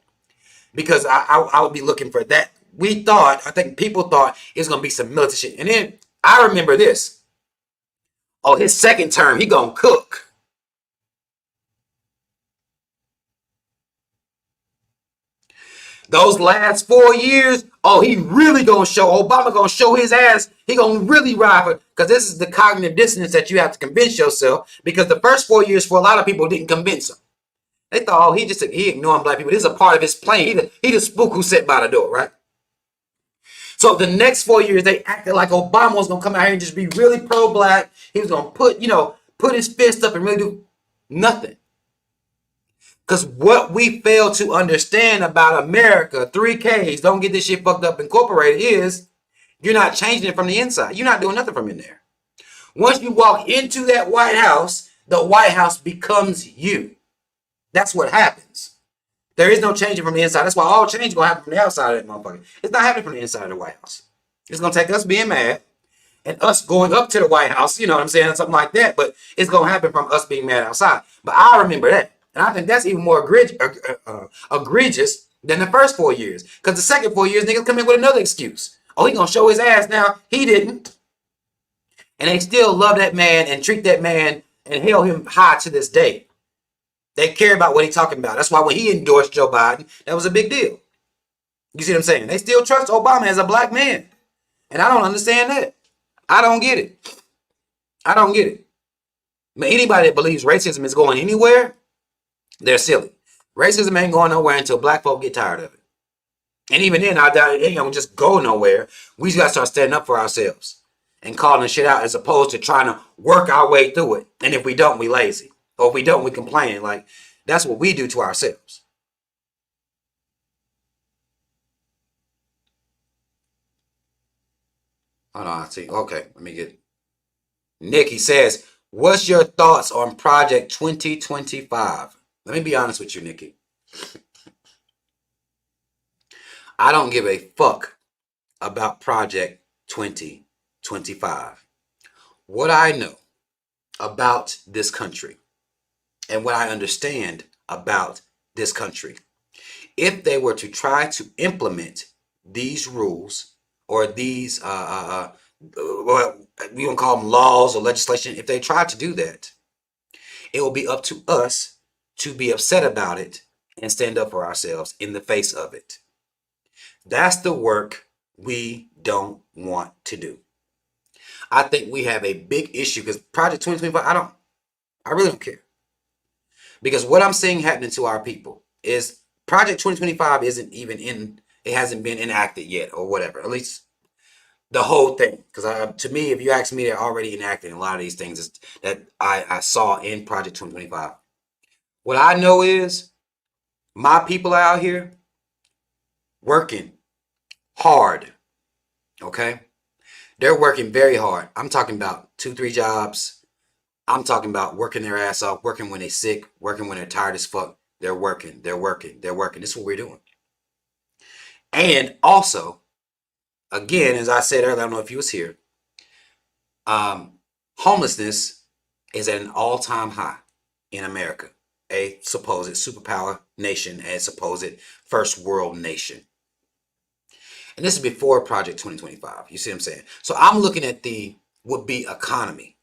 Because I would be looking for that. I think people thought it's gonna be some militant shit. And then I remember this. Oh, his second term, he gonna cook. Those last 4 years, oh, he really gonna show. Obama gonna show his ass. He gonna really ride for, because this is the cognitive dissonance that you have to convince yourself. Because the first 4 years for a lot of people didn't convince them. They thought, oh, he ignoring black people. This is a part of his plan. He the spook who sat by the door, right? So the next 4 years, they acted like Obama was gonna come out here and just be really pro-black. He was gonna put his fist up and really do nothing. Because what we fail to understand about America, 3Ks, don't get this shit fucked up incorporated, is you're not changing it from the inside. You're not doing nothing from in there. Once you walk into that White House, the White House becomes you. That's what happens. There is no changing from the inside. That's why all change is going to happen from the outside of that motherfucker. It's not happening from the inside of the White House. It's going to take us being mad and us going up to the White House, you know what I'm saying, something like that. But it's going to happen from us being mad outside. But I remember that. And I think that's even more egregious than the first 4 years. Because the second 4 years, niggas come in with another excuse. Oh, he going to show his ass now. He didn't. And they still love that man and treat that man and held him high to this day. They care about what he's talking about. That's why when he endorsed Joe Biden, that was a big deal. You see what I'm saying? They still trust Obama as a black man. And I don't understand that. I don't get it. I don't get it. But anybody that believes racism is going anywhere, they're silly. Racism ain't going nowhere until black folk get tired of it. And even then, I doubt it ain't gonna just go nowhere. We just gotta start standing up for ourselves and calling shit out as opposed to trying to work our way through it. And if we don't, we lazy. Or if we don't, we complain. Like, that's what we do to ourselves. Hold on, I see. Okay, let me get. Nikki says, what's your thoughts on Project 2025? Let me be honest with you, Nikki. I don't give a fuck about Project 2025. What I know about this country and what I understand about this country, if they were to try to implement these rules or these, well, we don't call them laws or legislation, if they try to do that, it will be up to us to be upset about it and stand up for ourselves in the face of it. That's the work we don't want to do. I think we have a big issue because Project 2025, I really don't care. Because what I'm seeing happening to our people is Project 2025 it hasn't been enacted yet or whatever. At least the whole thing. Because to me, if you ask me, they're already enacted. A lot of these things that I saw in Project 2025. What I know is my people are out here working hard. Okay? They're working very hard. I'm talking about 2-3 jobs. I'm talking about working their ass off, working when they're sick, working when they're tired as fuck. They're working. This is what we're doing. And also, again, as I said earlier, I don't know if you was here, homelessness is at an all-time high in America, a supposed superpower nation, a supposed first world nation. And this is before Project 2025. You see what I'm saying? So I'm looking at the would-be economy,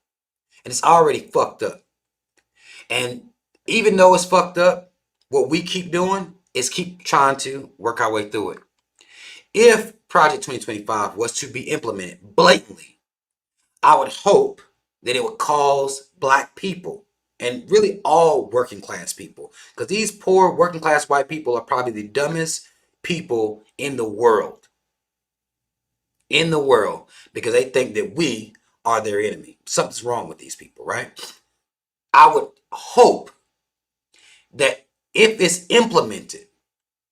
and it's already fucked up. And even though it's fucked up, what we keep doing is keep trying to work our way through it. If Project 2025 was to be implemented blatantly, I would hope that it would cause black people and really all working class people, because these poor working class white people are probably the dumbest people in the world. Because they think that we are their enemy. Something's wrong with these people, right? I would hope that if it's implemented,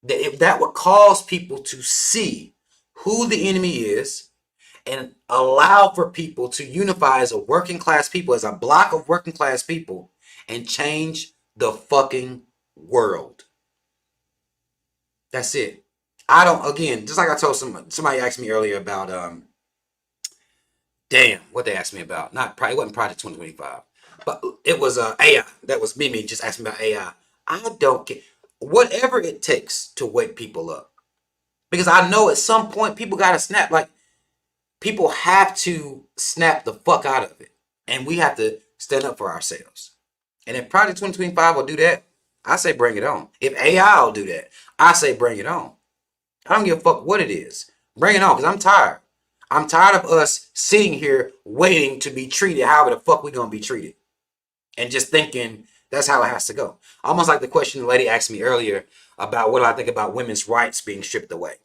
that if that would cause people to see who the enemy is and allow for people to unify as a working class people, as a block of working class people, and change the fucking world. That's it. I don't, again, just like I told somebody asked me earlier about Damn, what they asked me about. Not probably, it wasn't Project 2025. But it was AI. That was Mimi just asked me about AI. I don't care. Whatever it takes to wake people up. Because I know at some point people gotta snap. Like, people have to snap the fuck out of it. And we have to stand up for ourselves. And if Project 2025 will do that, I say bring it on. If AI will do that, I say bring it on. I don't give a fuck what it is. Bring it on, because I'm tired. I'm tired of us sitting here waiting to be treated however the fuck we gonna be treated. And just thinking that's how it has to go. Almost like the question the lady asked me earlier about what do I think about women's rights being stripped away.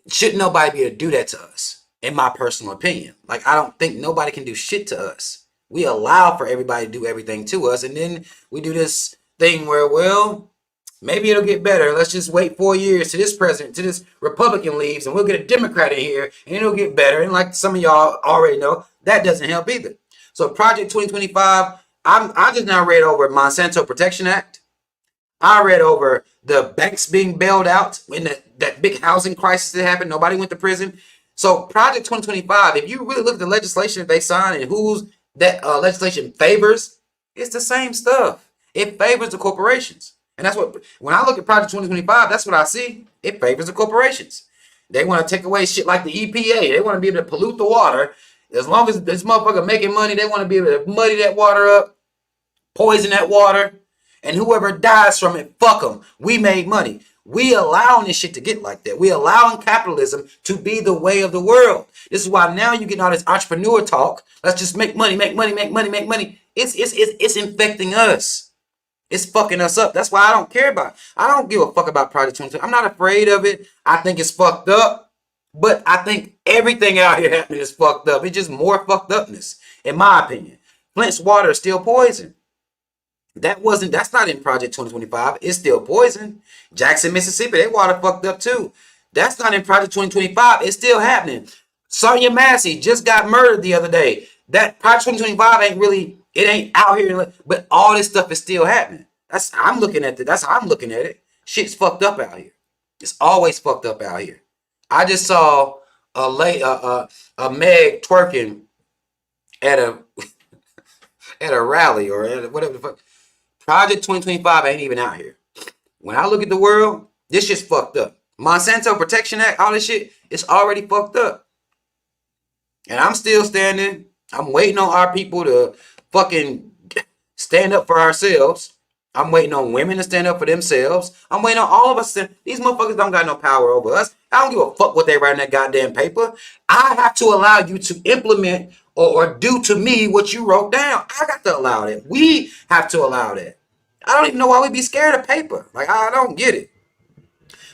Shouldn't nobody be able to do that to us, in my personal opinion. Like, I don't think nobody can do shit to us. We allow for everybody to do everything to us, and then we do this thing where, well, maybe it'll get better. Let's just wait 4 years to this president, to this Republican leaves, and we'll get a Democrat in here, and it'll get better. And like some of y'all already know, that doesn't help either. So Project 2025, I just now read over Monsanto Protection Act. I read over the banks being bailed out in that big housing crisis that happened. Nobody went to prison. So Project 2025, if you really look at the legislation that they signed and who's that legislation favors, it's the same stuff. It favors the corporations. And that's what, when I look at Project 2025, that's what I see. It favors the corporations. They want to take away shit like the EPA. They want to be able to pollute the water. As long as this motherfucker making money, they want to be able to muddy that water up, poison that water, and whoever dies from it, fuck them. We made money. We allowing this shit to get like that. We allowing capitalism to be the way of the world. This is why now you getting all this entrepreneur talk. Let's just make money, make money, make money, make money. It's infecting us. It's fucking us up. That's why I don't care about it. I don't give a fuck about Project 2020. I'm not afraid of it. I think it's fucked up. But I think everything out here happening is fucked up. It's just more fucked upness, in my opinion. Flint's water is still poison. That's not in Project 2025. It's still poison. Jackson, Mississippi, they water fucked up too. That's not in Project 2025. It's still happening. Sonia Massey just got murdered the other day. That Project 2025 ain't really, it ain't out here, but all this stuff is still happening. That's how I'm looking at it. Shit's fucked up out here. It's always fucked up out here. I just saw a Meg twerking at a at a rally or at whatever the fuck. Project 2025 ain't even out here. When I look at the world, this shit's fucked up. Monsanto Protection Act, all this shit, it's already fucked up. And I'm still standing. I'm waiting on our people to fucking stand up for ourselves. I'm waiting on women to stand up for themselves. I'm waiting on all of us. These motherfuckers don't got no power over us. I don't give a fuck what they write in that goddamn paper. I have to allow you to implement or do to me what you wrote down. I got to allow that. We have to allow that. I don't even know why we be scared of paper. Like, I don't get it.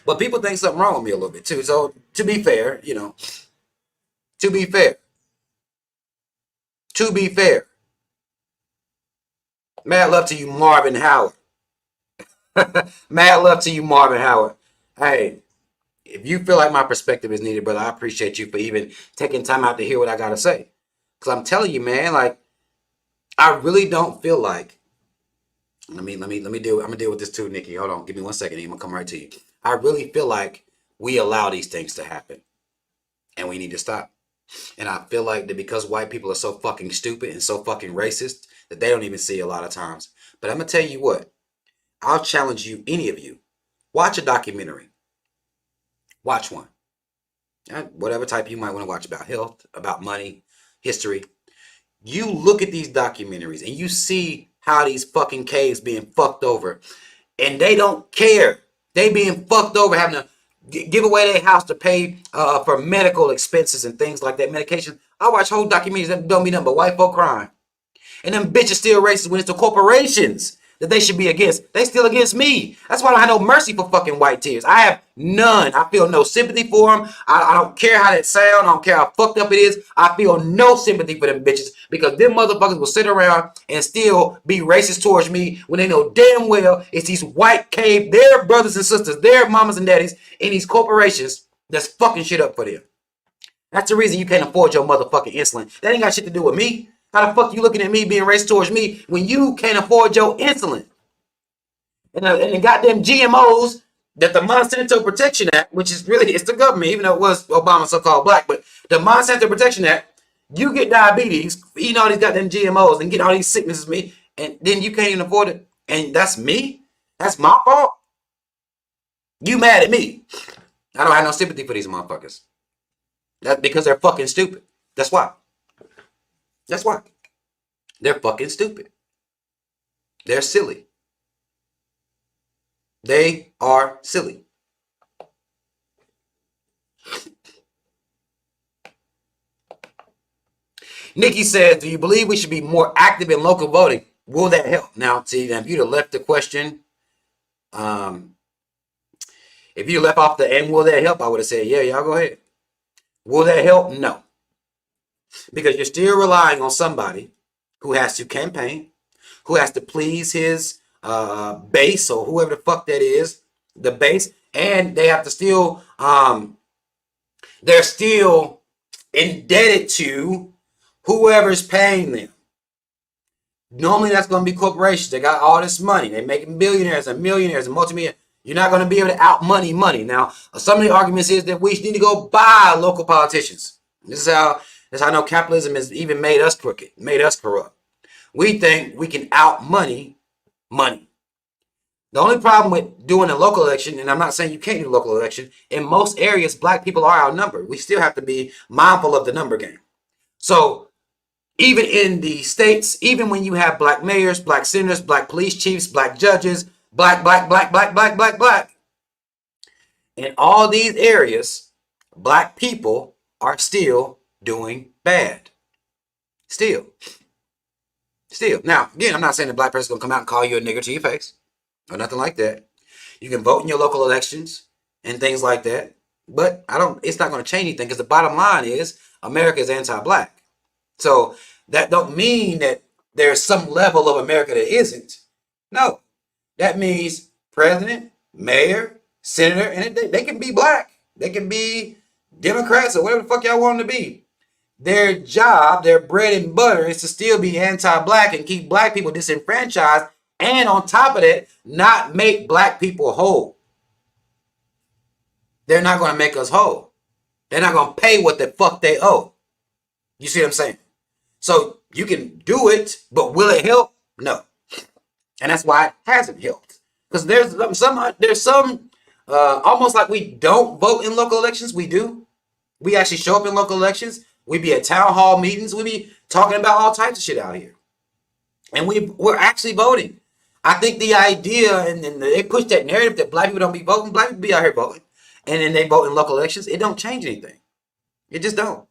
But people think something wrong with me a little bit too. So to be fair, to be fair, mad love to you, Marvin Howard. Mad love to you, Marvin Howard. Hey, if you feel like my perspective is needed, brother, I appreciate you for even taking time out to hear what I gotta say. Cause I'm telling you, man, like, I really don't feel like. Let me deal. I'm gonna deal with this too, Nikki. Hold on, give me 1 second. I'm gonna come right to you. I really feel like we allow these things to happen, and we need to stop. And I feel like that because white people are so fucking stupid and so fucking racist that they don't even see a lot of times. But I'm gonna tell you what. I'll challenge you, any of you, watch a documentary. Watch one. Whatever type you might want to watch, about health, about money, history. You look at these documentaries and you see how these fucking caves being fucked over. And they don't care. They being fucked over, having to give away their house to pay for medical expenses and things like that, medication. I watch whole documentaries that don't be nothing but white folk crying. And them bitches still racist when it's the corporations that they should be against. They still against me. That's why I don't have no mercy for fucking white tears. I have none. I feel no sympathy for them. I don't care how that sound. I don't care how fucked up it is. I feel no sympathy for them bitches because them motherfuckers will sit around and still be racist towards me when they know damn well it's these white cave, their brothers and sisters, their mamas and daddies in these corporations that's fucking shit up for them. That's the reason you can't afford your motherfucking insulin. That ain't got shit to do with me. How the fuck you looking at me being racist towards me when you can't afford your insulin? And the goddamn GMOs that the Monsanto Protection Act, which is really, it's the government, even though it was Obama so-called black, but the Monsanto Protection Act, you get diabetes, eating all these goddamn GMOs and getting all these sicknesses, me, and then you can't even afford it. And that's me? That's my fault? You mad at me? I don't have no sympathy for these motherfuckers. That's because they're fucking stupid. That's why. That's why. They're fucking stupid. They're silly. They are silly. Nikki says, do you believe we should be more active in local voting? Will that help? Now, see, if you'd have left the question, if you left off the and will that help, I would have said, yeah, y'all go ahead. Will that help? No. Because you're still relying on somebody who has to campaign, who has to please his base or whoever the fuck that is, the base, and they have to still, they're still indebted to whoever's paying them. Normally that's going to be corporations. They got all this money. They're making billionaires and millionaires and multimillionaires. You're not going to be able to out money. Now, some of the arguments is that we need to go buy local politicians. This is how I know capitalism has even made us crooked, made us corrupt. We think we can out money. The only problem with doing a local election, and I'm not saying you can't do a local election, in most areas, black people are outnumbered. We still have to be mindful of the number game. So even in the states, even when you have black mayors, black senators, black police chiefs, black judges, black, in all these areas, black people are still doing bad. Still. Now, again, I'm not saying the black person gonna come out and call you a nigger to your face or nothing like that. You can vote in your local elections and things like that. But it's not gonna change anything because the bottom line is America is anti-black. So that don't mean that there's some level of America that isn't. No, that means president, mayor, senator, and they can be black. They can be Democrats or whatever the fuck y'all want them to be. Their job, their bread and butter is to still be anti-black and keep black people disenfranchised. And on top of that, not make black people whole. They're not going to make us whole. They're not going to pay what the fuck they owe. You see what I'm saying? So you can do it, but will it help? No. And that's why it hasn't helped. Because there's some almost like we don't vote in local elections. We do. We actually show up in local elections. We be at town hall meetings. We be talking about all types of shit out here. And we're actually voting. I think the idea, and they push that narrative that black people don't be voting. Black people be out here voting. And then they vote in local elections. It don't change anything. It just don't.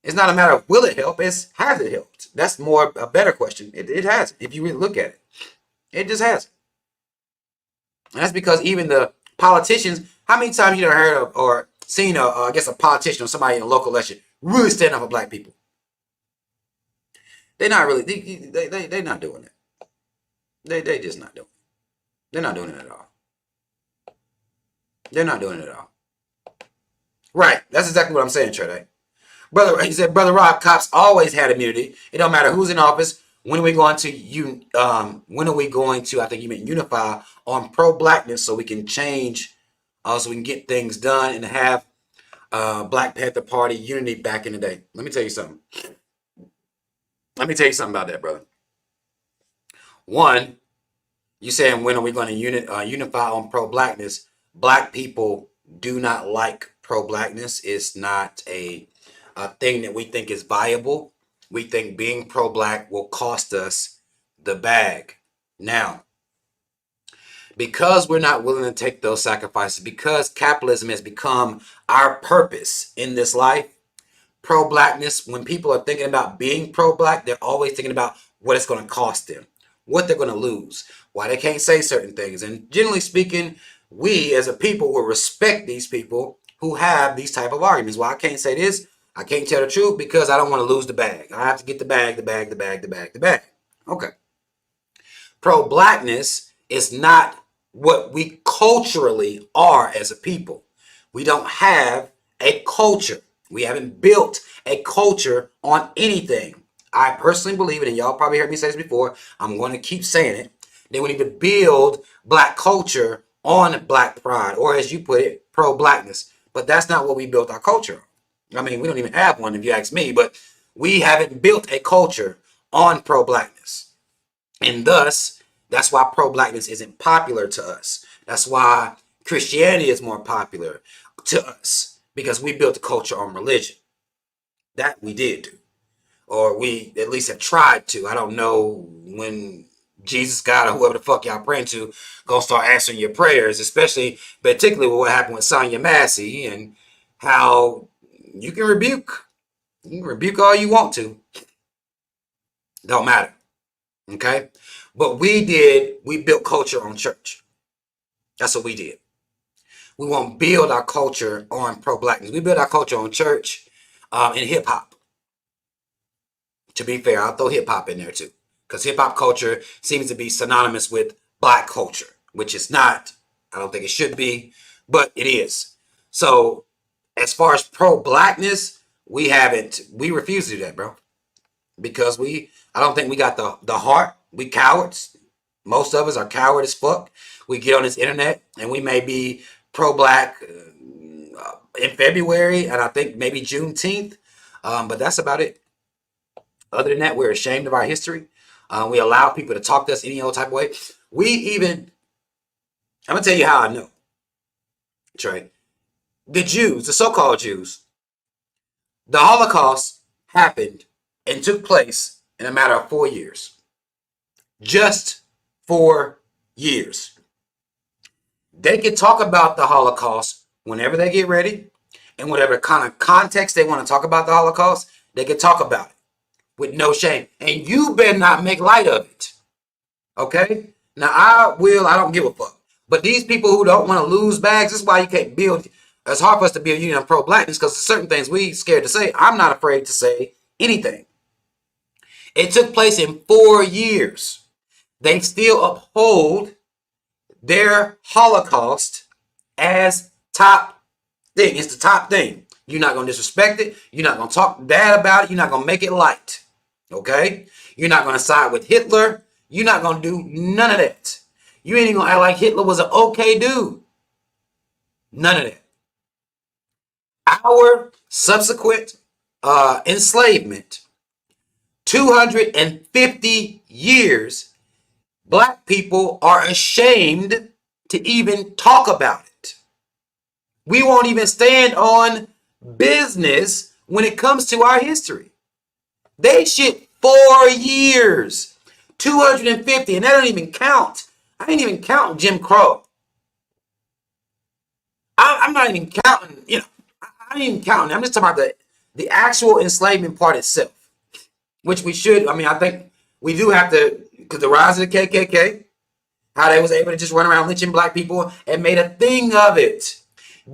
It's not a matter of will it help, it's has it helped? That's more a better question. It has, if you really look at it. It just has. And that's because even the politicians, how many times you done heard of or seen I guess a politician or somebody in a local election really stand up for black people? They're not really, they're not doing it. They just not doing it. They're not doing it at all. They're not doing it at all. Right, that's exactly what I'm saying, Trey. He said, Brother Rob, cops always had immunity. It don't matter who's in office. When are we going to I think you meant unify on pro-blackness so we can change, so we can get things done and have Black Panther Party unity back in the day. Let me tell you something. About that, brother. One, you saying when are we going to unify on pro-blackness? Black people do not like pro-blackness. It's not a thing that we think is viable. We think being pro-black will cost us the bag. Now, because we're not willing to take those sacrifices, because capitalism has become our purpose in this life, pro-blackness, when people are thinking about being pro-black, they're always thinking about what it's going to cost them, what they're going to lose, why they can't say certain things. And generally speaking, we as a people will respect these people who have these type of arguments. Well, I can't say this, I can't tell the truth because I don't want to lose the bag. I have to get the bag. Okay. Pro-blackness is not what we culturally are as a people. We don't have a culture. We haven't built a culture on anything. I personally believe it, and y'all probably heard me say this before. I'm going to keep saying it. That we need to build black culture on black pride, or as you put it, pro-blackness. But that's not what we built our culture on. I mean, we don't even have one if you ask me, but we haven't built a culture on pro-blackness. And thus, that's why pro-blackness isn't popular to us. That's why Christianity is more popular to us, because we built a culture on religion. That we did do. Or we at least have tried to. I don't know when Jesus, God, or whoever the fuck y'all praying to gonna start answering your prayers, especially particularly with what happened with Sonya Massey and how you can rebuke all you want to. Don't matter. Okay? But we built culture on church. That's what we did. We won't build our culture on pro-blackness. We build our culture on church and hip-hop. To be fair, I'll throw hip-hop in there too. Because hip-hop culture seems to be synonymous with black culture, which is not. I don't think it should be, but it is. So as far as pro-blackness, we refuse to do that, bro. Because I don't think we got the heart. We cowards. Most of us are coward as fuck. We get on this internet and we may be pro-black in February and I think maybe Juneteenth, but that's about it. Other than that, we're ashamed of our history. We allow people to talk to us any old type of way. I'm gonna tell you how I know. Trey, the Jews, the so-called Jews, the Holocaust happened and took place in a matter of 4 years. Just 4 years. They can talk about the Holocaust whenever they get ready, and whatever kind of context they want to talk about the Holocaust, they can talk about it with no shame. And you better not make light of it. Okay? Now, I don't give a fuck. But these people who don't want to lose bags, this is why you can't build. It's hard for us to build union on pro-blackness because there's certain things we scared to say. I'm not afraid to say anything. It took place in 4 years. They still uphold their Holocaust as top thing. It's the top thing. You're not going to disrespect it. You're not going to talk bad about it. You're not going to make it light. Okay? You're not going to side with Hitler. You're not going to do none of that. You ain't even going to act like Hitler was an okay dude. None of that. Our subsequent enslavement, 250 years, black people are ashamed to even talk about it. We won't even stand on business when it comes to our history. They shit 4 years, 250, and that don't even count. I ain't even counting Jim Crow. I'm not even counting, I ain't even counting. I'm just talking about the actual enslavement part itself, which we should. I mean, I think we do have to, because the rise of the KKK, how they was able to just run around lynching black people and made a thing of it.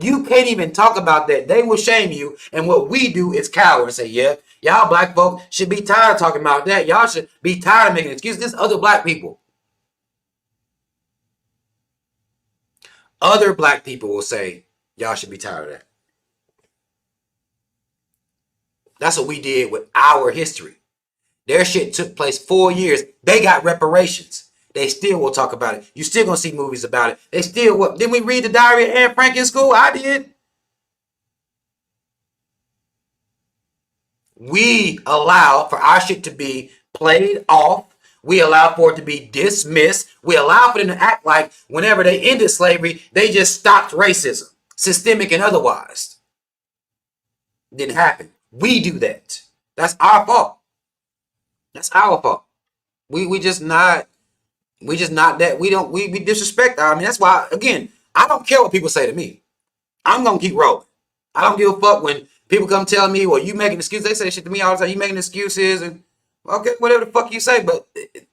You can't even talk about that. They will shame you. And what we do is cower and say, yeah, y'all black folk should be tired of talking about that. Y'all should be tired of making excuses. This other black people. Other black people will say, y'all should be tired of that. That's what we did with our history. Their shit took place 4 years. They got reparations. They still will talk about it. You still gonna see movies about it. They still will. Didn't we read the Diary of Anne Frank in school? I did. We allow for our shit to be played off. We allow for it to be dismissed. We allow for them to act like whenever they ended slavery, they just stopped racism, systemic and otherwise. Didn't happen. We do that. That's our fault. That's our fault. We just not that. We disrespect. I mean, that's why, again, I don't care what people say to me. I'm gonna keep rolling. I don't give a fuck when people come telling me, well, you making excuses. They say shit to me all the time. You making excuses and okay, whatever the fuck you say, but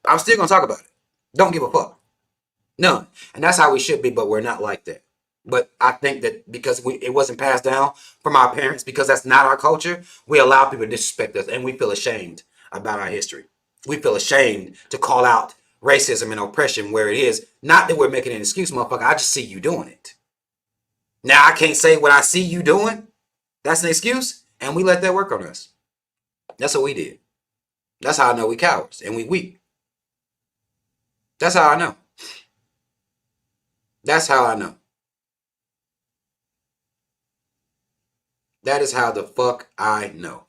I'm still gonna talk about it. Don't give a fuck. None. And that's how we should be, but we're not like that. But I think that because it wasn't passed down from our parents, because that's not our culture, we allow people to disrespect us and we feel ashamed about our history. We feel ashamed to call out racism and oppression where it is. Not that we're making an excuse, motherfucker. I just see you doing it. Now I can't say what I see you doing. That's an excuse. And we let that work on us. That's what we did. That's how I know we cowards and we weak. That's how I know. That's how I know. That is how the fuck I know.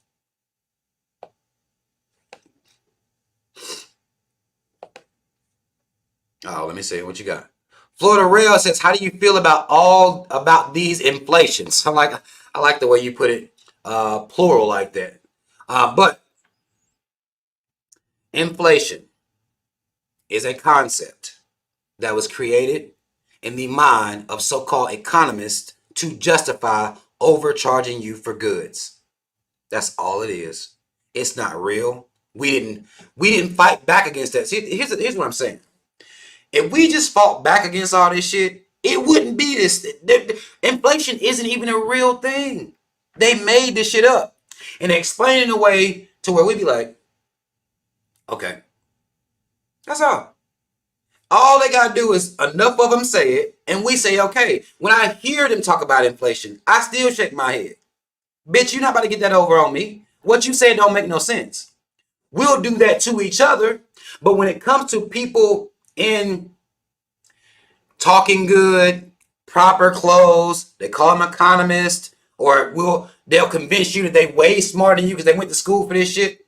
Oh, let me see what you got. Florida Rail says, "How do you feel about these inflations?" I like the way you put it, plural like that. But inflation is a concept that was created in the mind of so-called economists to justify overcharging you for goods. That's all it is. It's not real. We didn't fight back against that. See, here's what I'm saying. If we just fought back against all this shit, it wouldn't be this. Inflation isn't even a real thing. They made this shit up and they explain it in a way to where we'd be like, okay, that's all. All they gotta do is enough of them say it, and we say, okay. When I hear them talk about inflation, I still shake my head. Bitch, you're not about to get that over on me. What you say don't make no sense. We'll do that to each other, but when it comes to people in talking good, proper clothes, they call them economists, or they'll convince you that they way smarter than you because they went to school for this shit.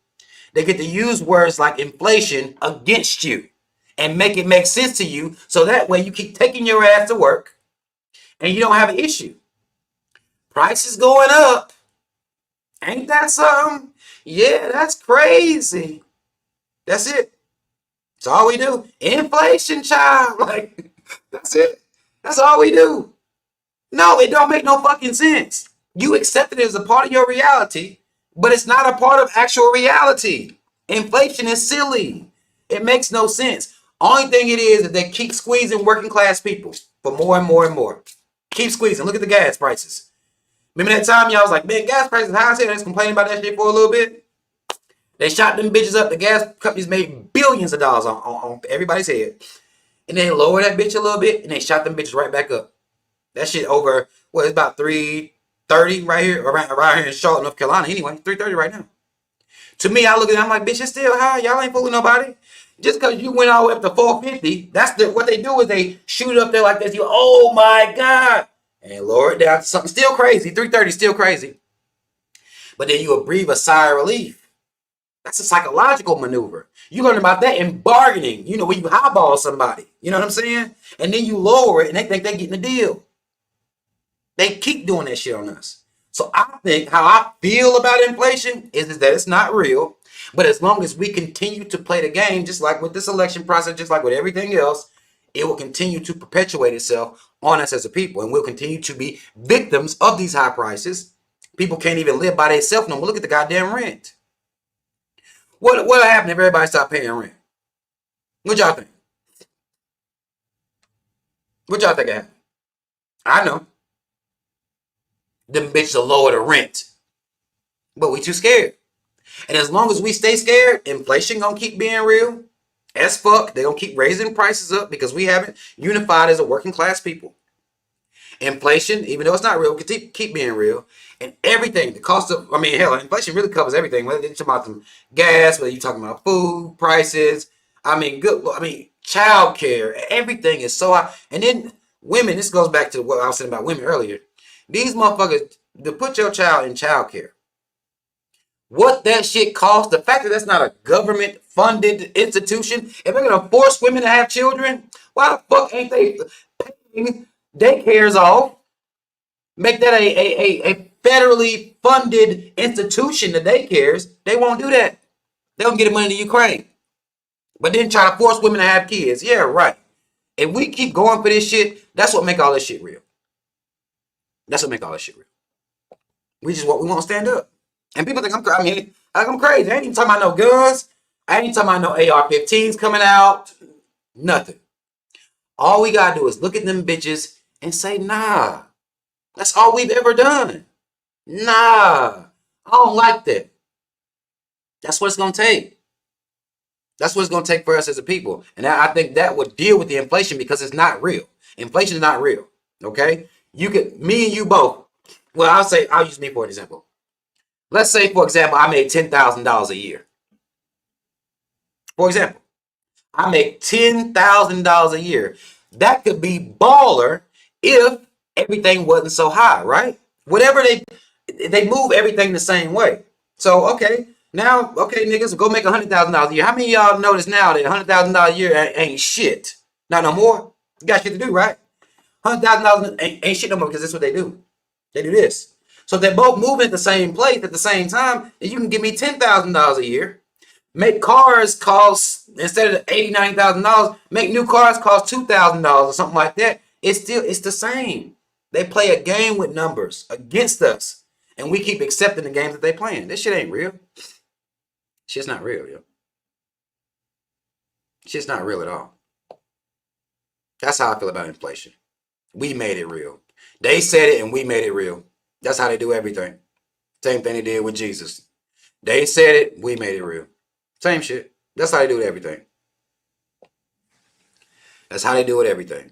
They get to use words like inflation against you and make it make sense to you, so that way you keep taking your ass to work and you don't have an issue. Prices going up. Ain't that something? Yeah, that's crazy. That's it. That's all we do. Inflation, child. Like, that's it. That's all we do. No, it don't make no fucking sense. You accept it as a part of your reality, but it's not a part of actual reality. Inflation is silly. It makes no sense. Only thing it is that they keep squeezing working class people for more and more and more. Keep squeezing. Look at the gas prices. Remember that time y'all was like, man, gas prices high as hell. They was complaining about that shit for a little bit. They shot them bitches up. The gas companies made billions of dollars on everybody's head. And they lowered that bitch a little bit and they shot them bitches right back up. That shit over, well, it's about 330 right here, around here in Charlotte, North Carolina anyway. 330 right now. To me, I look at it, I'm like, bitch, it's still high. Y'all ain't fooling nobody. Just because you went all the way up to 450, what they do is they shoot it up there like this. You, oh my God. And lower it down to something still crazy. 330 is still crazy. But then you will breathe a sigh of relief. That's a psychological maneuver. You learn about that in bargaining. You know, when you highball somebody. You know what I'm saying? And then you lower it and they think they're getting a deal. They keep doing that shit on us. So I think how I feel about inflation is that it's not real. But as long as we continue to play the game, just like with this election process, just like with everything else, it will continue to perpetuate itself on us as a people. And we'll continue to be victims of these high prices. People can't even live by themselves no more. Look at the goddamn rent. What'll happen if everybody stop paying rent? What y'all think? What y'all think happened? I know. Them bitches will lower the rent. But we too scared. And as long as we stay scared, inflation gonna keep being real as fuck. They gonna keep raising prices up because we haven't unified as a working class people. Inflation, even though it's not real, can keep being real. And everything, the cost of, I mean, hell, inflation really covers everything. Whether you're talking about some gas, whether you're talking about food prices, child care, everything is so high. And then women, this goes back to what I was saying about women earlier. These motherfuckers, to put your child in child care, what that shit costs, the fact that that's not a government funded institution, if they're gonna force women to have children, why the fuck ain't they paying daycares off? Make that a federally funded institution, the daycares. They won't do that. They don't get the money to Ukraine. But then try to force women to have kids. Yeah, right. If we keep going for this shit, that's what make all this shit real. That's what make all this shit real. We won't stand up. And people think I'm crazy. I ain't even talking about no guns. I ain't even talking about no AR-15s coming out. Nothing. All we gotta do is look at them bitches and say, nah. That's all we've ever done. Nah. I don't like that. That's what it's gonna take. That's what it's gonna take for us as a people. And I think that would deal with the inflation because it's not real. Inflation is not real. Okay? Me and you both. Well, I'll use me for an example. Let's say, for example, I made $10,000 a year. For example, I make $10,000 a year. That could be baller if everything wasn't so high, right? Whatever they move everything the same way. So okay, now okay, niggas go make $100,000 a year. How many of y'all notice now that $100,000 a year ain't shit? Not no more. You got shit to do, right? $100,000 ain't shit no more because that's what they do. They do this. So if they both move at the same place at the same time, and you can give me $10,000 a year. Make cars cost, instead of $80,000, $90,000, make new cars cost $2,000 or something like that. It's the same. They play a game with numbers against us, and we keep accepting the games that they playing. This shit ain't real. Shit's not real, yo. Shit's not real at all. That's how I feel about inflation. We made it real. They said it and we made it real. That's how they do everything. Same thing they did with Jesus. They said it, we made it real. Same shit. That's how they do everything. That's how they do it everything.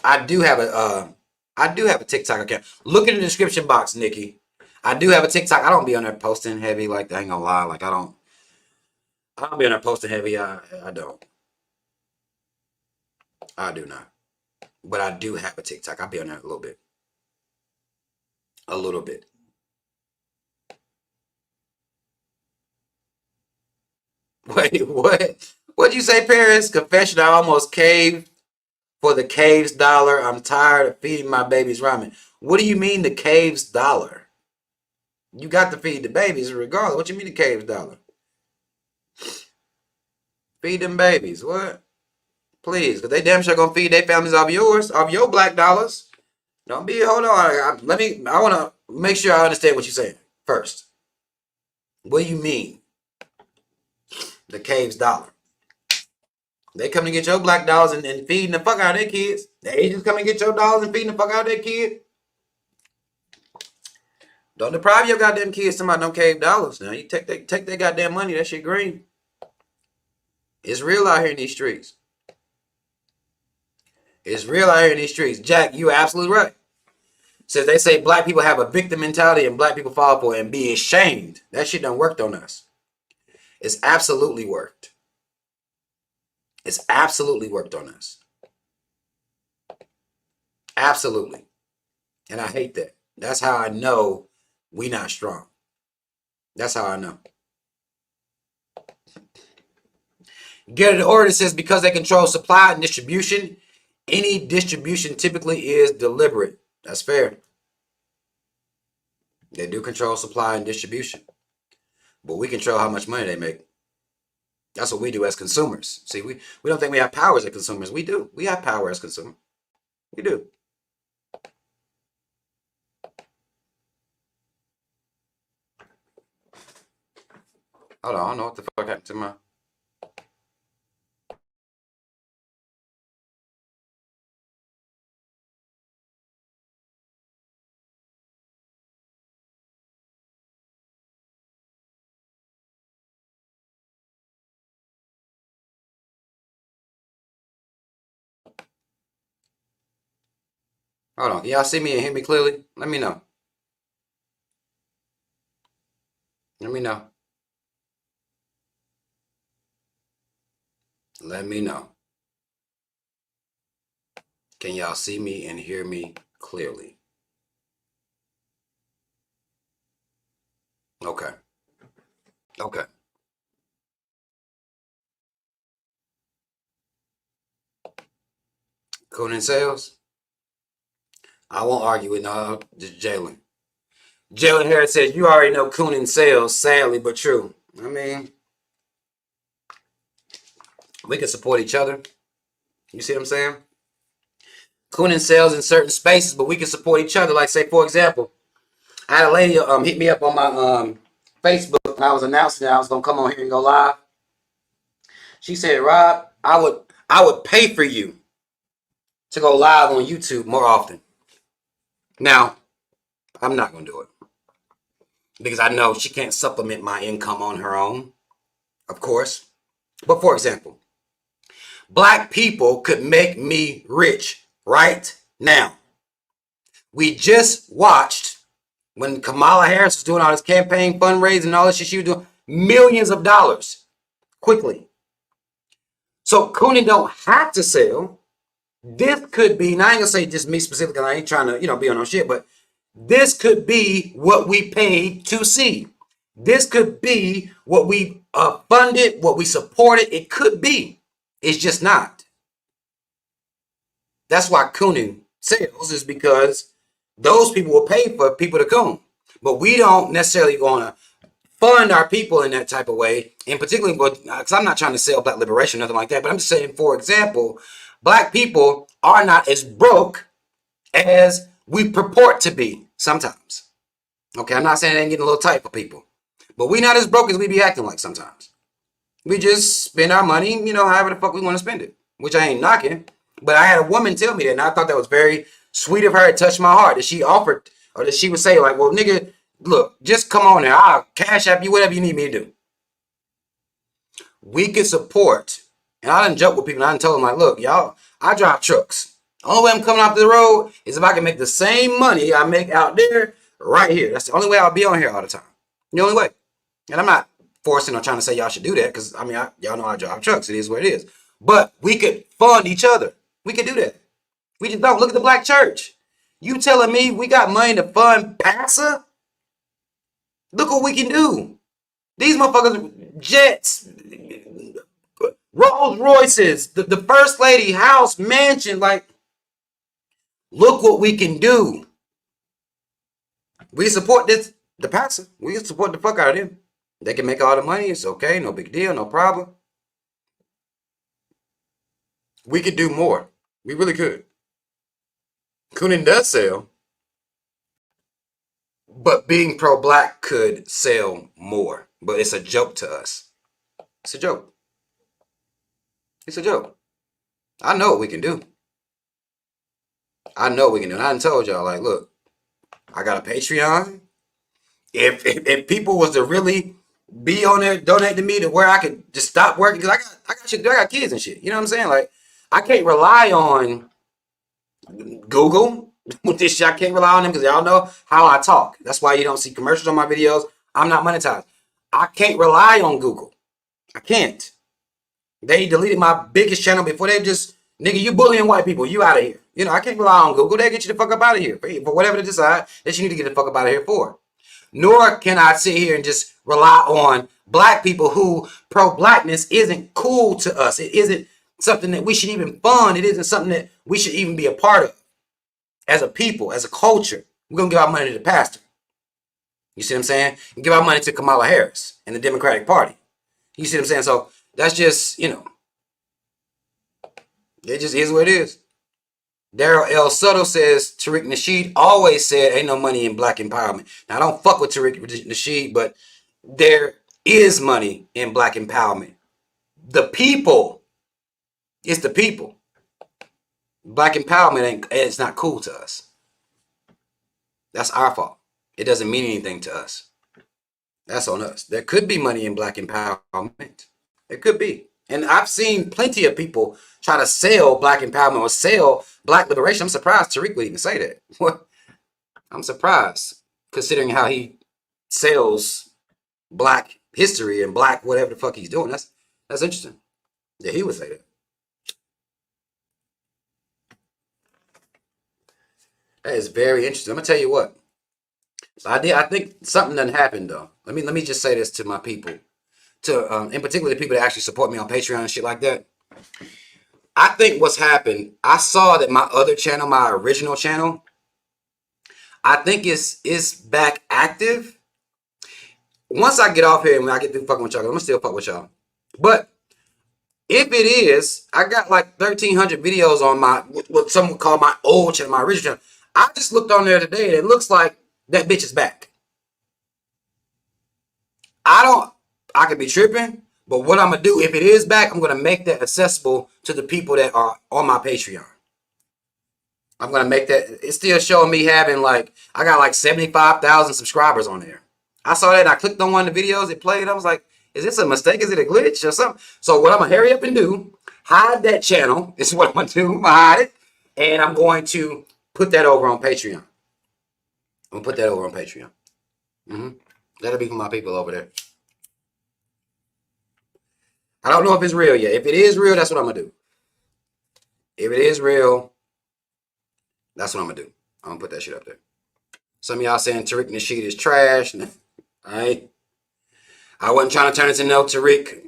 I do have a TikTok account. Look in the description box, Nikki. I do have a TikTok. I don't be on there posting heavy like that. I ain't gonna lie. Like I don't be on there posting heavy. I don't. I do not. But I do have a TikTok. I'll be on there a little bit. A little bit. Wait, what? What'd you say, Paris? Confession, I almost caved for the cave's dollar. I'm tired of feeding my babies ramen. What do you mean the cave's dollar? You got to feed the babies regardless. What you mean the cave's dollar? Feed them babies. What? Please, because they damn sure gonna feed their families off yours, off your black dollars. Don't be, hold on. I want to make sure I understand what you're saying first. What do you mean? The cave's dollar. They come to get your black dollars and feeding the fuck out of their kids. The Asians come and get your dollars and feeding the fuck out of their kid. Don't deprive your goddamn kids about no cave dollars. Now you take that goddamn money. That shit green. It's real out here in these streets. It's real out here in these streets. Jack, you are absolutely right. Says they say black people have a victim mentality and black people fall for it and be ashamed. That shit done worked on us. It's absolutely worked. It's absolutely worked on us. Absolutely. And I hate that. That's how I know we not strong. That's how I know. Get an order says because they control supply and distribution, any distribution typically is deliberate. That's fair. They do control supply and distribution. But we control how much money they make. That's what we do as consumers. See, we don't think we have power as consumers. We do. We have power as consumers. We do. Hold on, I don't know what the fuck happened to my... Hold on, y'all see me and hear me clearly? Let me know. Let me know. Let me know. Can y'all see me and hear me clearly? Okay. Okay. Conan sales? I won't argue with no, just Jalen. Jalen Harris says, you already know Conan sales, sadly but true. I mean, we can support each other. You see what I'm saying? Conan sells in certain spaces, but we can support each other. Like, say, for example, I had a lady hit me up on my Facebook, and I was announcing that I was gonna come on here and go live. She said, Rob, I would pay for you to go live on YouTube more often. Now, I'm not gonna do it because I know she can't supplement my income on her own, of course. But for example, black people could make me rich right now. We just watched when Kamala Harris was doing all this campaign fundraising and all this shit, she was doing millions of dollars quickly. So Conan don't have to sell. This could be, and I ain't gonna say just me specifically, I ain't trying to, be on no shit, but this could be what we paid to see. This could be what we funded, what we supported. It could be. It's just not. That's why cooning sells, is because those people will pay for people to coon. But we don't necessarily want to fund our people in that type of way. And particularly, because I'm not trying to sell black liberation or nothing like that, but I'm just saying, for example, black people are not as broke as we purport to be sometimes. Okay, I'm not saying it ain't getting a little tight for people, but we not as broke as we be acting like sometimes. We just spend our money, however the fuck we want to spend it, which I ain't knocking. But I had a woman tell me that, and I thought that was very sweet of her. It touched my heart that she offered, or that she would say, like, well, nigga, look, just come on there. I'll cash app you whatever you need me to do. We could support, and I done joke with people, and I done tell them, like, look, y'all, I drive trucks. The only way I'm coming off the road is if I can make the same money I make out there right here. That's the only way I'll be on here all the time. The only way. And I'm not forcing or trying to say y'all should do that, because, y'all know I drive trucks. It is what it is. But we could fund each other. We could do that. We just don't. Look at the black church. You telling me we got money to fund pastor? Look what we can do. These motherfuckers, jets, Rolls Royces, the first lady house, mansion, like, look what we can do. We support the pastor. We support the fuck out of them. They can make all the money. It's okay. No big deal. No problem. We could do more. We really could. Cooning does sell, but being pro-black could sell more. But it's a joke to us. It's a joke. It's a joke. I know what we can do. I know what we can do. And I done told y'all, like, look, I got a Patreon. If people was to really be on there, donate to me to where I could just stop working, because I got kids and shit. You know what I'm saying? Like, I can't rely on Google with this shit. I can't rely on them, because y'all know how I talk. That's why you don't see commercials on my videos. I'm not monetized. I can't rely on Google. I can't. They deleted my biggest channel before. They just, nigga, you bullying white people. You out of here. I can't rely on Google. They get you the fuck up out of here for whatever they decide that you need to get the fuck up out of here for. Nor can I sit here and just rely on black people who pro-blackness isn't cool to us. It isn't something that we should even fund. It isn't something that we should even be a part of as a people, as a culture. We're going to give our money to the pastor. You see what I'm saying? And give our money to Kamala Harris and the Democratic Party. You see what I'm saying? So that's just, it just is what it is. Daryl L. Suttle says Tariq Nasheed always said ain't no money in black empowerment. Now, I don't fuck with Tariq Nasheed, but there is money in black empowerment. The people, it's the people. Black empowerment it's not cool to us. That's our fault. It doesn't mean anything to us. That's on us. There could be money in black empowerment. It could be. And I've seen plenty of people try to sell black empowerment or sell black liberation. I'm surprised Tariq would even say that. What? I'm surprised, considering how he sells black history and black whatever the fuck he's doing. That's interesting that he would say that. That is very interesting. I'm gonna tell you what. I think something done happened though. Let me just say this to my people, to in particular the people that actually support me on Patreon and shit like that. I think what's happened, I saw that my other channel, my original channel, I think is back active. Once I get off here and when I get through fucking with y'all, I'm gonna still fuck with y'all. But if it is, I got like 1,300 videos on my, what some would call my old channel, my original channel. I just looked on there today and it looks like that bitch is back. I could be tripping, but what I'm gonna do, if it is back, I'm gonna make that accessible to the people that are on my Patreon. I'm gonna make that. It's still showing me having I got like 75,000 subscribers on there. I saw that and I clicked on one of the videos, it played. I was like, is this a mistake? Is it a glitch or something? So what I'm gonna hurry up and do, hide that channel. This is what I'm gonna do. I'm gonna hide it, and I'm going to put that over on Patreon. I'm gonna put that over on Patreon. That'll be for my people over there. I don't know if it's real yet. If it is real, that's what I'm gonna do. If it is real, that's what I'm gonna do. I'm gonna put that shit up there. Some of y'all saying Tariq Nasheed is trash. Alright. I wasn't trying to turn it to no Tariq.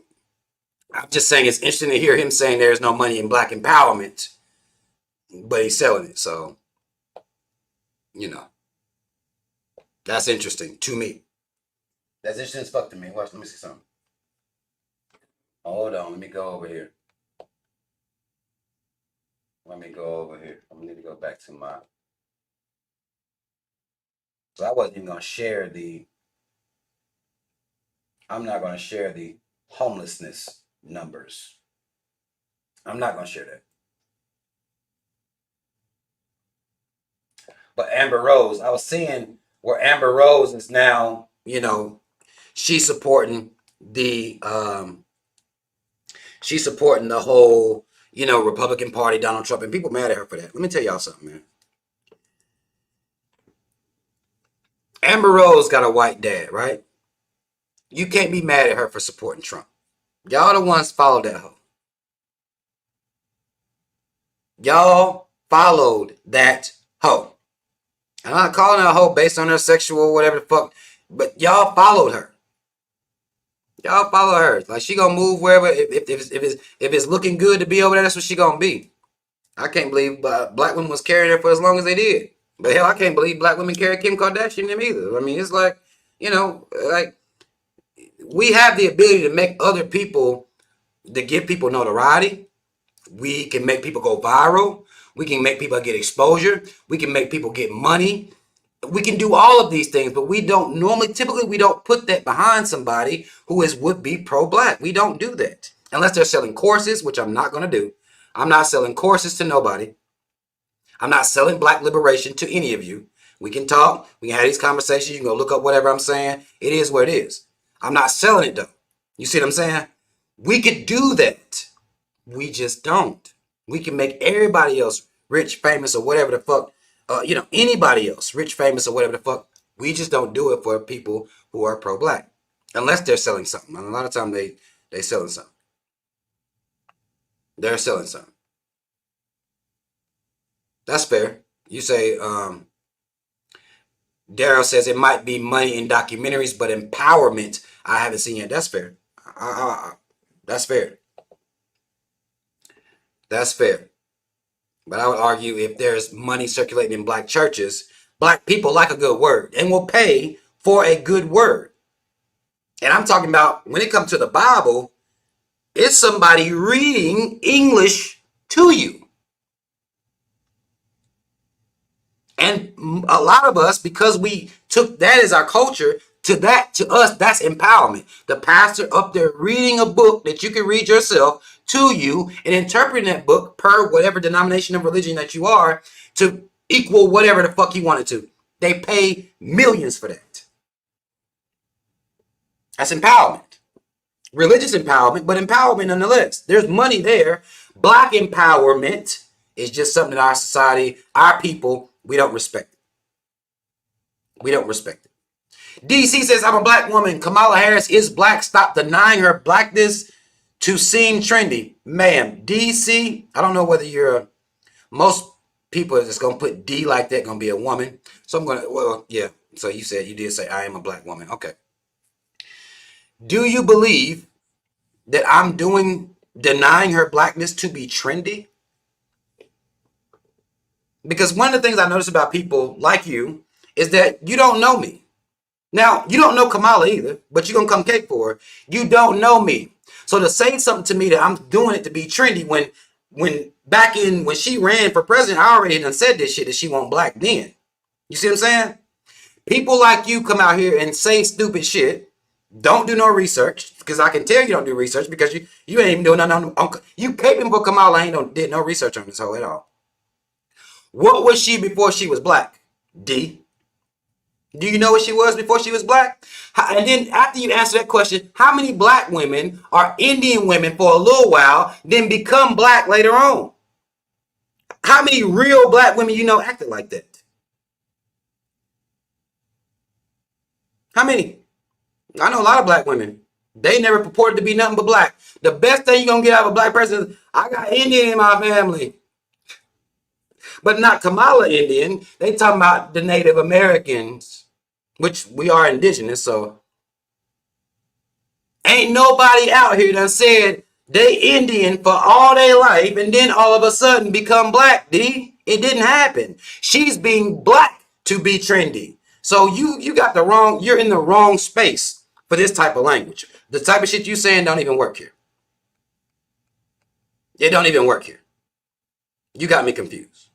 I'm just saying it's interesting to hear him saying there's no money in black empowerment, but he's selling it. So, you know, that's interesting to me. That's interesting as fuck to me. Watch, let me see something. Hold on, let me go over here. Let me go over here. I need to go back to my. So I wasn't even gonna share the. I'm not gonna share the homelessness numbers. I'm not gonna share that. But Amber Rose, I was seeing where Amber Rose is now, you know, she's supporting the whole, you know, Republican Party, Donald Trump, and people mad at her for that. Let me tell y'all something, man. Amber Rose got a white dad, right? You can't be mad at her for supporting Trump. Y'all the ones followed that hoe. Y'all followed that hoe. I'm not calling her a hoe based on her sexual whatever the fuck, but y'all followed her. Y'all follow her. Like she gonna move wherever. If it's looking good to be over there, that's what she gonna be. I can't believe black women was carrying her for as long as they did. But hell, I can't believe black women carry Kim Kardashian them either. I mean, it's like, you know, like we have the ability to make other people, to give people notoriety. We can make people go viral. We can make people get exposure. We can make people get money. We can do all of these things, but we don't normally, typically, we don't put that behind somebody who would be pro-black. We don't do that unless they're selling courses, which I'm not going to do. I'm not selling courses to nobody. I'm not selling black liberation to any of you. We can talk. We can have these conversations. You can go look up whatever I'm saying. It is what it is. I'm not selling it though. You see what I'm saying? We could do that. We just don't. We can make everybody else rich, famous, or whatever the fuck. You know, anybody else rich, famous, or whatever the fuck. We just don't do it for people who are pro-black, unless they're selling something. And a lot of times they selling something. They're selling something. That's fair. You say, Daryl says it might be money in documentaries, but empowerment I haven't seen yet. That's fair. That's fair. That's fair. But I would argue if there's money circulating in black churches, black people like a good word and will pay for a good word. And I'm talking about when it comes to the Bible, it's somebody reading English to you. And a lot of us, because we took that as our culture, to us, that's empowerment. The pastor up there reading a book that you can read yourself to you and interpreting that book per whatever denomination of religion that you are to equal whatever the fuck he wanted to. They pay millions for that. That's empowerment. Religious empowerment, but empowerment nonetheless. There's money there. Black empowerment is just something that our society, our people, we don't respect it. We don't respect it. DC says, I'm a black woman. Kamala Harris is black. Stop denying her blackness to seem trendy. Ma'am, DC, I don't know whether you're, most people that's going to put D like that going to be a woman. So I'm going to, well, yeah. So you did say I am a black woman. Okay. Do you believe that I'm denying her blackness to be trendy? Because one of the things I notice about people like you is that you don't know me. Now, you don't know Kamala either, but you're going to come cake for her. You don't know me. So to say something to me that I'm doing it to be trendy when she ran for president, I already done said this shit that she won't black then. You see what I'm saying? People like you come out here and say stupid shit. Don't do no research, because I can tell you don't do research because you ain't even doing nothing on you caping for Kamala did no research on this hoe at all. What was she before she was black? D. Do you know what she was before she was black? And then after you answer that question, how many black women are Indian women for a little while, then become black later on? How many real black women you know acted like that? How many? I know a lot of black women. They never purported to be nothing but black. The best thing you're going to get out of a black person is, I got Indian in my family. but not Kamala Indian. They talking about the Native Americans, which we are indigenous, so ain't nobody out here that said they Indian for all their life and then all of a sudden become black, D. It didn't happen. She's being black to be trendy. So you got the wrong, you're in the wrong space for this type of language. The type of shit you saying don't even work here. It don't even work here. You got me confused.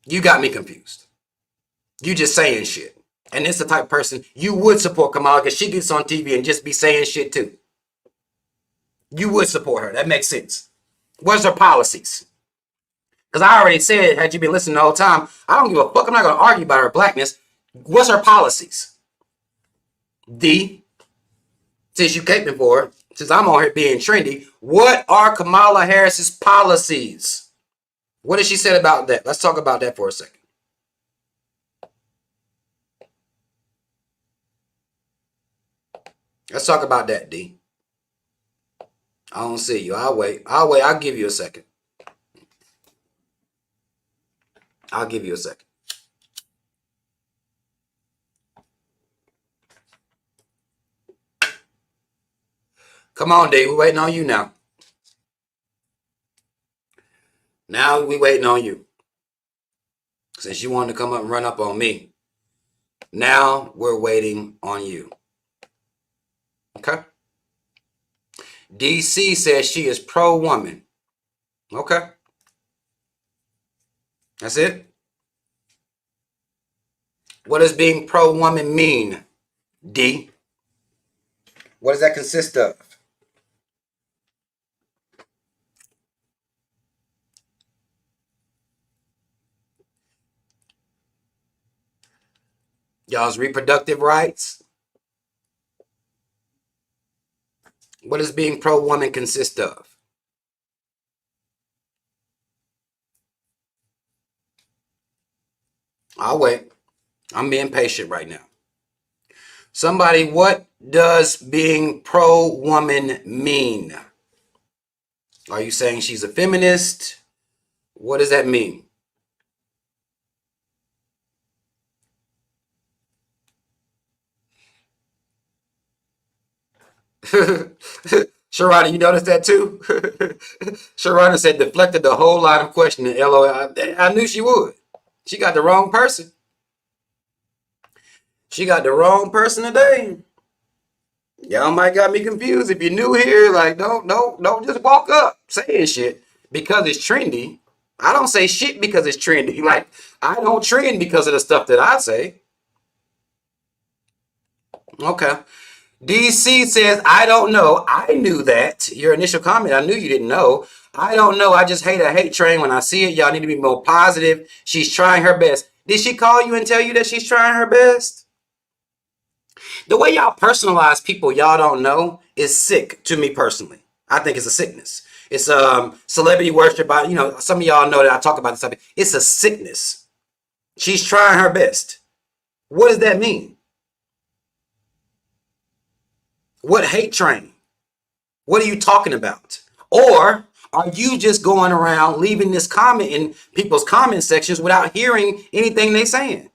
You got me confused. You just saying shit. And it's the type of person you would support Kamala because she gets on TV and just be saying shit too. You would support her. That makes sense. What's her policies? Because I already said, had you been listening the whole time, I don't give a fuck. I'm not going to argue about her blackness. What's her policies? D, since you caping for her, since I'm on here being trendy, what are Kamala Harris's policies? What has she said about that? Let's talk about that for a second. Let's talk about that, D. I don't see you. I'll wait. I'll give you a second. I'll give you a second. Come on, D. We're waiting on you now. Now we waiting on you. Since you wanted to come up and run up on me. Now we're waiting on you. Okay? DC says she is pro-woman. Okay. That's it. What does being pro-woman mean, D? What does that consist of? Y'all's reproductive rights? What does being pro-woman consist of? I'll wait. I'm being patient right now. Somebody, what does being pro-woman mean? Are you saying she's a feminist? What does that mean? Sharada, you noticed that too? Sharada said deflected the whole line of questioning. LOL. I knew she would. She got the wrong person. She got the wrong person today. Y'all might got me confused. If you're new here, like don't just walk up saying shit because it's trendy. I don't say shit because it's trendy. Like I don't trend because of the stuff that I say. Okay. DC says, I don't know. I knew that. Your initial comment, I knew you didn't know. I don't know. I just hate a hate train when I see it. Y'all need to be more positive. She's trying her best. Did she call you and tell you that she's trying her best? The way y'all personalize people y'all don't know is sick to me personally. I think it's a sickness. It's celebrity worship. Some of y'all know that I talk about this stuff. It's a sickness. She's trying her best. What does that mean? What hate train? What are you talking about? Or are you just going around leaving this comment in people's comment sections without hearing anything they saying?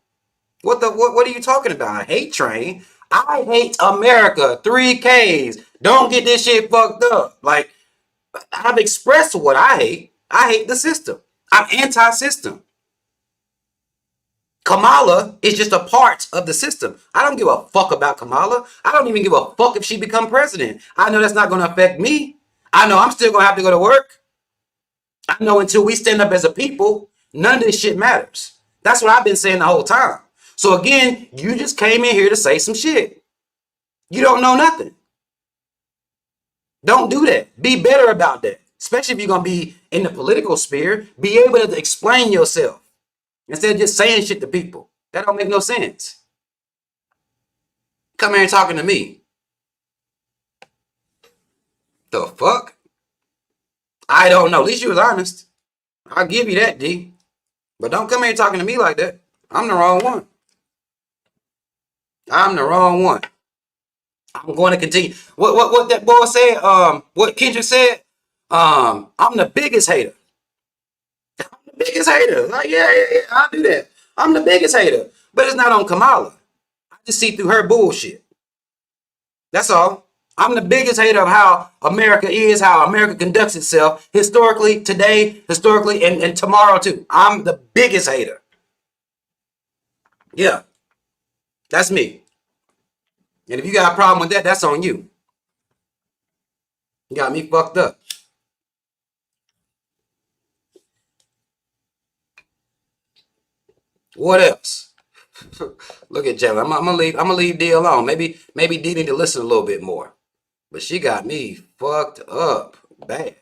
What are you talking about? A hate train? I hate America. 3Ks. Don't get this shit fucked up. Like, I've expressed what I hate. I hate the system. I'm anti-system. Kamala is just a part of the system. I don't give a fuck about Kamala. I don't even give a fuck if she become president. I know that's not going to affect me. I know I'm still going to have to go to work. I know until we stand up as a people, none of this shit matters. That's what I've been saying the whole time. So again, you just came in here to say some shit. You don't know nothing. Don't do that. Be better about that. Especially if you're going to be in the political sphere. Be able to explain yourself. Instead of just saying shit to people. That don't make no sense. Come here and talking to me. The fuck? I don't know. At least you was honest. I'll give you that, D. But don't come here talking to me like that. I'm the wrong one. I'm the wrong one. I'm going to continue. What that boy said, what Kendrick said, I'm the biggest hater. Biggest hater. Like, yeah, I'll do that. I'm the biggest hater. But it's not on Kamala. I just see through her bullshit. That's all. I'm the biggest hater of how America is, how America conducts itself historically, today, historically, and tomorrow too. I'm the biggest hater. Yeah, that's me. And if you got a problem with that, that's on you. You got me fucked up. What else? Look at Jalen. I'm gonna leave. I'm gonna leave D alone. Maybe D need to listen a little bit more. But she got me fucked up bad.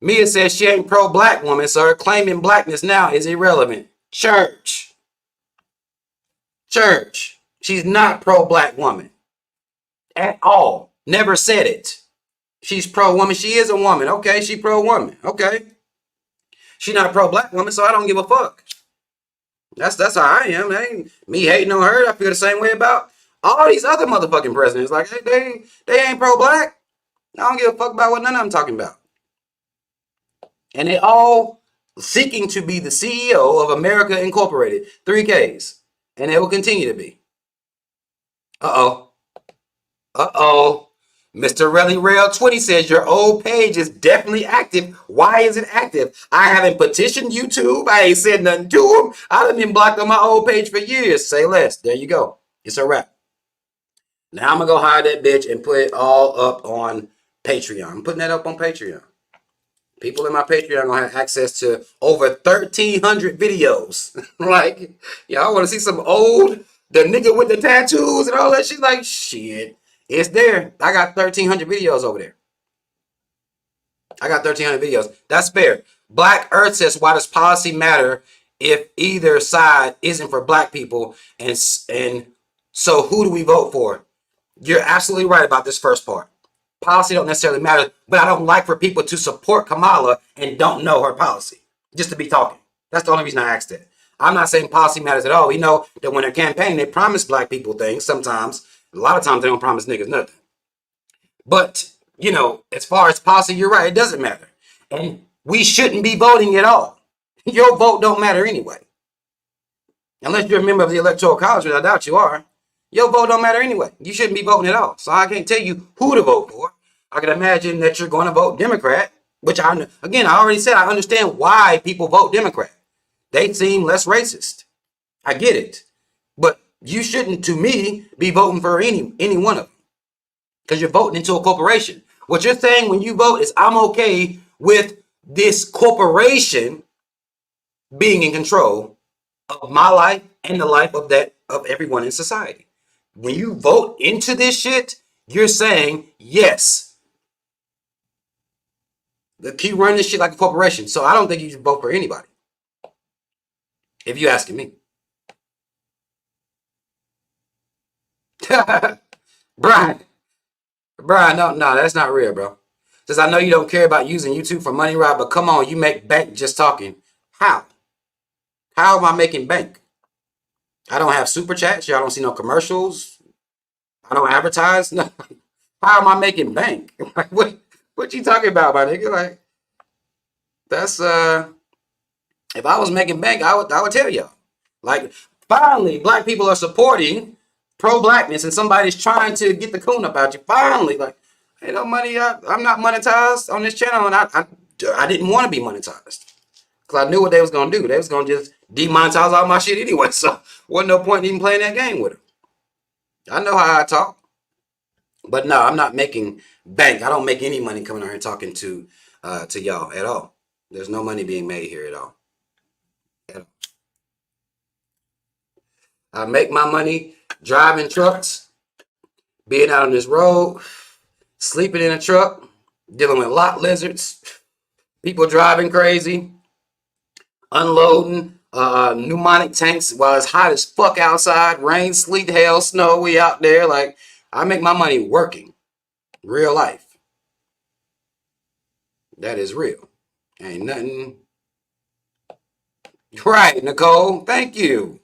Mia says she ain't pro-black woman, so her claiming blackness now is irrelevant. Church. Church. She's not pro-black woman at all. Never said it. She's pro-woman. She is a woman. Okay, she pro-woman. Okay. She not a pro-black woman, so I don't give a fuck. That's how I am. That ain't me hating on her. I feel the same way about all these other motherfucking presidents. Like they ain't pro-black. I don't give a fuck about what none of them talking about. And they all seeking to be the CEO of America Incorporated, 3Ks. And they will continue to be. Uh-oh. Uh-oh. Mr. Relly Rail 20 says your old page is definitely active. Why is it active? I haven't petitioned YouTube. I ain't said nothing to them. I done been blocked on my old page for years. Say less. There you go. It's a wrap. Now I'm going to go hire that bitch and put it all up on Patreon. I'm putting that up on Patreon. People in my Patreon are going to have access to over 1,300 videos. Like, y'all want to see some old, the nigga with the tattoos and all that shit? Like, shit. It's there. I got 1,300 videos over there. I got 1,300 videos. That's fair. Black Earth says, why does policy matter if either side isn't for black people? And so who do we vote for? You're absolutely right about this first part. Policy don't necessarily matter, but I don't like for people to support Kamala and don't know her policy. Just to be talking. That's the only reason I asked that. I'm not saying policy matters at all. We know that when they're campaigning, they promise black people things sometimes. A lot of times they don't promise niggas nothing. But, you know, as far as policy, you're right. It doesn't matter. And we shouldn't be voting at all. Your vote don't matter anyway. Unless you're a member of the Electoral College, which I doubt you are. Your vote don't matter anyway. You shouldn't be voting at all. So I can't tell you who to vote for. I can imagine that you're going to vote Democrat, which I already said I understand why people vote Democrat. They seem less racist. I get it. But you shouldn't, to me, be voting for any one of them. Because you're voting into a corporation. What you're saying when you vote is I'm okay with this corporation being in control of my life and the life of everyone in society. When you vote into this shit, you're saying yes. Keep running this shit like a corporation. So I don't think you should vote for anybody. If you're asking me. Brian, no, that's not real, bro. Says I know you don't care about using YouTube for money, right? But come on, you make bank just talking. How? How am I making bank? I don't have super chats. Y'all don't see no commercials. I don't advertise. No. How am I making bank? Like, what you talking about, my nigga? Like, that's if I was making bank, I would tell y'all. Like, finally, black people are supporting pro-blackness, and somebody's trying to get the coon about you. Finally, like, ain't no money. I'm not monetized on this channel, and I didn't want to be monetized because I knew what they was gonna do. They was gonna just demonetize all my shit anyway. So, wasn't no point in even playing that game with them. I know how I talk. But no, I'm not making bank. I don't make any money coming out here talking to y'all at all. There's no money being made here at all. I make my money driving trucks, being out on this road, sleeping in a truck, dealing with lot lizards, people driving crazy, unloading pneumonic tanks while it's hot as fuck outside, rain, sleet, hail, snow. We out there. Like, I make my money working, real life. That is real. Ain't nothing. Right, Nicole. Thank you.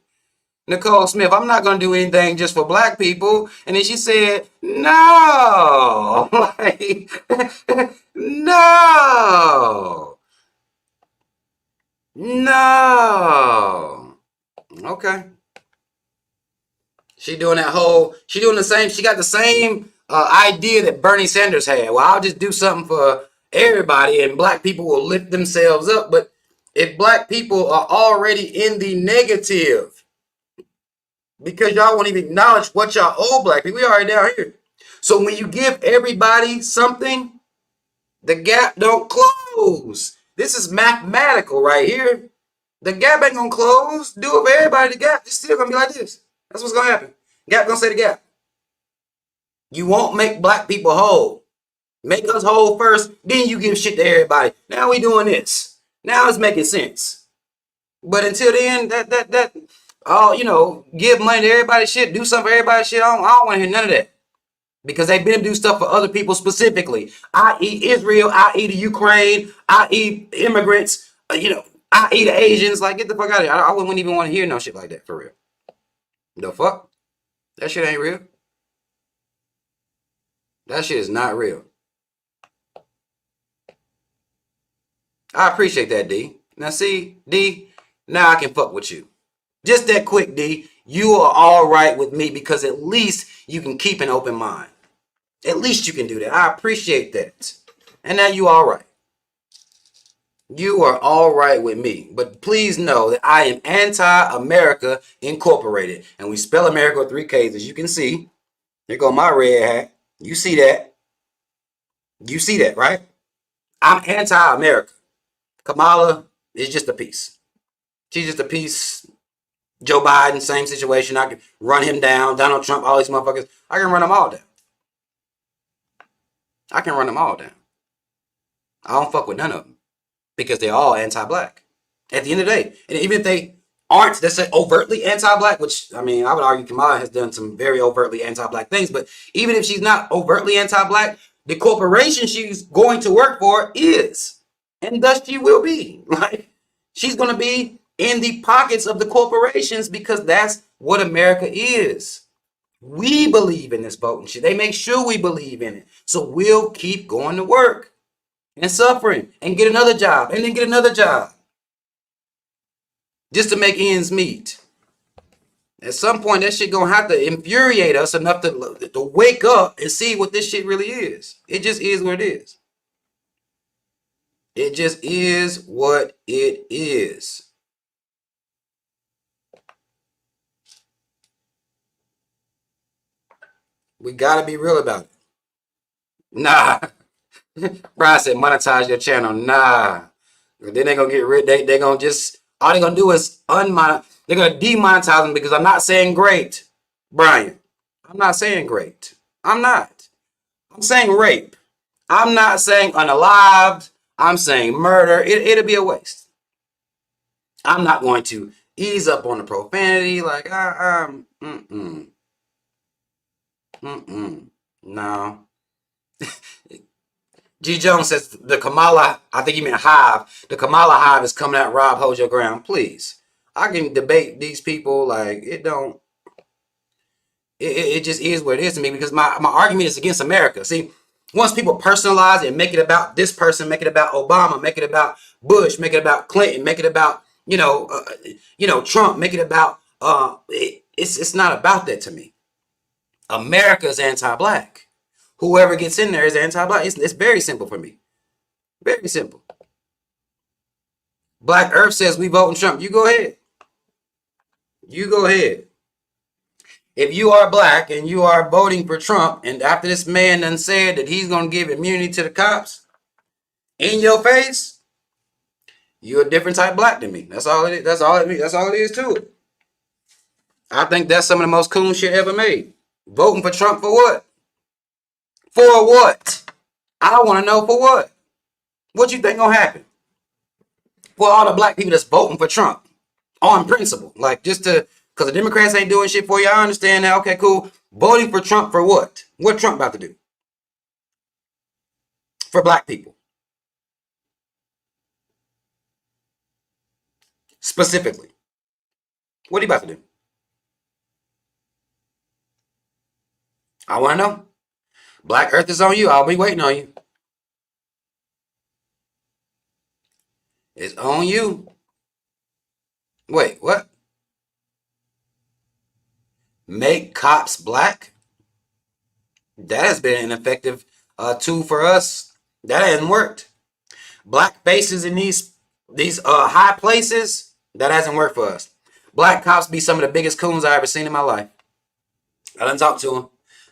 Nicole Smith, I'm not going to do anything just for black people. And then she said, no. Like, no. No. Okay. She doing that whole. She doing the same. She got the same idea that Bernie Sanders had. Well, I'll just do something for everybody, and black people will lift themselves up. But if black people are already in the negative, because y'all won't even acknowledge what y'all owe black people, we already down here. So when you give everybody something, the gap don't close. This is mathematical right here. The gap ain't gonna close. Do it for everybody. The gap is still gonna be like this. That's what's gonna happen. Gap gonna say the gap. You won't make black people whole. Make us whole first, then you give shit to everybody. Now we doing this. Now it's making sense. But until then, give money to everybody shit, do something for everybody shit. I don't want to hear none of that. Because they've been to do stuff for other people specifically, i.e. Israel, i.e. the Ukraine, i.e. immigrants, i.e. the Asians. Like, get the fuck out of here. I wouldn't even want to hear no shit like that, for real. The fuck? That shit ain't real. That shit is not real. I appreciate that, D. Now, see, D, now I can fuck with you. Just that quick, D. You are all right with me because at least you can keep an open mind. At least you can do that. I appreciate that. And now you all right. You are all right with me. But please know that I am anti-America Incorporated. And we spell America with 3 Ks, as you can see. Here go my red hat. You see that? You see that, right? I'm anti-America. Kamala is just a piece. She's just a piece. Joe Biden, same situation. I can run him down. Donald Trump, all these motherfuckers. I can run them all down. I can run them all down. I don't fuck with none of them because they're all anti-black. At the end of the day, and even if they aren't, let's say, overtly anti-black, which I mean, I would argue Kamala has done some very overtly anti-black things, but even if she's not overtly anti-black, the corporation she's going to work for is, and thus she will be. Like, she's going to be in the pockets of the corporations because that's what America is. We believe in this voting shit. They make sure we believe in it. So we'll keep going to work and suffering and get another job and then get another job just to make ends meet. At some point, that shit gonna have to infuriate us enough to wake up and see what this shit really is. It just is what it is. It just is what it is. We gotta be real about it. Nah. Brian said monetize your channel. Nah. Then they're gonna get rid. They gonna just all they're gonna do is unmonetize. They're gonna demonetize them because I'm not saying great, Brian. I'm not saying great. I'm not. I'm saying rape. I'm not saying unalived. I'm saying murder. It'll be a waste. I'm not going to ease up on the profanity. Like no. G. Jones says the Kamala, I think he meant hive. The Kamala hive is coming out. Rob, hold your ground, please. I can debate these people like it don't. It just is what it is to me because my argument is against America. See, once people personalize it and make it about this person, make it about Obama, make it about Bush, make it about Clinton, make it about Trump, make it about it's not about that to me. America is anti-black. Whoever gets in there is anti-black. It's very simple for me. Very simple. Black Earth says we vote in Trump. You go ahead. You go ahead. If you are black and you are voting for Trump, and after this man done said that he's gonna give immunity to the cops in your face, you're a different type of black than me. That's all it is. That's all it means. That's all it is to it. I think that's some of the most cool shit ever made. Voting for Trump for what? For what? I want to know for what. What you think gonna happen? For all the black people that's voting for Trump on principle, like just to because the Democrats ain't doing shit for you. I understand that. Okay, cool. Voting for Trump for what? What Trump about to do for black people specifically? What are you about to do? I want to know. Black Earth is on you. I'll be waiting on you. It's on you. Wait, what? Make cops black? That has been an effective tool for us. That hasn't worked. Black faces in these high places, that hasn't worked for us. Black cops be some of the biggest coons I ever seen in my life. I done talked to them.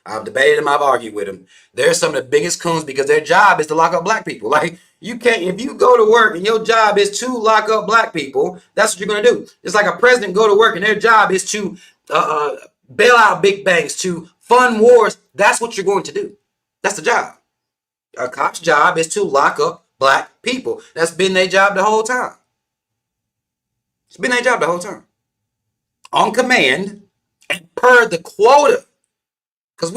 I've debated them. I've argued with them. They're some of the biggest coons because their job is to lock up black people. Like, you can't, if you go to work and your job is to lock up black people, that's what you're going to do. It's like a president go to work and their job is to bail out big banks, to fund wars. That's what you're going to do. That's the job. A cop's job is to lock up black people. That's been their job the whole time. It's been their job the whole time. On command and per the quota. Because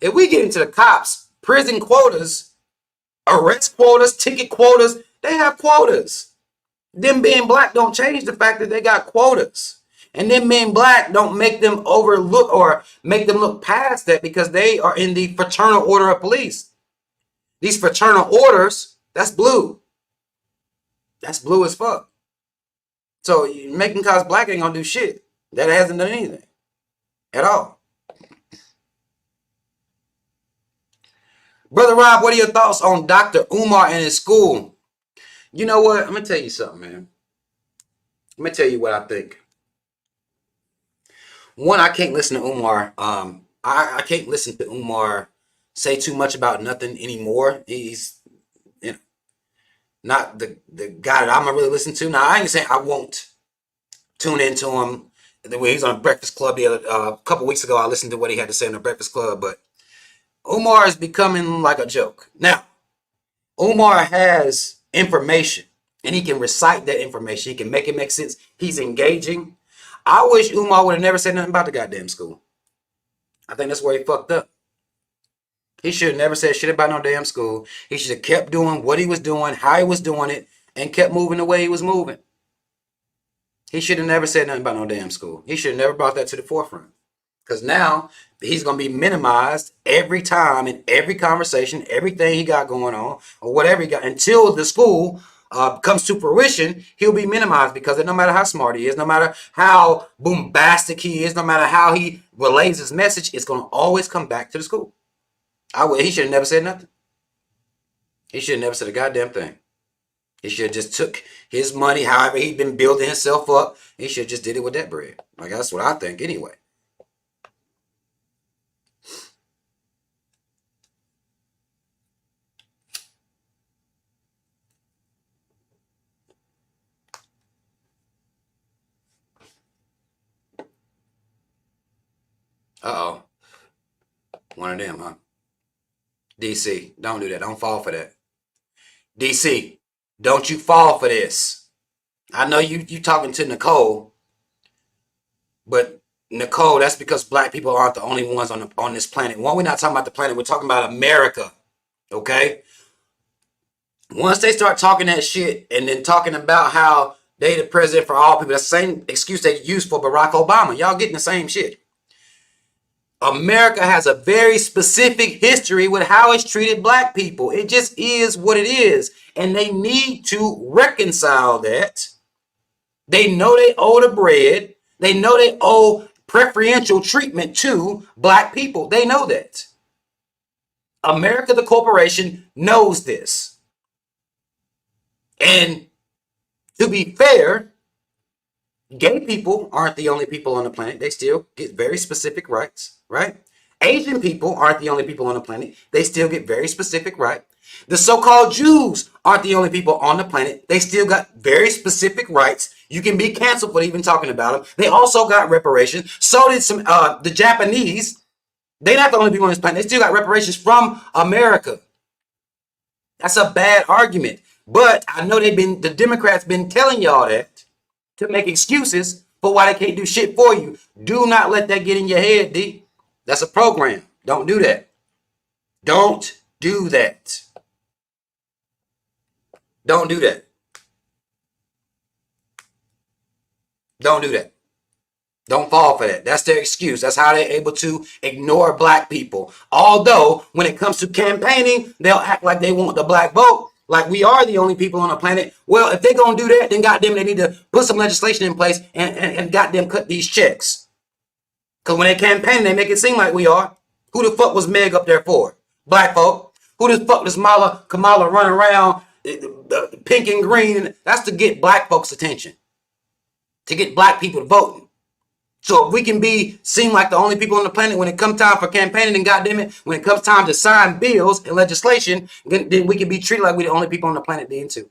if we get into the cops, prison quotas, arrest quotas, ticket quotas, they have quotas. Them being black don't change the fact that they got quotas. And them being black don't make them overlook or make them look past that because they are in the fraternal order of police. These fraternal orders, that's blue. That's blue as fuck. So making cops black ain't gonna do shit. That hasn't done anything at all. Brother Rob, what are your thoughts on Dr. Umar and his school? You know what? I'm going to tell you something, man. Let me tell you what I think. One, I can't listen to Umar. I can't listen to Umar say too much about nothing anymore. He's, you know, not the guy that I'm going to really listen to. Now, I ain't saying I won't tune into him. The way he's on Breakfast Club a couple weeks ago, I listened to what he had to say on the Breakfast Club, but Umar is becoming like a joke. Now, Umar has information and he can recite that information. He can make it make sense. He's engaging. I wish Umar would have never said nothing about the goddamn school. I think that's where he fucked up. He should have never said shit about no damn school. He should have kept doing what he was doing, how he was doing it, and kept moving the way he was moving. He should have never said nothing about no damn school. He should have never brought that to the forefront. Because now he's going to be minimized every time in every conversation, everything he got going on, or whatever he got, until the school comes to fruition. He'll be minimized because no matter how smart he is, no matter how bombastic he is, no matter how he relays his message, it's going to always come back to the school. He should have never said nothing. He should have never said a goddamn thing. He should have just took his money, however he'd been building himself up. He should have just did it with that bread. Like, that's what I think anyway. Uh-oh. One of them, huh? DC, don't do that. Don't fall for that. DC, don't you fall for this. I know you talking to Nicole, but Nicole, that's because black people aren't the only ones on this planet. One, we're not talking about the planet. We're talking about America, okay? Once they start talking that shit and then talking about how they the president for all people, that's the same excuse they use for Barack Obama. Y'all getting the same shit. America has a very specific history with how it's treated black people. It just is what it is. And they need to reconcile that. They know they owe the bread. They know they owe preferential treatment to black people. They know that. America, the corporation, knows this. And to be fair, gay people aren't the only people on the planet. They still get very specific rights, right? Asian people aren't the only people on the planet. They still get very specific rights. The so-called Jews aren't the only people on the planet. They still got very specific rights. You can be canceled for even talking about them. They also got reparations. So did some the Japanese. They're not the only people on this planet. They still got reparations from America. That's a bad argument. But I know the Democrats been telling y'all that to make excuses for why they can't do shit for you. Do not let that get in your head, D. That's a program. Don't do that. Don't do that. Don't do that. Don't do that. Don't fall for that. That's their excuse. That's how they're able to ignore black people. Although, when it comes to campaigning, they'll act like they want the black vote. Like we are the only people on the planet. Well, if they're gonna do that, then goddamn, they need to put some legislation in place and goddamn cut these checks. Because when they campaign, they make it seem like we are. Who the fuck was Meg up there for? Black folk. Who the fuck does Kamala run around pink and green? That's to get black folks' attention. To get black people to voting. So if we can seem like the only people on the planet when it comes time for campaigning, and goddamn it, when it comes time to sign bills and legislation, then we can be treated like we're the only people on the planet then too.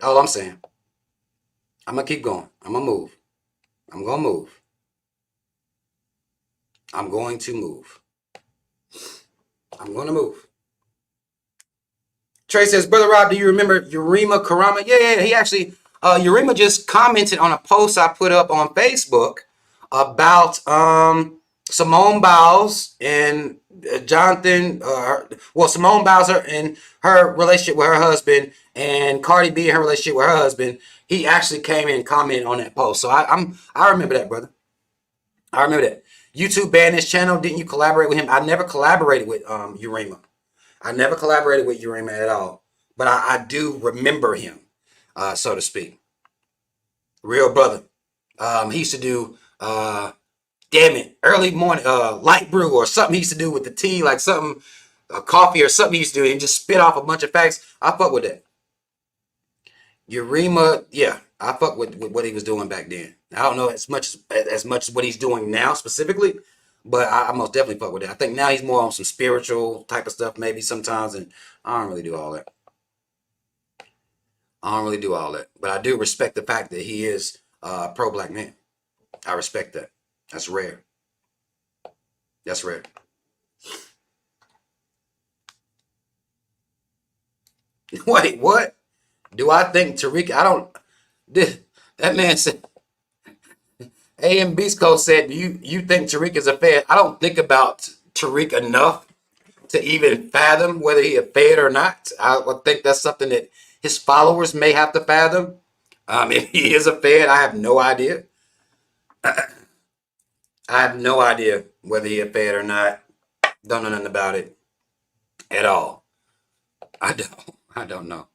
All I'm saying. I'm gonna keep going. I'm gonna move. I'm gonna move. I'm going to move. I'm gonna move. Trey says, Brother Rob, do you remember Urema Karama? Yeah. He actually, Urema just commented on a post I put up on Facebook about Simone Biles and Jonathan, Simone Biles and her relationship with her husband, and Cardi B and her relationship with her husband. He actually came in and commented on that post. So I remember that, brother. I remember that. YouTube banned his channel. Didn't you collaborate with him? I never collaborated with Urema. I never collaborated with Urema at all. But I do remember him, so to speak. Real brother. He used to do early morning light brew or something he used to do with the tea, like something, coffee or something he used to do, and just spit off a bunch of facts. I fuck with that. Urema, yeah, I fuck with what he was doing back then. I don't know as much as what he's doing now specifically, but I most definitely fuck with it. I think now he's more on some spiritual type of stuff, maybe sometimes, and I don't really do all that. But I do respect the fact that he is a pro-black man. I respect that. That's rare. That's rare. Wait, what? Do I think Tariq? I don't. That man said. A.M. Bisco said, "You think Tariq is a Fed?" I don't think about Tariq enough to even fathom whether he a Fed or not. I would think that's something that his followers may have to fathom. If he is a Fed, I have no idea. I have no idea whether he a Fed or not. Don't know nothing about it at all. I don't know.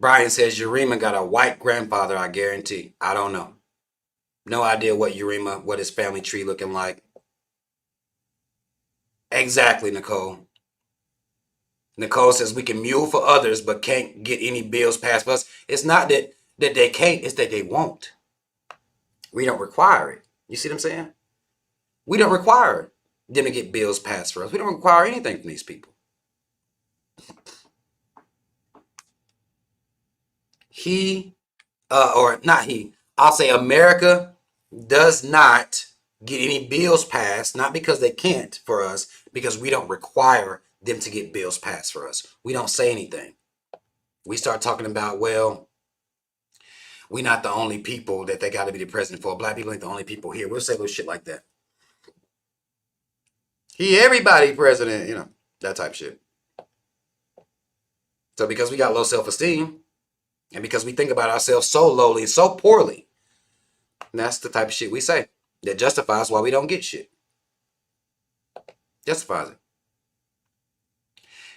Brian says Urema got a white grandfather, I guarantee. I don't know. No idea what his family tree looking like. Exactly, Nicole. Nicole says we can mule for others, but can't get any bills passed for us. It's not that they can't, it's that they won't. We don't require it. You see what I'm saying? We don't require them to get bills passed for us. We don't require anything from these people. I'll say America does not get any bills passed, not because they can't for us, because we don't require them to get bills passed for us. We don't say anything. We start talking about, well, we're not the only people that they got to be the president for. Black people ain't the only people here. We'll say little shit like that. Everybody president, that type of shit. So because we got low self-esteem, and because we think about ourselves so lowly, so poorly, that's the type of shit we say that justifies why we don't get shit. Justifies it.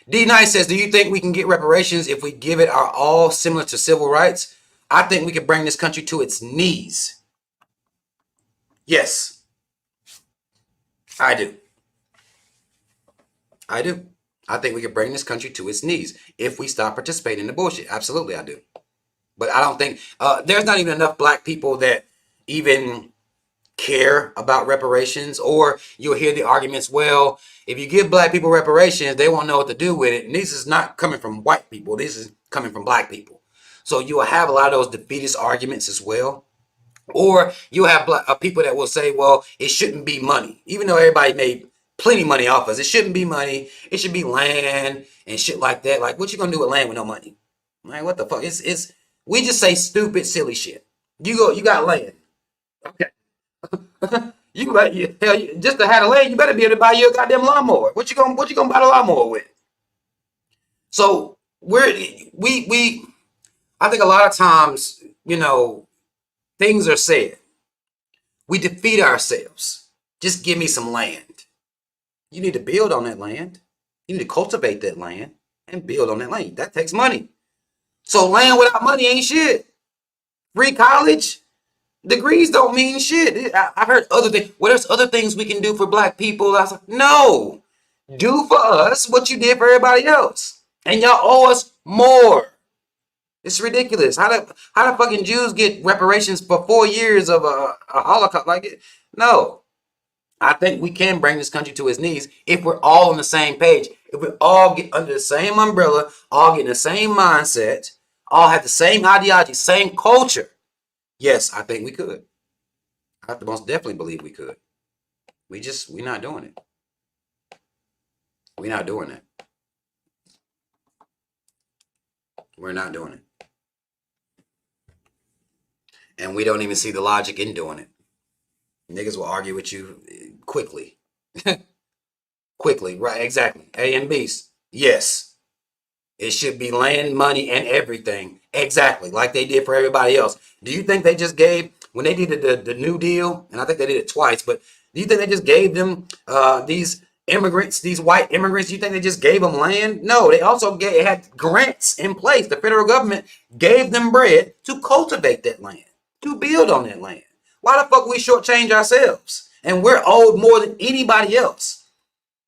D Nice says, do you think we can get reparations if we give it our all, similar to civil rights? I think we could bring this country to its knees. Yes. I do. I think we could bring this country to its knees if we stop participating in the bullshit. Absolutely, I do. But I don't think there's not even enough black people that even care about reparations. Or you'll hear the arguments, well, if you give black people reparations, they won't know what to do with it. And this is not coming from white people. This is coming from black people. So you will have a lot of those defeatist arguments as well. Or you'll have people that will say, well, it shouldn't be money. Even though everybody made plenty money off us, it shouldn't be money. It should be land and shit like that. Like, what you gonna do with land with no money? Like, what the fuck? We just say stupid, silly shit. You got land. Okay. Just to have a land, you better be able to buy your goddamn lawnmower. What you gonna buy the lawnmower with? So I think a lot of times, things are said. We defeat ourselves Just give me some land. You need to build on that land. You need to cultivate that land and build on that land. That takes money. So land without money ain't shit. Free college degrees don't mean shit. I heard other things. Well, there's other things we can do for black people. I was like, no. Do for us what you did for everybody else. And y'all owe us more. It's ridiculous. How the fucking Jews get reparations for 4 years of a Holocaust like it? No. I think we can bring this country to its knees if we're all on the same page. If we all get under the same umbrella, all get in the same mindset, all have the same ideology, same culture. Yes, I think we could. I most definitely believe we could. We're not doing it. We're not doing it. We're not doing it. And we don't even see the logic in doing it. Niggas will argue with you quickly. Quickly, right? Exactly. A and B's. Yes. It should be land, money, and everything. Exactly. Like they did for everybody else. Do you think they just gave, when they did the New Deal, and I think they did it twice, but do you think they just gave them these immigrants, these white immigrants, do you think they just gave them land? No, they also had grants in place. The federal government gave them bread to cultivate that land, to build on that land. Why the fuck we shortchange ourselves? And we're owed more than anybody else.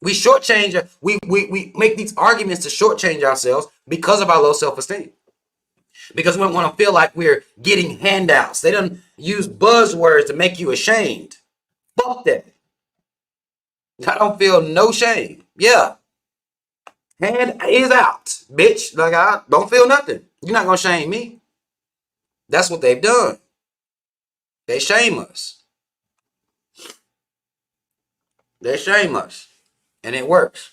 We shortchange, we make these arguments to shortchange ourselves because of our low self-esteem. Because we don't want to feel like we're getting handouts. They don't use buzzwords to make you ashamed. Fuck that. I don't feel no shame. Yeah. Hand is out, bitch. Like, I don't feel nothing. You're not going to shame me. That's what they've done. They shame us. They shame us. And it works.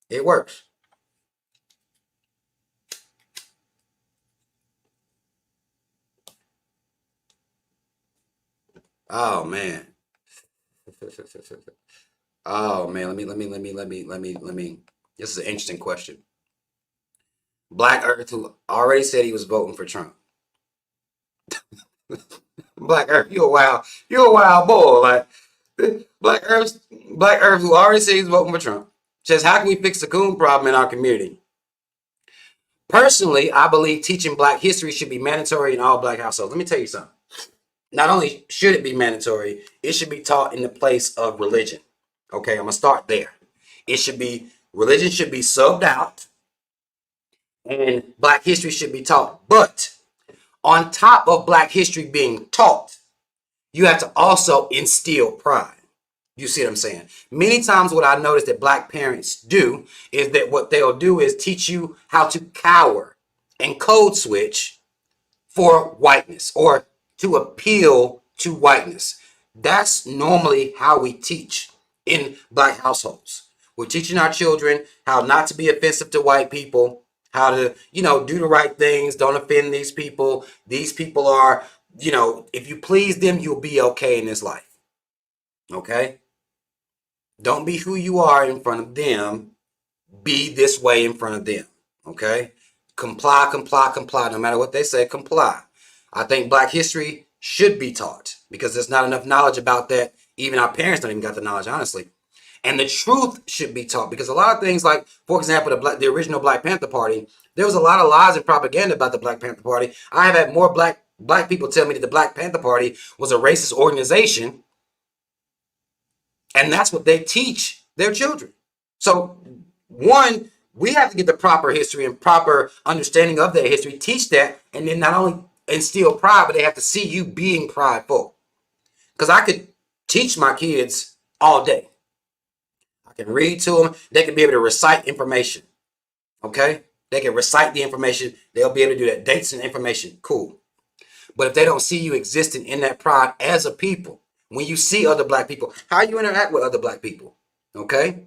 It works. Oh man. Oh man, let me. This is an interesting question. Black Earth, who already said he was voting for Trump. Black Earth, you're a wild boy. Like Black Earth, who already said he's voting for Trump, says, how can we fix the coon problem in our community? Personally, I believe teaching black history should be mandatory in all black households. Let me tell you something. Not only should it be mandatory, it should be taught in the place of religion. Okay, I'm gonna start there. Religion should be subbed out, and black history should be taught. But on top of black history being taught, you have to also instill pride. You see what I'm saying? Many times what I notice that black parents do is that what they'll do is teach you how to cower and code switch for whiteness or to appeal to whiteness. That's normally how we teach in black households. We're teaching our children how not to be offensive to white people, how to, do the right things, don't offend these people. These people are, if you please them, you'll be okay in this life. Okay? Don't be who you are in front of them. Be this way in front of them. Okay? Comply. No matter what they say, comply. I think black history should be taught because there's not enough knowledge about that. Even our parents don't even got the knowledge, honestly. And the truth should be taught because a lot of things like, for example, the original Black Panther Party, there was a lot of lies and propaganda about the Black Panther Party. I have had more black people tell me that the Black Panther Party was a racist organization. And that's what they teach their children. So, one, we have to get the proper history and proper understanding of their history, teach that, and then not only instill pride, but they have to see you being prideful. Because I could teach my kids all day. I can read to them. They can be able to recite information. Okay? They can recite the information. They'll be able to do that. Dates and information. Cool. But if they don't see you existing in that pride as a people, when you see other black people, how you interact with other black people? Okay?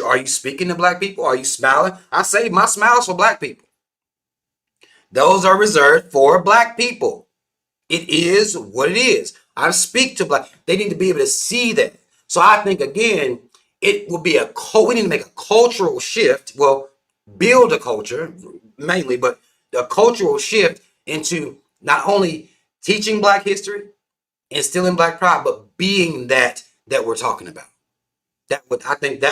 Are you speaking to black people? Are you smiling? I save my smiles for black people. Those are reserved for black people. It is what it is. I speak to black. They need to be able to see that. So I think, again, it will be we need to make a cultural shift. Well, build a culture mainly, but a cultural shift into not only teaching black history, instilling black pride, but being that we're talking about. I think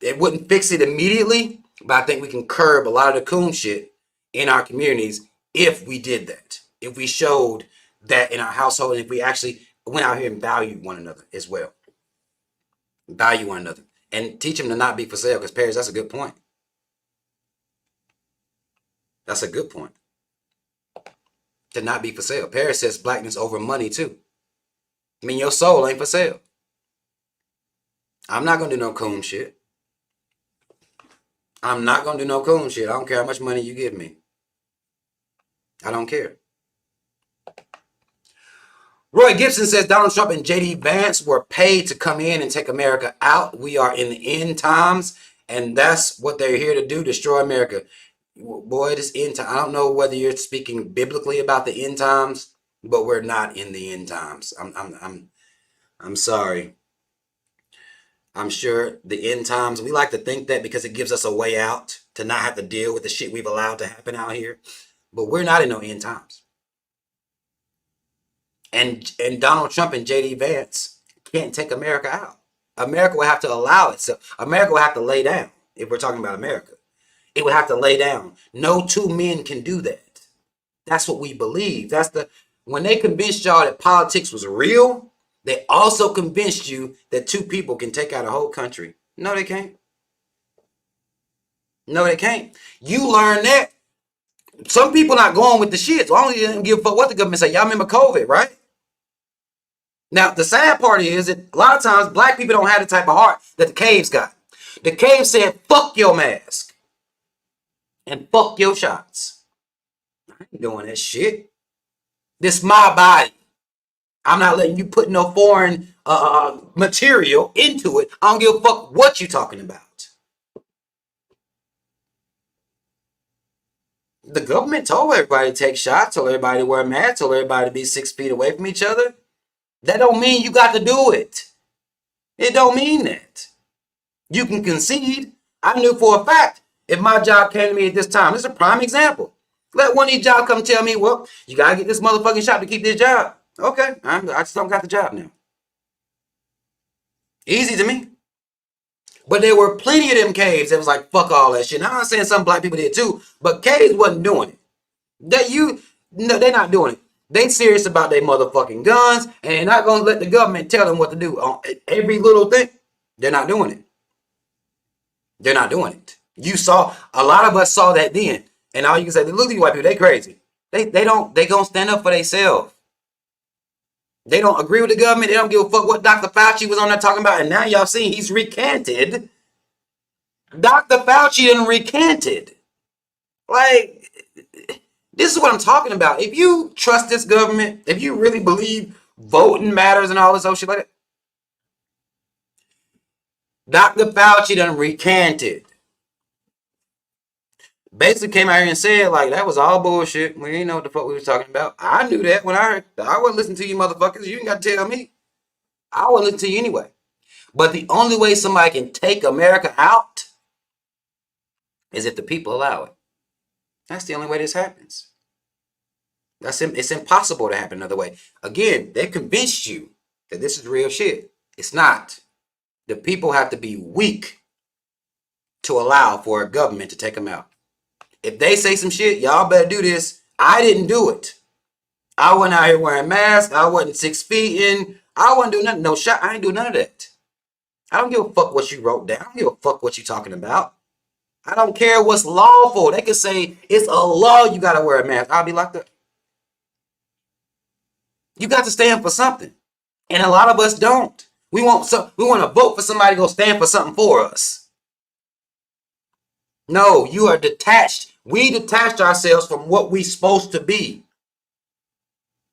it wouldn't fix it immediately, but I think we can curb a lot of the coon shit in our communities if we did that. If we showed that in our household, and if we actually went out here and valued one another as well. Value one another. And teach them to not be for sale, because Paris, that's a good point. That's a good point. To not be for sale. Paris says blackness over money too. I mean, your soul ain't for sale. I'm not gonna do no coon shit. I'm not gonna do no coon shit. I don't care how much money you give me. I don't care. Roy Gibson says Donald Trump and J.D. Vance were paid to come in and take America out. We are in the end times, and that's what they're here to do, destroy America. Boy, this end time, I don't know whether you're speaking biblically about the end times, but we're not in the end times. I'm sorry. I'm sure the end times, we like to think that because it gives us a way out to not have to deal with the shit we've allowed to happen out here, but we're not in no end times. And Donald Trump and J.D. Vance can't take America out. America will have to allow itself. America will have to lay down. If we're talking about America, it would have to lay down. No two men can do that. That's what we believe. When they convinced y'all that politics was real, they also convinced you that two people can take out a whole country. No, they can't. No, they can't. You learn that. Some people not going with the shit. So I don't give a fuck what the government say. Y'all remember COVID, right? Now, the sad part is that a lot of times black people don't have the type of heart that the caves got. The cave said, fuck your mask. And fuck your shots. I ain't doing that shit. This my body. I'm not letting you put no foreign material into it. I don't give a fuck what you talking about. The government told everybody to take shots, told everybody to wear masks, told everybody to be 6 feet away from each other. That don't mean you got to do it. It don't mean that. You can concede. I knew for a fact if my job came to me at this time, this is a prime example. Let one of these jobs come tell me, well, you got to get this motherfucking shot to keep this job. Okay, I just don't got the job now. Easy to me. But there were plenty of them caves that was like, fuck all that shit. Now, I'm not saying some black people did too, but caves wasn't doing it. They're not doing it. They serious about their motherfucking guns, and they're not going to let the government tell them what to do on every little thing. They're not doing it. They're not doing it. A lot of us saw that then. And all you can say, look at these white people, they crazy. They gonna stand up for themselves. They don't agree with the government. They don't give a fuck what Dr. Fauci was on there talking about. And now y'all see he's recanted. Dr. Fauci done recanted. Like, this is what I'm talking about. If you trust this government, if you really believe voting matters and all this other shit like that, Dr. Fauci done recanted. Basically came out here and said, like, that was all bullshit. We ain't know what the fuck we was talking about. I knew that when I heard. I wouldn't listen to you motherfuckers. You ain't got to tell me. I wouldn't listen to you anyway. But the only way somebody can take America out is if the people allow it. That's the only way this happens. It's impossible to happen another way. Again, they convinced you that this is real shit. It's not. The people have to be weak to allow for a government to take them out. If they say some shit, y'all better do this. I didn't do it. I wasn't out here wearing masks. I wasn't 6 feet in. I wasn't doing nothing. No shot. I ain't doing none of that. I don't give a fuck what you wrote down. I don't give a fuck what you talking about. I don't care what's lawful. They could say it's a law you got to wear a mask. I'll be locked up. You got to stand for something. And a lot of us don't. We want to vote for somebody to go stand for something for us. No, you are detached. We detached ourselves from what we supposed to be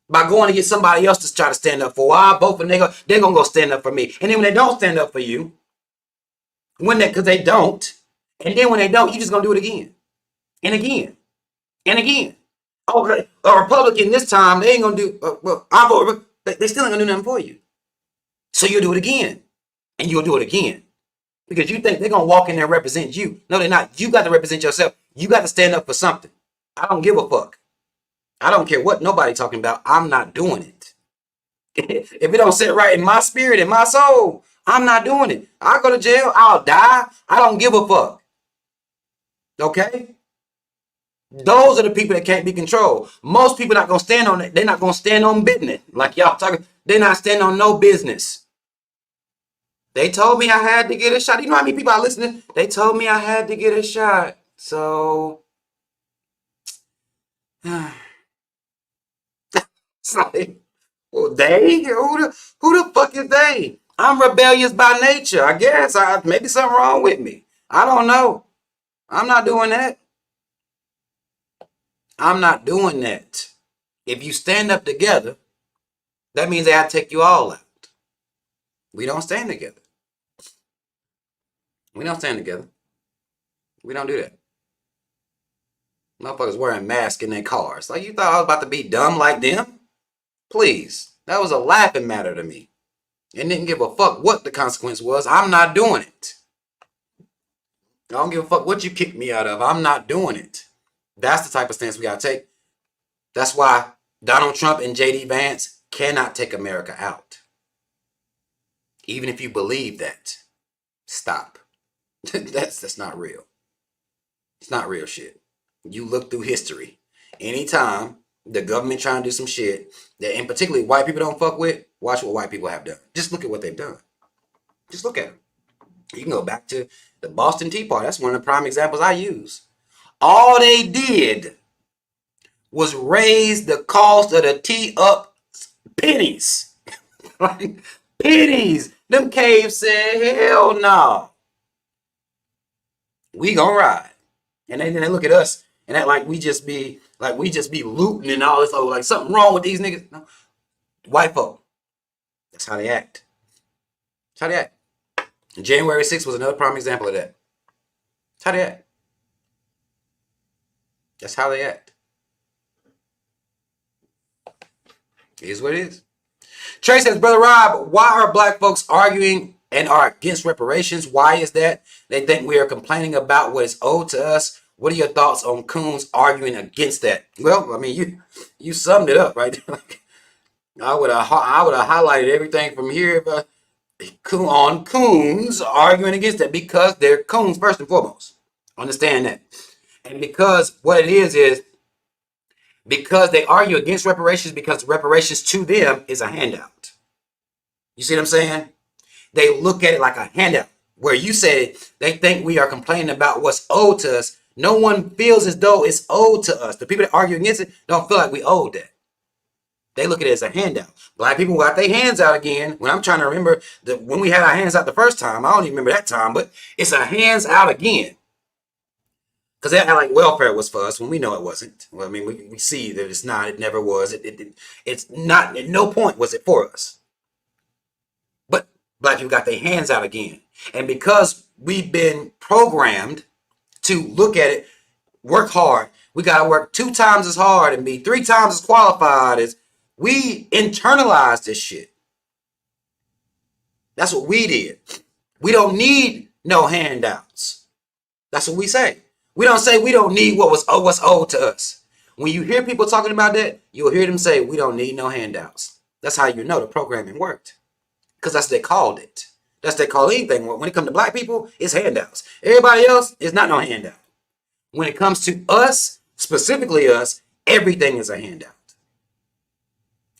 by going to get somebody else to try to stand up for. Well, I vote for they're going to go stand up for me. And then when they don't stand up for you, because they don't, and then when they don't, you just going to do it again and again and again. Okay, a Republican this time, they ain't going to do, I vote, they still ain't going to do nothing for you. So you'll do it again and you'll do it again. Because you think they're going to walk in there and represent you. No, they're not. You got to represent yourself. You got to stand up for something. I don't give a fuck. I don't care what nobody talking about. I'm not doing it. If it don't sit right in my spirit, in my soul, I'm not doing it. I'll go to jail. I'll die. I don't give a fuck. Okay? Those are the people that can't be controlled. Most people not gonna stand on it. They're not gonna stand on business. Like y'all talking, they're not standing on no business. They told me I had to get a shot. You know how many people are listening? They told me I had to get a shot. So it's like, well, they? Who the fuck is they? I'm rebellious by nature. I guess. Maybe something wrong with me. I don't know. I'm not doing that. I'm not doing that. If you stand up together, that means they have to take you all out. We don't stand together. We don't stand together. We don't do that. Motherfuckers wearing masks in their cars. Like, you thought I was about to be dumb like them? Please. That was a laughing matter to me. And didn't give a fuck what the consequence was. I'm not doing it. I don't give a fuck what you kicked me out of. I'm not doing it. That's the type of stance we gotta take. That's why Donald Trump and JD Vance cannot take America out. Even if you believe that, stop. That's not real. It's not real shit. You look through history. Anytime the government trying to do some shit that, and particularly white people don't fuck with, watch what white people have done. Just look at what they've done. Just look at them. You can go back to the Boston Tea Party. That's one of the prime examples I use. All they did was raise the cost of the tea up pennies. Like, pennies. Them caves said, hell no. We gonna ride. And then they look at us and act like we just be looting and all this. Oh, like something wrong with these niggas. No. White folk. That's how they act. That's how they act. And January 6th was another prime example of that. That's how they act. That's how they act. It is what it is. Trey says, Brother Rob, why are black folks arguing and are against reparations? Why is that? They think we are complaining about what is owed to us. What are your thoughts on coons arguing against that? Well, I mean, you summed it up, right? I would have highlighted everything from here on coons arguing against that because they're coons first and foremost. Understand that. And because what it is because they argue against reparations because reparations to them is a handout. You see what I'm saying? They look at it like a handout. Where you said they think we are complaining about what's owed to us. No one feels as though it's owed to us. The people that argue against it don't feel like we owed that. They look at it as a handout. Black people got their hands out again. When I'm trying to remember when we had our hands out the first time, I don't even remember that time, but it's a hands out again. Because they act like welfare was for us when we know it wasn't. Well, I mean, we see that it's not. It never was. It's not. At no point was it for us. But black people got their hands out again. And because we've been programmed to look at it, work hard, we got to work 2 times as hard and be 3 times as qualified as we internalize this shit. That's what we did. We don't need no handouts. That's what we say. We don't say we don't need what's owed to us. When you hear people talking about that, you'll hear them say we don't need no handouts. That's how you know the programming worked. Because that's what they called it. That's what they call anything. When it comes to black people, it's handouts. Everybody else is not no handout. When it comes to us, specifically us, everything is a handout.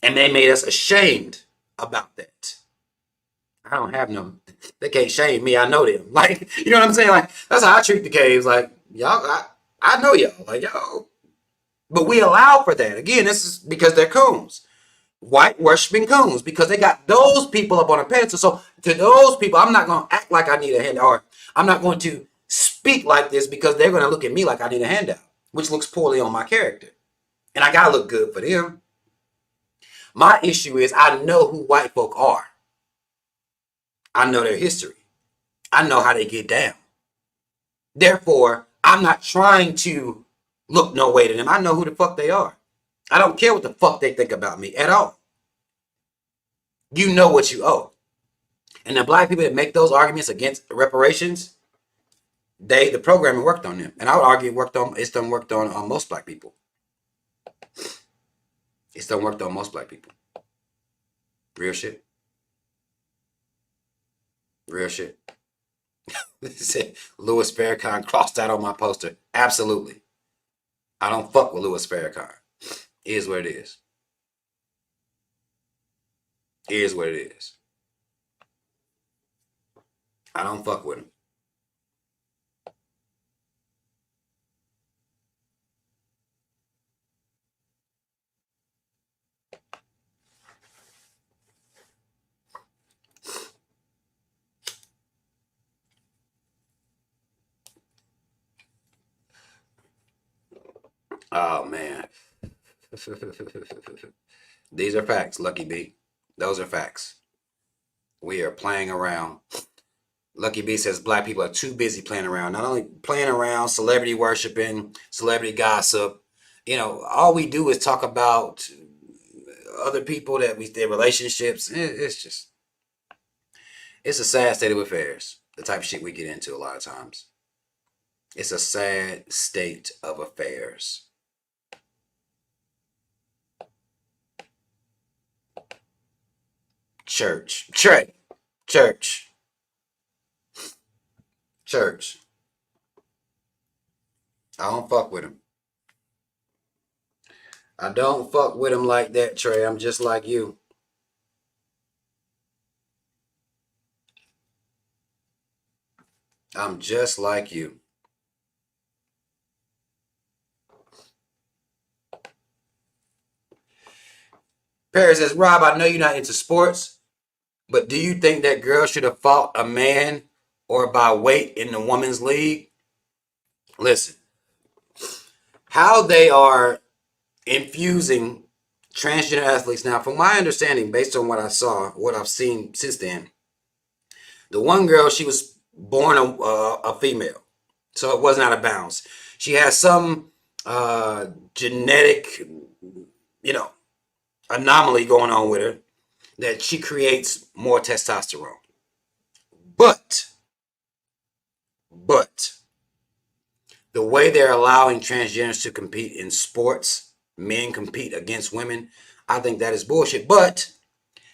And they made us ashamed about that. I don't have no, they can't shame me. I know them. Like, you know what I'm saying? Like, that's how I treat the caves. Like, y'all, I know y'all. Like, y'all. But we allow for that. Again, this is because they're coons. White worshiping coons, because they got those people up on a pedestal. So to those people, I'm not going to act like I need a handout, or I'm not going to speak like this because they're going to look at me like I need a handout, which looks poorly on my character. And I got to look good for them. My issue is I know who white folk are. I know their history. I know how they get down. Therefore, I'm not trying to look no way to them. I know who the fuck they are. I don't care what the fuck they think about me at all. You know what you owe. And the black people that make those arguments against reparations, the programming worked on them. And I would argue it's done worked on most black people. It's done worked on most black people. Real shit. Real shit. Said Louis Farrakhan crossed out on my poster. Absolutely. I don't fuck with Louis Farrakhan. It is what it is. It is what it is. I don't fuck with him. Oh man. These are facts, Lucky B. Those are facts. We are playing around. Lucky B says black people are too busy playing around. Not only playing around, celebrity worshiping, celebrity gossip. You know, all we do is talk about other people their relationships. It's a sad state of affairs. The type of shit we get into a lot of times. It's a sad state of affairs. Church. Trey. Church. Church. I don't fuck with him. I don't fuck with him like that, Trey. I'm just like you. I'm just like you. Paris says, Rob, I know you're not into sports, but do you think that girls should have fought a man or by weight in the women's league? Listen, how they are infusing transgender athletes now, from my understanding, based on what I saw, what I've seen since then, the one girl, she was born a female, so it wasn't out of bounds. She has some genetic, anomaly going on with her that she creates more testosterone. But the way they're allowing transgenders to compete in sports, men compete against women, I think that is bullshit. But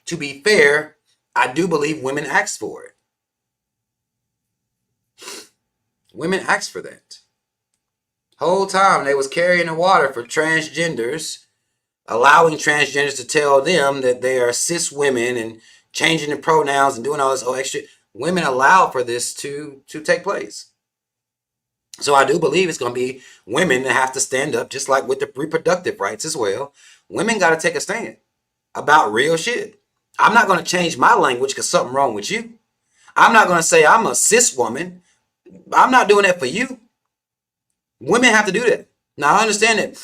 to be fair, I do believe women asked for it. Women asked for that. Whole time they was carrying the water for transgenders, allowing transgenders to tell them that they are cis women and changing the pronouns and doing all this extra. Women allow for this to take place. So I do believe it's going to be women that have to stand up, just like with the reproductive rights as well. Women got to take a stand about real shit. I'm not going to change my language because something wrong with you. I'm not going to say I'm a cis woman. I'm not doing that for you. Women have to do that. Now, I understand that,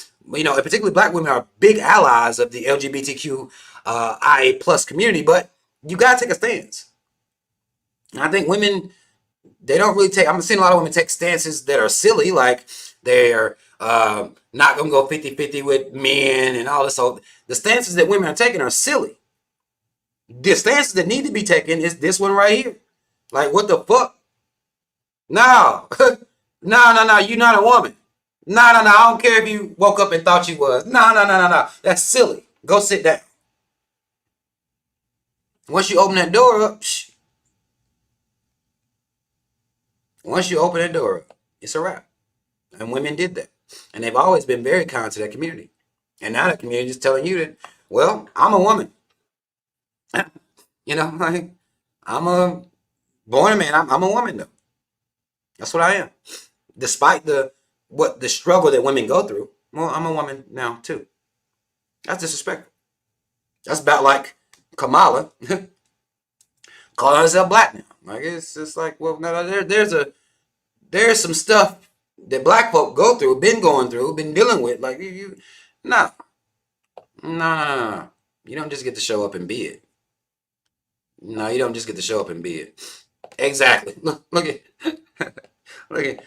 particularly black women are big allies of the LGBTQ IA plus community, but you got to take a stance. And I think women, they don't really take, I'm seeing a lot of women take stances that are silly, like they're not going to go 50-50 with men and all this. So the stances that women are taking are silly. The stances that need to be taken is this one right here. Like, what the fuck? No. No. You're not a woman. No. I don't care if you woke up and thought you was. No. That's silly. Go sit down. Once you open that door up, it's a wrap. And women did that. And they've always been very kind to that community. And now the community is telling you that, well, I'm a woman. Like, I'm a born a man. I'm a woman, though. That's what I am. Despite the struggle that women go through, well, I'm a woman now, too. That's disrespectful. That's about like Kamala calling herself black now. Like, it's just like, well, no, there's some stuff that black folk go through, been going through, been dealing with. Like, no. You don't just get to show up and be it. No, you don't just get to show up and be it. Exactly. Look at.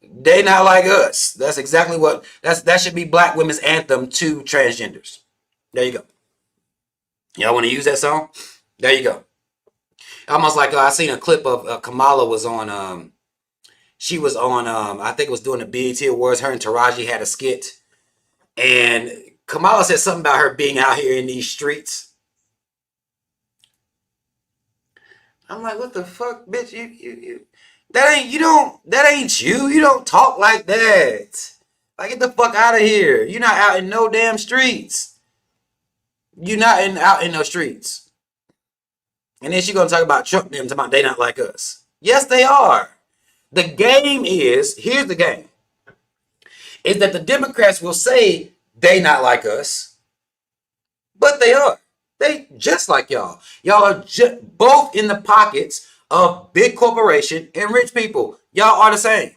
They not like us. That's exactly what. That should be black women's anthem to transgenders. There you go. Y'all want to use that song? There you go. Almost like I seen a clip of Kamala was on. She was on. I think it was doing the BET Awards. Her and Taraji had a skit, and Kamala said something about her being out here in these streets. I'm like, what the fuck, bitch? That ain't you. You don't talk like that. Like, get the fuck out of here. You're not out in no damn streets. You're not out in no streets. And then she gonna talk about Trump them, talking about they not like us. Yes, they are. The game is, here's the game, is that the Democrats will say they not like us, but they are. They just like y'all. Y'all are both in the pockets of big corporation and rich people. Y'all are the same.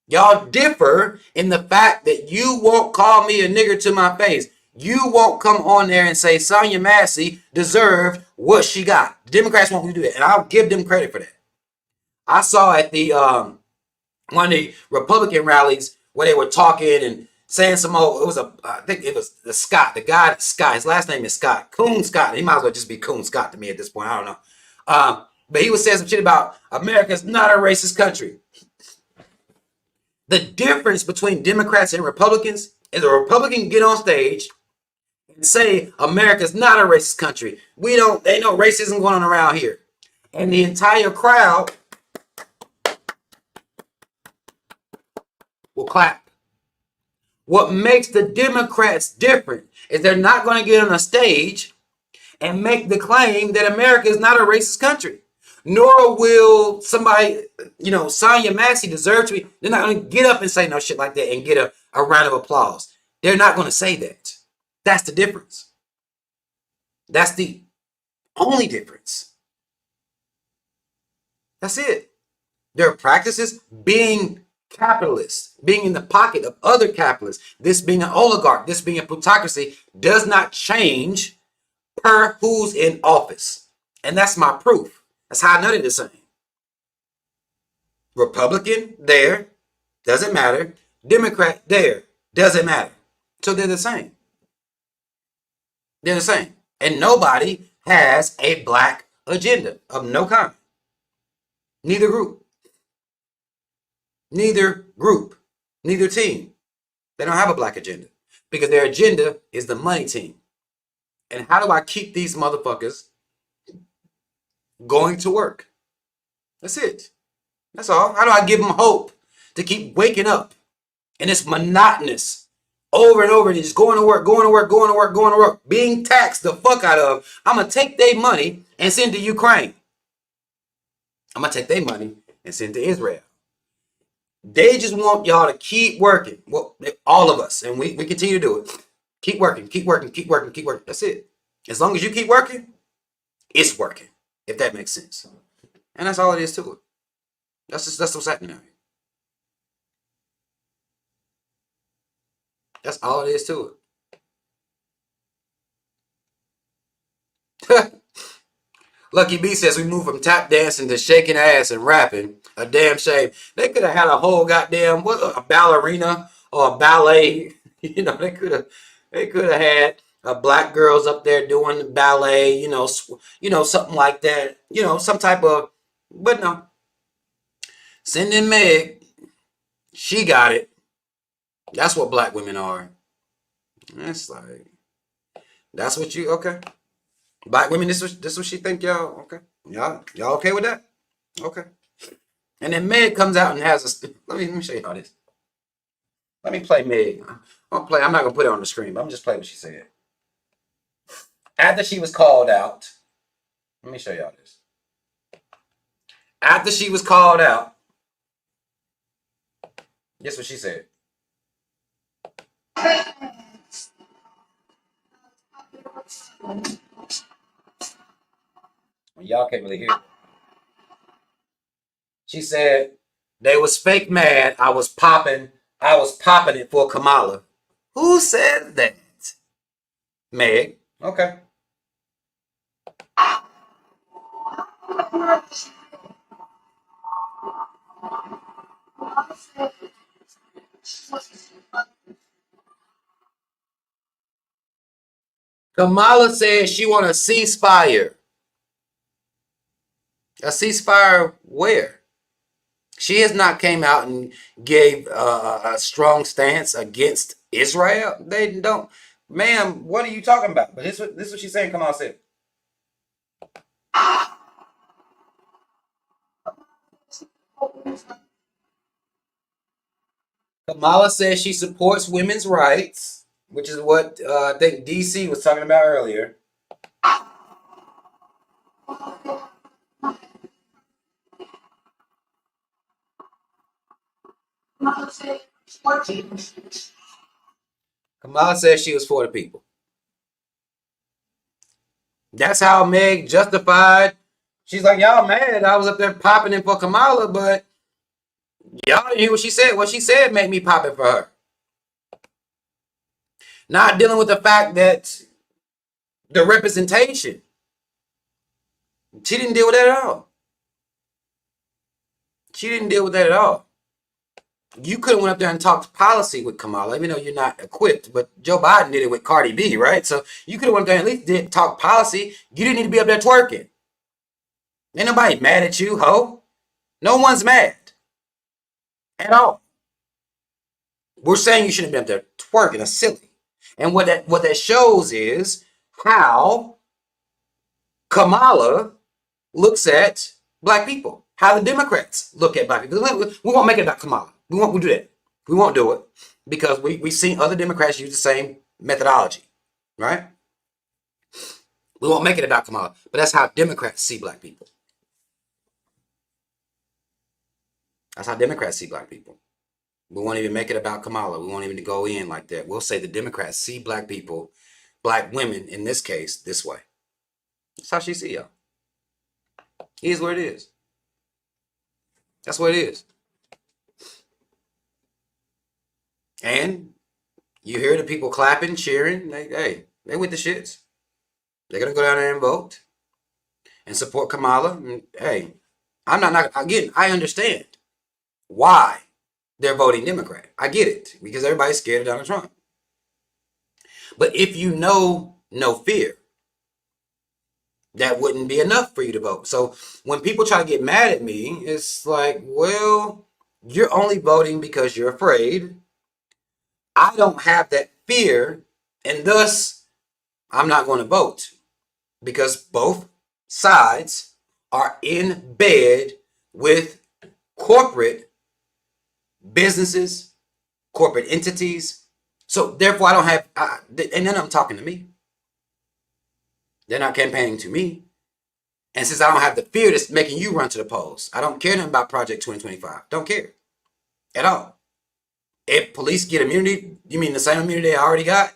Y'all differ in the fact that you won't call me a nigger to my face. You won't come on there and say Sonya Massey deserved what she got. The Democrats won't do that, and I'll give them credit for that. I saw at the one of the Republican rallies where they were talking and saying some old. It was I think it was the Scott, the guy Scott. His last name is Scott. Coon Scott. He might as well just be Coon Scott to me at this point. I don't know. But he was saying some shit about America's not a racist country. The difference between Democrats and Republicans is a Republican get on stage and say America's not a racist country. Ain't no racism going on around here. And the entire crowd will clap. What makes the Democrats different is they're not going to get on a stage and make the claim that America is not a racist country. Nor will somebody, Sonya Massey deserve to be. They're not going to get up and say no shit like that and get a round of applause. They're not going to say that. That's the difference. That's the only difference. That's it. Their practices being capitalists, being in the pocket of other capitalists, this being an oligarch, this being a plutocracy, does not change per who's in office. And that's my proof. That's how I know they're the same. Republican, there, doesn't matter. Democrat, there, doesn't matter. So they're the same. They're the same. And nobody has a black agenda of no kind. Neither group. Neither group. Neither team. They don't have a black agenda. Because their agenda is the money team. And how do I keep these motherfuckers going to work? That's it. That's all. How do I give them hope to keep waking up? And it's monotonous over and over, and just going to work, going to work, going to work, going to work, being taxed the fuck out of. I'm going to take their money and send to Ukraine. I'm going to take their money and send to Israel. They just want y'all to keep working. Well, all of us, and we continue to do it. Keep working, keep working, keep working, keep working. That's it. As long as you keep working, it's working, if that makes sense. And that's all it is to it. That's what's happening out here. That's all it is to it. Lucky B says we moved from tap dancing to shaking ass and rapping. A damn shame. They could have had a whole goddamn a ballerina or a ballet. They could have had black girls up there doing ballet. Something like that. Some type of. But no. Send in Meg. She got it. That's what black women are. That's like. That's what you okay. Black women, this what she think, y'all. Okay. Y'all okay with that? Okay. And then Meg comes out and has a. Let me show you how this. Let me play Meg. I'm not gonna put it on the screen, but I'm just playing what she said. After she was called out. Let me show y'all this. After she was called out, guess what she said? Y'all can't really hear it. She said they was fake mad. I was popping it for Kamala. Who said that? Meg. Okay. Kamala said she want a ceasefire. A ceasefire where? She has not came out and gave a strong stance against Israel. They don't. Ma'am, what are you talking about? But this is what she's saying. Kamala said. Kamala says she supports women's rights, which is what I think DC was talking about earlier. Kamala says she was for the people. That's how Meg justified. She's like, y'all mad. I was up there popping in for Kamala, but y'all didn't hear what she said. What she said made me pop it for her. Not dealing with the fact that the representation. She didn't deal with that at all. She didn't deal with that at all. You could have went up there and talked policy with Kamala, even though you're not equipped. But Joe Biden did it with Cardi B, right? So you could have went up there and at least did talk policy. You didn't need to be up there twerking. Ain't nobody mad at you, ho. No one's mad at all. We're saying you shouldn't have been up there twerking. That's silly. And what that shows is how Kamala looks at black people. How the Democrats look at black people. We won't make it about Kamala. We won't do that. We won't do it because we've seen other Democrats use the same methodology, right? We won't make it about Kamala, but that's how Democrats see black people. That's how Democrats see black people. We won't even make it about Kamala. We won't even go in like that. We'll say the Democrats see black people, black women in this case, this way. That's how she see y'all. It is what it is. That's what it is. And you hear the people clapping, cheering. They with the shits. They're going to go down there and vote and support Kamala. And, hey, again, I understand why they're voting Democrat. I get it because everybody's scared of Donald Trump. But if you know no fear, that wouldn't be enough for you to vote. So when people try to get mad at me, it's like, well, you're only voting because you're afraid. I don't have that fear, and thus I'm not going to vote because both sides are in bed with corporate businesses, corporate entities. So therefore I don't have, and none of them talking to me. They're not campaigning to me. And since I don't have the fear that's making you run to the polls, I don't care nothing about Project 2025. Don't care at all. If police get immunity, you mean the same immunity I already got?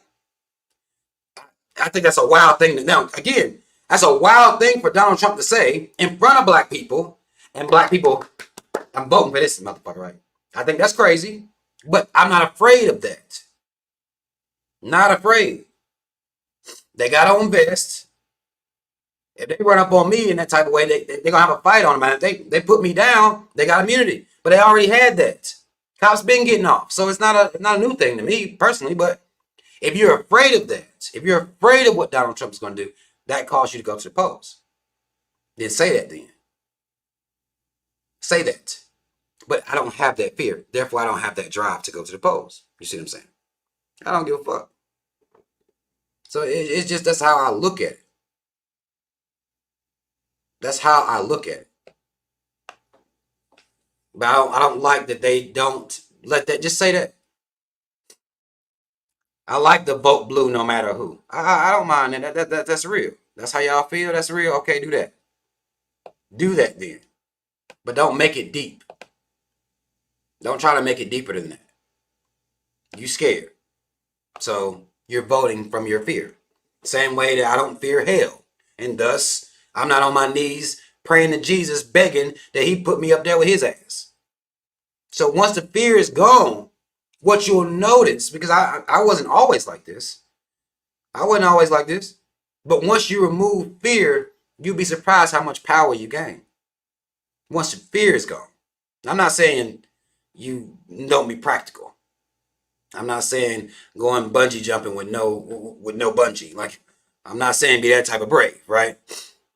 I think that's a wild thing. Now, again, that's a wild thing for Donald Trump to say in front of black people. And black people, I'm voting for this motherfucker, right? I think that's crazy. But I'm not afraid of that. Not afraid. They got to invest. If they run up on me in that type of way, they're going to have a fight on them. And if they put me down, they got immunity. But they already had that. Cops been getting off. So it's not a new thing to me personally. But if you're afraid of that, if you're afraid of what Donald Trump is going to do, that calls you to go to the polls. Then say that then. Say that. But I don't have that fear. Therefore, I don't have that drive to go to the polls. You see what I'm saying? I don't give a fuck. So it's just, that's how I look at it. That's how I look at it. But I don't like that they don't let that, just say that. I like the vote blue no matter who. I don't mind that. That's real. That's how y'all feel. That's real. Okay, do that. Do that then. But don't make it deep. Don't try to make it deeper than that. You scared. So you're voting from your fear. Same way that I don't fear hell. And thus, I'm not on my knees praying to Jesus, begging that he put me up there with his ass. So once the fear is gone, what you'll notice, because I wasn't always like this. I wasn't always like this. But once you remove fear, you'll be surprised how much power you gain. Once the fear is gone. I'm not saying you don't be practical. I'm not saying going bungee jumping with no bungee. Like, I'm not saying be that type of brave, right?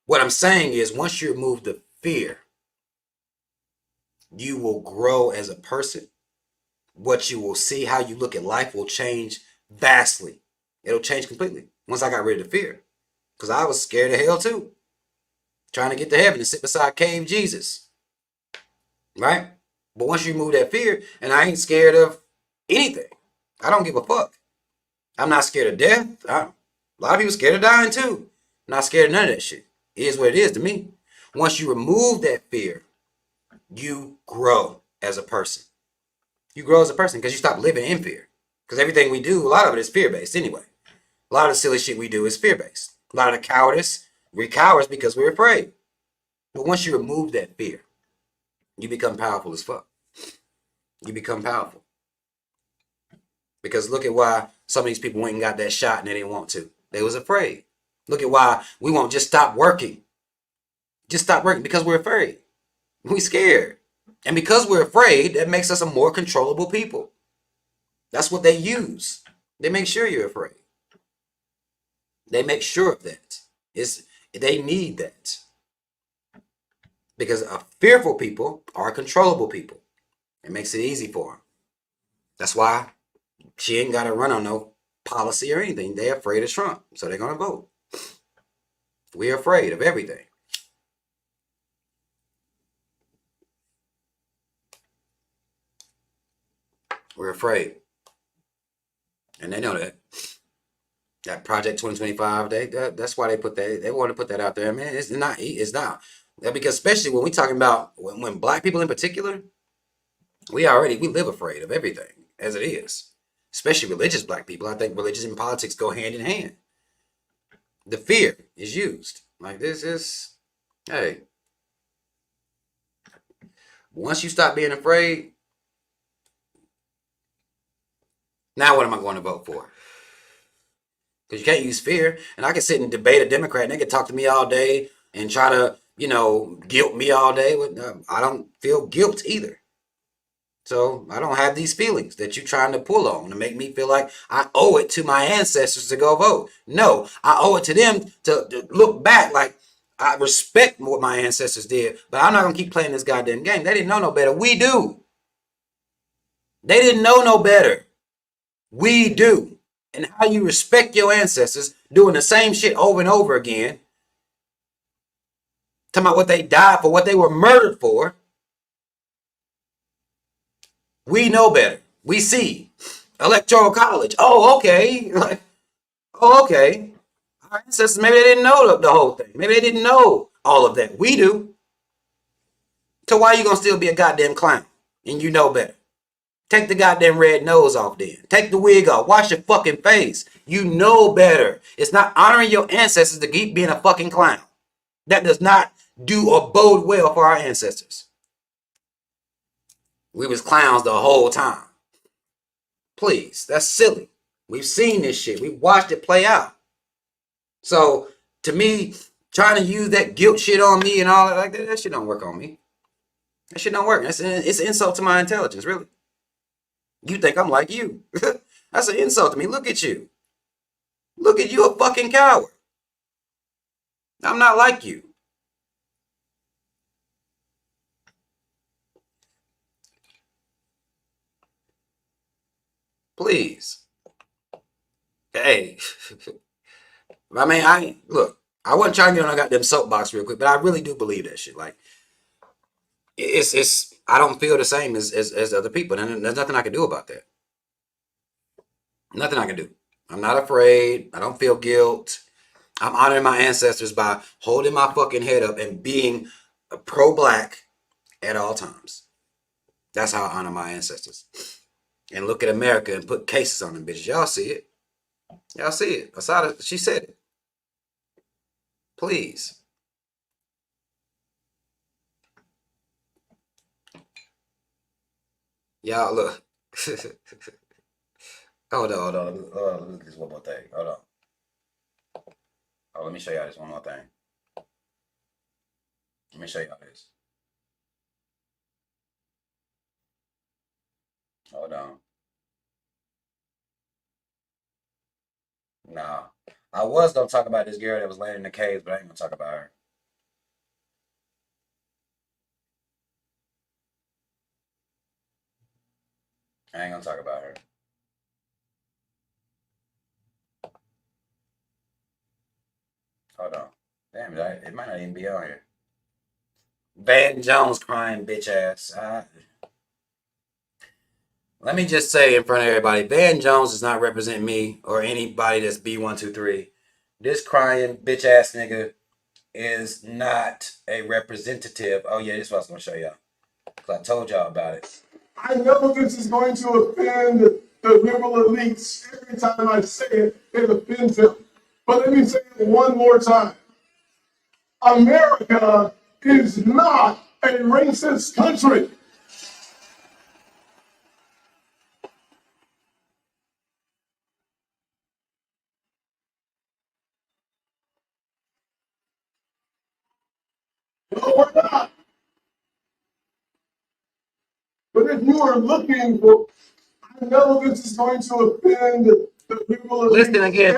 What I'm saying is once you remove the fear, you will grow as a person. What you will see, how you look at life will change vastly. It'll change completely once I got rid of the fear. Because I was scared of hell too. Trying to get to heaven and sit beside Cave Jesus. right? But once you remove that fear, and I ain't scared of anything. I don't give a fuck. I'm not scared of death. A lot of people scared of dying too. I'm not scared of none of that shit. It is what it is to me. Once you remove that fear, you grow as a person. You grow as a person because you stop living in fear. Because everything we do, a lot of it is fear based anyway. A lot of the silly shit we do is fear based. A lot of the cowardice, we cowards because we're afraid. But once you remove that fear, you become powerful as fuck. You become powerful. Because look at why some of these people went and got that shot and they didn't want to. They was afraid. Look at why we won't just stop working. Just stop working because we're afraid. We scared. And because we're afraid, that makes us a more controllable people. That's what they use. They make sure you're afraid. They make sure of that. They need that. Because fearful people are controllable people. It makes it easy for them. That's why she ain't got to run on no policy or anything. They're afraid of Trump, so they're going to vote. We're afraid of everything. We're afraid. And they know that. That Project 2025, that's why they put that. They want to put that out there. Man, it's not. Because especially when we talking about when black people in particular, we live afraid of everything as it is. Especially religious black people. I think religion and politics go hand in hand. The fear is used. Like this is, hey, once you stop being afraid, now what am I going to vote for? Because you can't use fear. And I can sit and debate a Democrat and they can talk to me all day and try to, guilt me all day. I don't feel guilt either. So I don't have these feelings that you're trying to pull on to make me feel like I owe it to my ancestors to go vote. No, I owe it to them to look back like I respect what my ancestors did, but I'm not going to keep playing this goddamn game. They didn't know no better. We do. They didn't know no better. We do. And how you respect your ancestors doing the same shit over and over again, talking about what they died for, what they were murdered for. We know better. We see. Electoral college. Oh, okay. Oh, okay. Our ancestors, maybe they didn't know the whole thing. Maybe they didn't know all of that. We do. So why are you going to still be a goddamn clown? And you know better. Take the goddamn red nose off then. Take the wig off. Wash your fucking face. You know better. It's not honoring your ancestors to keep being a fucking clown. That does not do or bode well for our ancestors. We was clowns the whole time. Please, that's silly. We've seen this shit. We've watched it play out. So, to me, trying to use that guilt shit on me and all that, like that shit don't work on me. That shit don't work. It's an insult to my intelligence, really. You think I'm like you. That's an insult to me. Look at you. Look at you, a fucking coward. I'm not like you. Please. Hey. Look, I wasn't trying to get on a goddamn soapbox real quick, but I really do believe that shit. Like, I don't feel the same as other people, and there's nothing I can do about that. Nothing I can do. I'm not afraid. I don't feel guilt. I'm honoring my ancestors by holding my fucking head up and being pro-black at all times. That's how I honor my ancestors. And look at America and put cases on them bitches. Y'all see it. Y'all see it. I saw it. She said it. Please. Y'all look. Hold on. Look at this one more thing. Hold on. Oh, let me show y'all this one more thing. Let me show y'all this. Hold on. Nah. I was gonna talk about this girl that was laying in the caves, but I ain't gonna talk about her. I ain't gonna talk about her. Hold on. Damn it, it might not even be on here. Van Jones crying bitch ass. Let me just say in front of everybody, Van Jones does not represent me or anybody that's B123. This crying bitch ass nigga is not a representative. Oh yeah, this is what I was gonna show y'all. Cause I told y'all about it. I know this is going to offend the liberal elites. Every time I say it, it offends them. But let me say it one more time. America is not a racist country. No, we're not. But if you are looking for, I know this is going to offend the liberal elites. Listen again.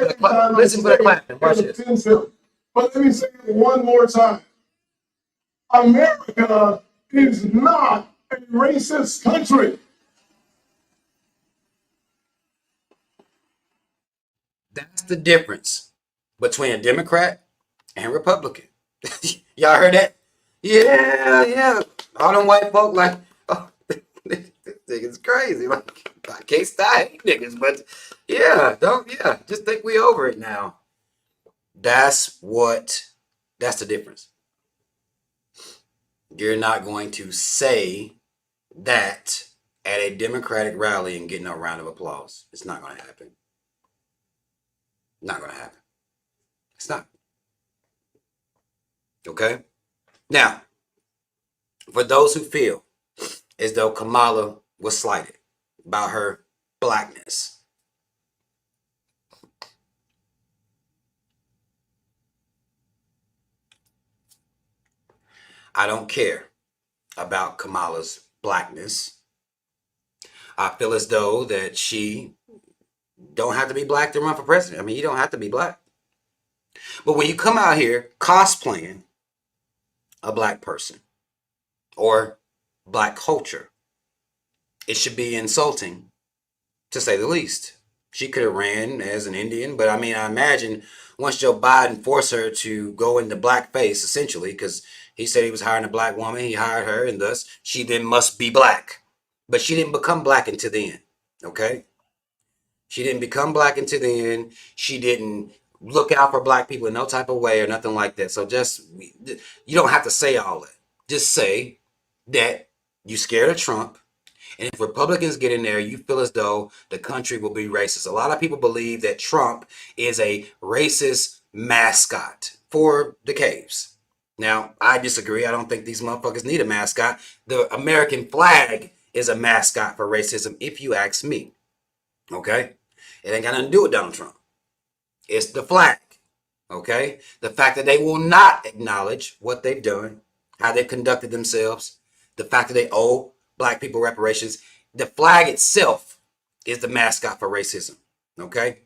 Listen for the clapping. Watch this. Offends them. But let me say it one more time. America is not a racist country. That's the difference between a Democrat and Republican. Y'all heard that? Yeah, yeah. All them white folk like, oh, this nigga's crazy. Like, I can't stop hating niggas, but yeah, just think we over it now. That's the difference. You're not going to say that at a Democratic rally and get no round of applause. It's not going to happen. Not going to happen. It's not. Okay? Now, for those who feel as though Kamala was slighted about her blackness, I don't care about Kamala's blackness. I feel as though that she don't have to be black to run for president. I mean, you don't have to be black. But when you come out here cosplaying a black person or black culture, it should be insulting, to say the least. She could have ran as an Indian, but I mean, I imagine once Joe Biden forced her to go into blackface, essentially, because he said he was hiring a black woman, he hired her, and thus she then must be black. But she didn't become black until the end, okay? She didn't become black until the end. She didn't look out for black people in no type of way or nothing like that. So you don't have to say all that. Just say that you scared of Trump. And if Republicans get in there, you feel as though the country will be racist. A lot of people believe that Trump is a racist mascot for the caves. Now, I disagree. I don't think these motherfuckers need a mascot. The American flag is a mascot for racism, if you ask me. Okay? It ain't got nothing to do with Donald Trump. It's the flag. Okay? The fact that they will not acknowledge what they've done, how they've conducted themselves, the fact that they owe black people reparations. The flag itself is the mascot for racism. Okay?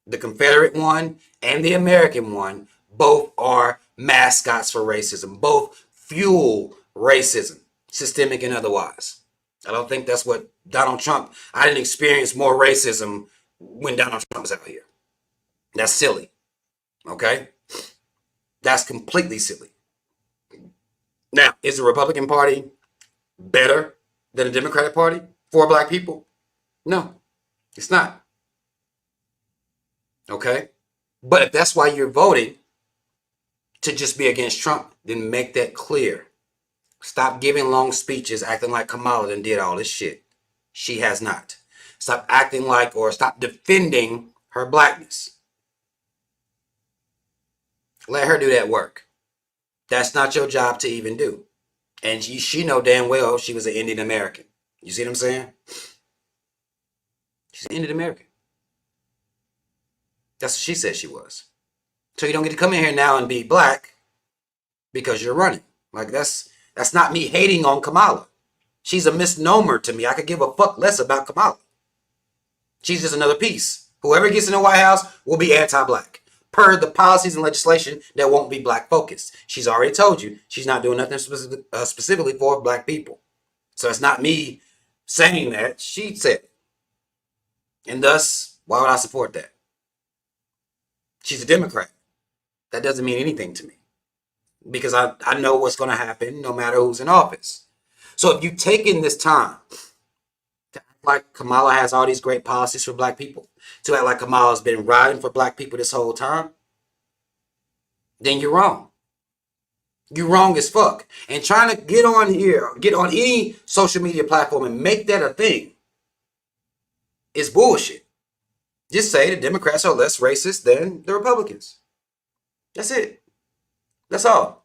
The Confederate one and the American one both are mascots for racism. Both fuel racism, systemic and otherwise. I don't think that's what Donald Trump. I didn't experience more racism when Donald Trump was out here. That's silly. Okay? That's completely silly. Now, is the Republican Party better than the Democratic Party for black people? No, it's not. Okay? But if that's why you're voting to just be against Trump, then make that clear. Stop giving long speeches acting like Kamala and did all this shit. She has not. Stop acting like or stop defending her blackness. Let her do that work. That's not your job to even do. And she know damn well she was an Indian American. You see what I'm saying? She's an Indian American. That's what she said she was. So you don't get to come in here now and be black because you're running. Like that's not me hating on Kamala. She's a misnomer to me. I could give a fuck less about Kamala. She's just another piece. Whoever gets in the White House will be anti-black, per the policies and legislation that won't be black focused. She's already told you she's not doing nothing specifically for black people. So it's not me saying that. She said it. And thus, why would I support that? She's a Democrat. That doesn't mean anything to me. because I know what's going to happen no matter who's in office. So if you've taken this time to act like Kamala has all these great policies for black people, to act like Kamala's been riding for black people this whole time, then you're wrong. You're wrong as fuck. And trying to get on here, get on any social media platform and make that a thing is bullshit. Just say the Democrats are less racist than the Republicans. That's it. That's all.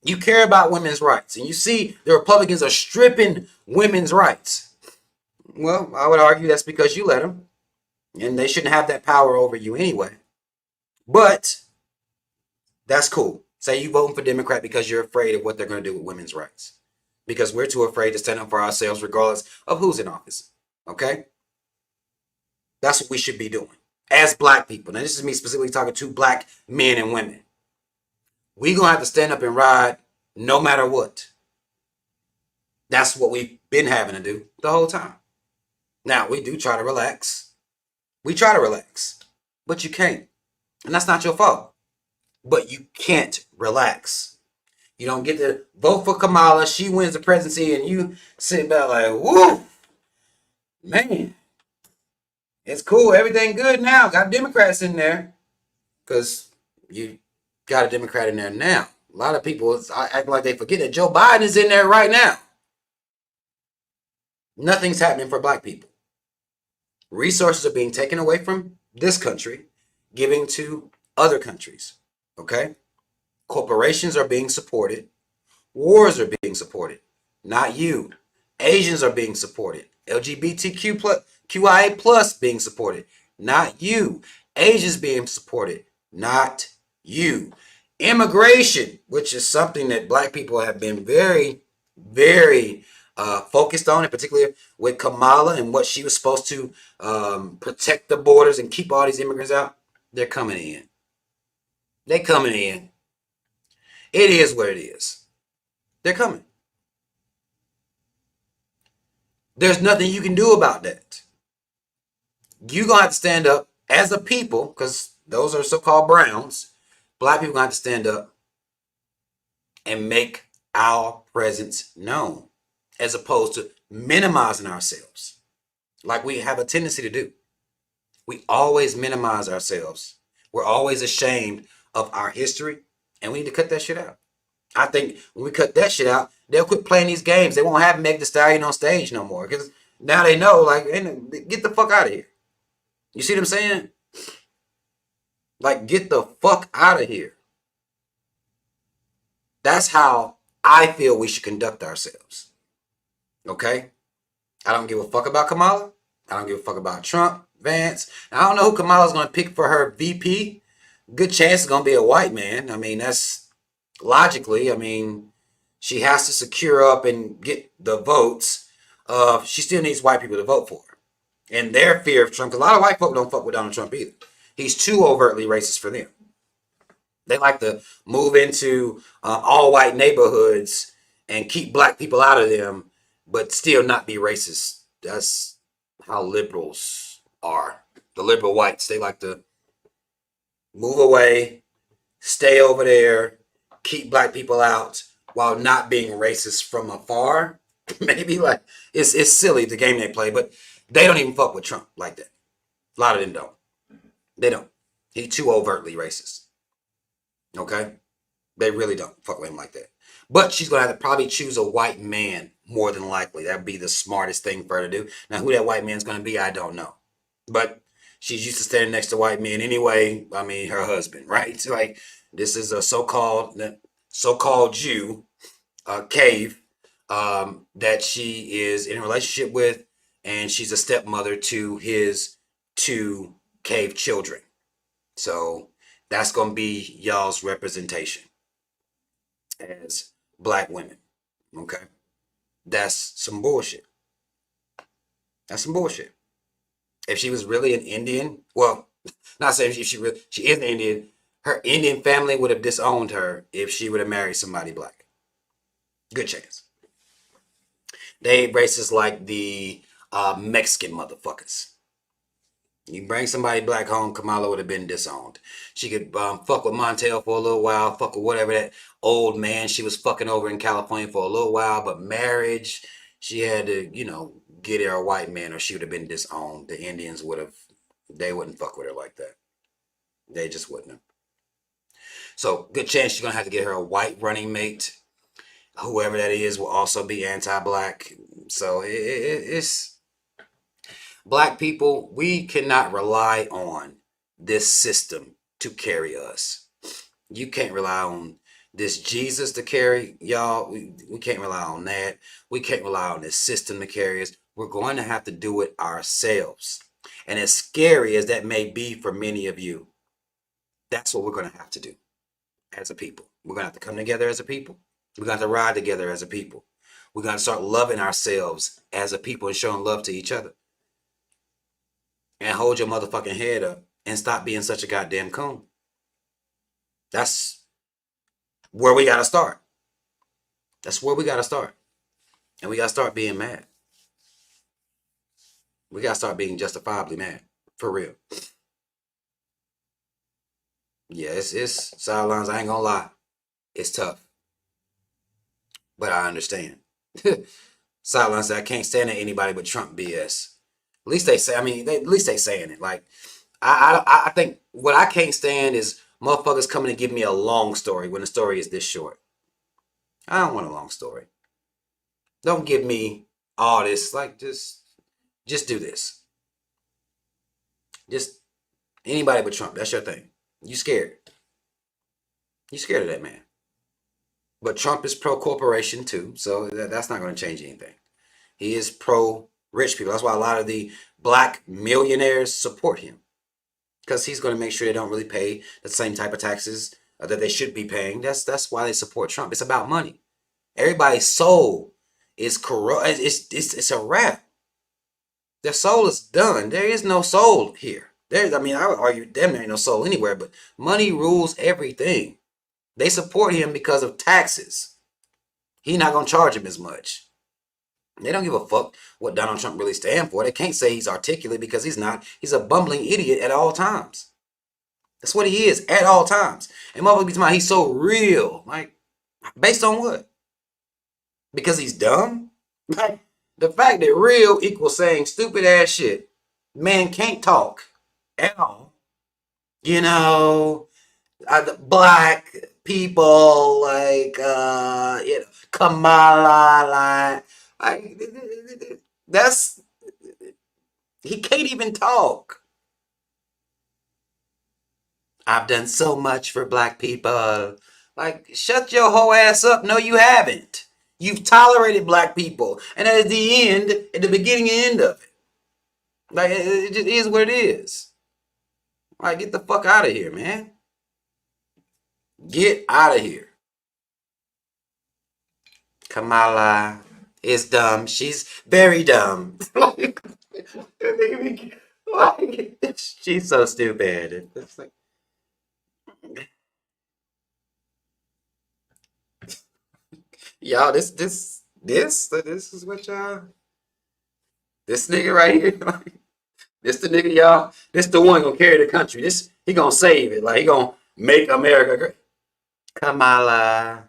You care about women's rights, and you see the Republicans are stripping women's rights. Well, I would argue that's because you let them, and they shouldn't have that power over you anyway. But that's cool. Say you voting for Democrat because you're afraid of what they're going to do with women's rights. Because we're too afraid to stand up for ourselves regardless of who's in office. Okay? That's what we should be doing as black people. Now, this is me specifically talking to black men and women. We're going to have to stand up and ride no matter what. That's what we've been having to do the whole time. Now, we do try to relax. We try to relax. But you can't. And that's not your fault. But you can't relax. You don't get to vote for Kamala. She wins the presidency and you sit back like, woo, man, it's cool. Everything good now. Got Democrats in there. Because you got a Democrat in there now. A lot of people act like they forget that Joe Biden is in there right now. Nothing's happening for black people. Resources are being taken away from this country, giving to other countries. Okay? Corporations are being supported. Wars are being supported. Not you. Asians are being supported. LGBTQ plus, QIA plus being supported. Not you. Asians being supported. Not you. Immigration, which is something that black people have been very, very focused on, and particularly with Kamala and what she was supposed to protect the borders and keep all these immigrants out. They're coming in. They're coming in. It is what it is. They're coming. There's nothing you can do about that. You're going to have to stand up as a people, because those are so-called browns. Black people going to have to stand up and make our presence known, as opposed to minimizing ourselves like we have a tendency to do. We always minimize ourselves. We're always ashamed of our history, and we need to cut that shit out. I think when we cut that shit out, they'll quit playing these games. They won't have Meg Thee Stallion on stage no more, because now they know, like, hey, get the fuck out of here. You see what I'm saying? Like, get the fuck out of here. That's how I feel we should conduct ourselves. Okay? I don't give a fuck about Kamala. I don't give a fuck about Trump, Vance. I don't know who Kamala's going to pick for her VP. Good chance it's going to be a white man. I mean, that's logically, I mean, she has to secure up and get the votes. She still needs white people to vote for her. And their fear of Trump, because a lot of white folk don't fuck with Donald Trump either. He's too overtly racist for them. They like to move into all white neighborhoods and keep black people out of them, but still not be racist. That's how liberals are. The liberal whites, they like to move away, stay over there, keep black people out while not being racist from afar. Maybe like it's silly the game they play, but they don't even fuck with Trump like that. A lot of them don't. They don't. He's too overtly racist. Okay? They really don't fuck with him like that. But she's going to have to probably choose a white man more than likely. That would be the smartest thing for her to do. Now, who that white man's going to be, I don't know. But she's used to standing next to white men anyway. I mean, her husband, right? So, like, this is a so-called Jew, cave, that she is in a relationship with, and she's a stepmother to his 2 cave children. So that's going to be y'all's representation as black women. Okay? That's some bullshit. That's some bullshit. If she was really an Indian, well, not saying if she is an Indian, her Indian family would have disowned her if she would have married somebody black. Good chance. They racist like the Mexican motherfuckers. You bring somebody black home, Kamala would have been disowned. She could fuck with Montel for a little while, fuck with whatever that old man she was fucking over in California for a little while, but marriage, she had to, get her a white man or she would have been disowned. The Indians they wouldn't fuck with her like that. They just wouldn't have. So good chance she's gonna have to get her a white running mate. Whoever that is will also be anti-black. So it's black people. We cannot rely on this system to carry us. You can't rely on this Jesus to carry y'all. We can't rely on that. We can't rely on this system to carry us. We're going to have to do it ourselves. And as scary as that may be for many of you, that's what we're going to have to do as a people. We're going to have to come together as a people. We're going to have to ride together as a people. We're going to start loving ourselves as a people and showing love to each other. And hold your motherfucking head up and stop being such a goddamn coon. That's where we got to start. That's where we got to start. And we got to start being mad. We got to start being justifiably mad. For real. Yeah, it's sidelines. I ain't gonna lie. It's tough. But I understand. Sidelines, I can't stand at anybody but Trump BS. At least they say, at least they saying it. Like, I think what I can't stand is motherfuckers coming to give me a long story when the story is this short. I don't want a long story. Don't give me all this. Like, just do this. Just anybody but Trump. That's your thing. You scared. You scared of that man. But Trump is pro-corporation too, so that's not going to change anything. He is pro-rich people. That's why a lot of the black millionaires support him. Because he's going to make sure they don't really pay the same type of taxes that they should be paying. That's why they support Trump. It's about money. Everybody's soul is corrupt. It's a wrap. Their soul is done. There is no soul here. I would argue damn there ain't no soul anywhere, but money rules everything. They support him because of taxes. He's not going to charge him as much. They don't give a fuck what Donald Trump really stands for. They can't say he's articulate because he's not. He's a bumbling idiot at all times. That's what he is at all times. And motherfuckers be talking about he's so real. Like, based on what? Because he's dumb? Like, the fact that real equals saying stupid ass shit. Man can't talk at all. Black people, like, Kamala, he can't even talk. I've done so much for black people. Like, shut your whole ass up. No, you haven't. You've tolerated black people. And at the beginning and end of it. Like, it just is what it is. Like, get the fuck out of here, man. Get out of here. Kamala is dumb. She's very dumb. She's so stupid. It's like, y'all, this is what y'all. This nigga right here, this the nigga, y'all. This the one gonna carry the country. He gonna save it. Like, he gonna make America great. Kamala.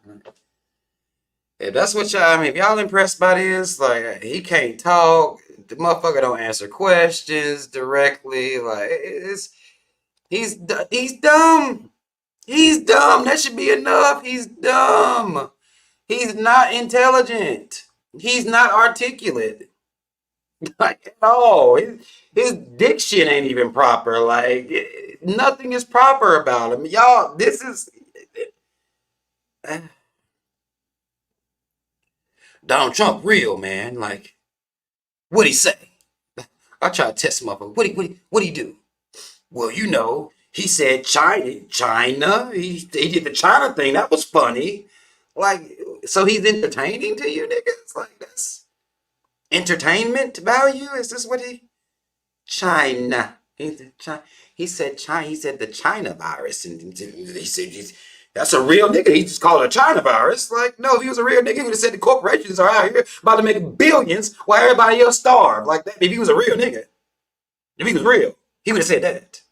If that's what y'all, if y'all impressed by this, like, he can't talk, the motherfucker don't answer questions directly, like, he's dumb. He's dumb. That should be enough. He's dumb. He's not intelligent. He's not articulate. Like, at all. His diction ain't even proper. Like, nothing is proper about him. Y'all, this is... Donald Trump real, man. Like, what'd he say? I try to test him up. What'd he do? Well, he said China. He did the China thing. That was funny. Like, so he's entertaining to you niggas? Like, that's entertainment value? Is this what China. He said China. He said the China virus. And he said that's a real nigga. He just called it a China virus. Like, no, if he was a real nigga, he would have said the corporations are out here about to make billions while everybody else starve. Like that, if he was a real nigga. If he was real. He would have said that.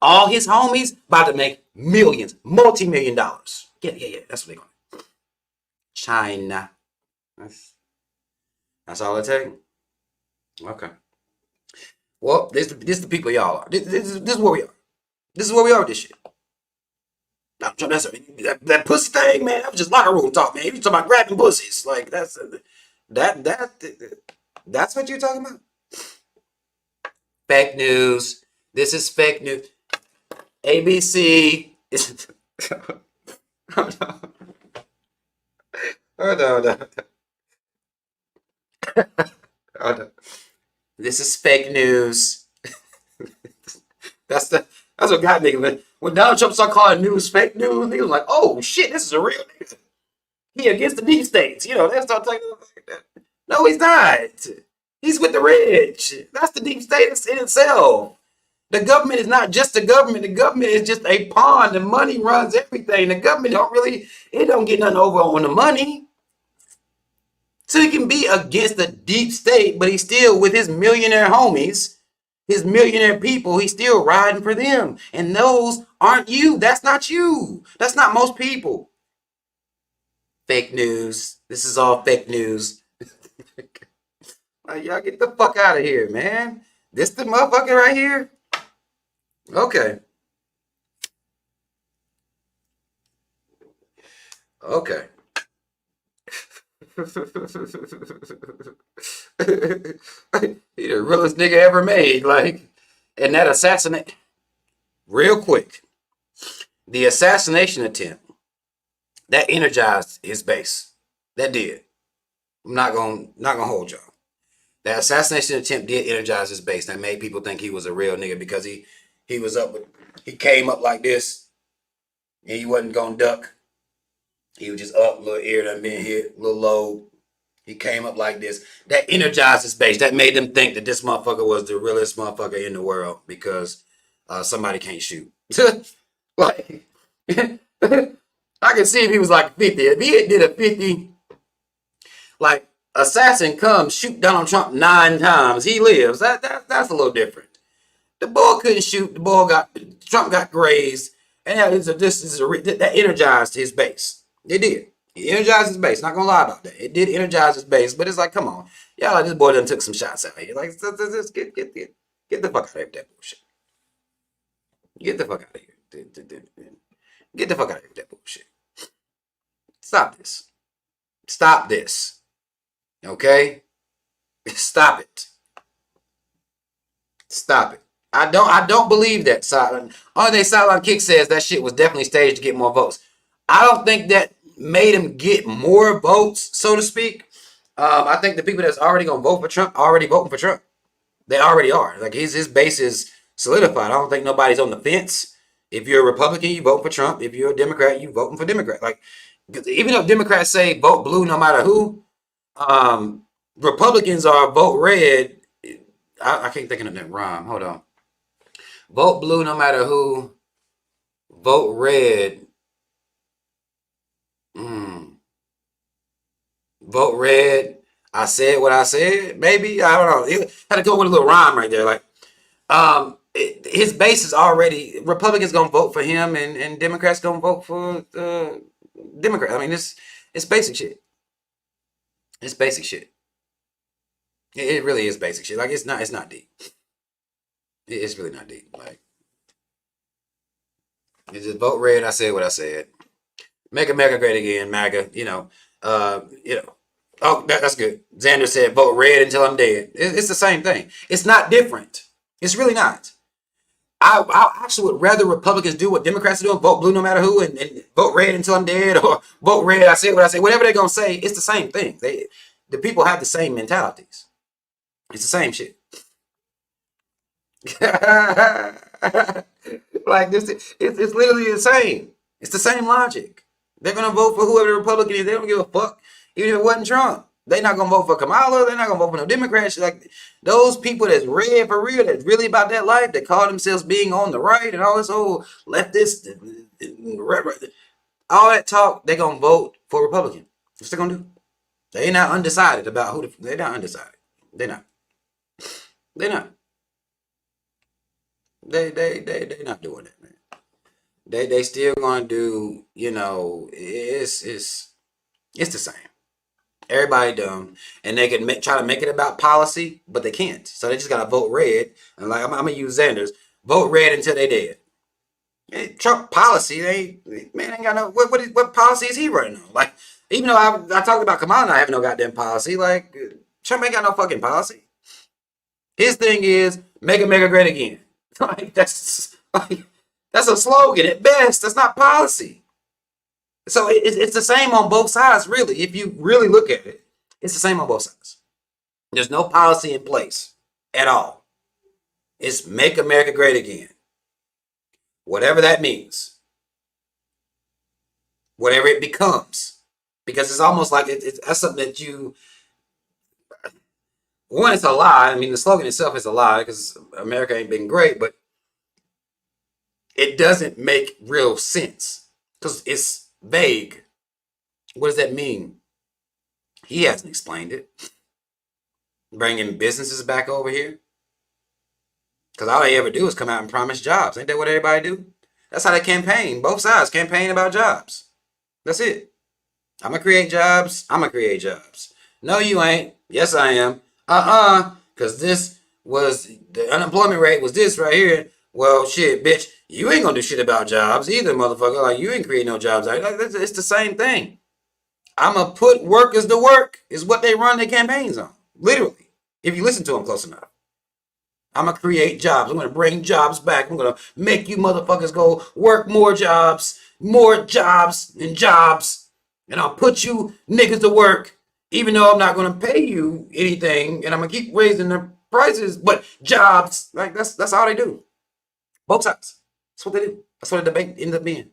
All his homies about to make millions, multi-million dollars. Yeah. That's what they're going. China. That's all it takes. Okay. Well, this the people y'all are. This is where we are. This is where we are with this shit. That pussy thing, man. That was just locker room talk, man. You talking about grabbing pussies? Like that's what you're talking about. Fake news. This is fake news. ABC. Hold on. This is fake news. That's what got niggas. Man. When Donald Trump started calling news fake news, niggas was like, "Oh shit, this is a real nigga. He against the deep states." You know, they start talking like that. No, he's not. He's with the rich. That's the deep state in itself. The government is not just the government. The government is just a pawn. The money runs everything. The government don't get nothing over on the money. So he can be against the deep state, but he's still with his millionaire homies, his millionaire people. He's still riding for them. And those aren't you. That's not you. That's not most people. Fake news. This is all fake news. Like, y'all get the fuck out of here, man. This the motherfucker right here? Okay. He the realest nigga ever made. Like, and that assassinate real quick. The assassination attempt that energized his base. That did. I'm not gonna hold y'all. That assassination attempt did energize his base. That made people think he was a real nigga because he came up like this and he wasn't gonna duck. He was just up, little ear done been hit, little low. He came up like this. That energized his base. That made them think that this motherfucker was the realest motherfucker in the world because somebody can't shoot. Like, I can see if he was like 50. If he did a 50, like, assassin comes, shoot Donald Trump 9 times, he lives. That's a little different. The boy couldn't shoot. Trump got grazed, and that energized his base. It did. It energized his base. Not gonna lie about that. It did energize his base, but it's like, come on, y'all. This boy done took some shots out here. Like, get the fuck out of here with that bullshit. Get the fuck out of here. Get the fuck out of here with that bullshit. Stop this. Stop this. Okay? Stop it. Stop it. I don't believe that. Only thing Sideline Kick says that shit was definitely staged to get more votes. I don't think that made him get more votes, so to speak. I think the people that's already gonna vote for Trump already voting for Trump. They already are. Like his base is solidified. I don't think nobody's on the fence. If you're a Republican, you vote for Trump. If you're a Democrat, you voting for Democrat. Like, even though Democrats say vote blue no matter who, Republicans are vote red. I can't think of that rhyme. Hold on. Vote blue no matter who. Vote red. Vote red. I said what I said. Maybe, I don't know. It had to go with a little rhyme right there. Like, his base is already, Republicans gonna vote for him, and Democrats gonna vote for Democrat. I mean, it's basic shit. It's basic shit. It really is basic shit. Like, it's not deep. It's really not deep. Like, you just vote red. I said what I said. Make America great again, MAGA. Oh, that's good. Xander said vote red until I'm dead. It's the same thing. It's not different. It's really not. I actually would rather Republicans do what Democrats are doing, vote blue no matter who, and vote red until I'm dead, or vote red. I said what I said. Whatever they're gonna say, it's the same thing. The people have the same mentalities. It's the same shit. Like this, it's literally the same. It's the same logic. They're gonna vote for whoever the Republican is. They don't give a fuck, even if it wasn't Trump. They're not gonna vote for Kamala. They're not gonna vote for no Democrats. Like, those people that's red for real, that's really about that life, that call themselves being on the right and all this old leftist, all that talk, they're gonna vote for Republican. What's they gonna do? They're not undecided about who. They're not undecided. They're not. They're not. They not doing it, man. They still gonna do, it's the same. Everybody dumb, and they can try to make it about policy, but they can't. So they just gotta vote red. And like I'm gonna use Sanders, vote red until they dead. Hey, Trump policy, man ain't got no what policy is he running on? Like, even though I talked about Kamala not having no goddamn policy, like Trump ain't got no fucking policy. His thing is make America great again. That's a slogan at best. That's not policy. So it's the same on both sides, really. If you really look at it, it's the same on both sides. There's no policy in place at all. It's make America great again. Whatever that means. Whatever it becomes. Because it's almost like that's something that one, it's a lie. I mean, the slogan itself is a lie because America ain't been great, but it doesn't make real sense because it's vague. What does that mean? He hasn't explained it. Bringing businesses back over here. Because all they ever do is come out and promise jobs. Ain't that what everybody do? That's how they campaign. Both sides campaign about jobs. That's it. I'm going to create jobs. I'm going to create jobs. No, you ain't. Yes, I am. Because the unemployment rate was this right here. Well, shit, bitch, you ain't going to do shit about jobs either, motherfucker. Like, you ain't creating no jobs. It's the same thing. I'm going to put workers to work is what they run their campaigns on. Literally. If you listen to them close enough. I'm going to create jobs. I'm going to bring jobs back. I'm going to make you motherfuckers go work more jobs, and jobs. And I'll put you niggas to work, even though I'm not going to pay you anything. And I'm going to keep raising the prices, but jobs, like that's all they do. Both sides. That's what they do. That's what the debate ended up being.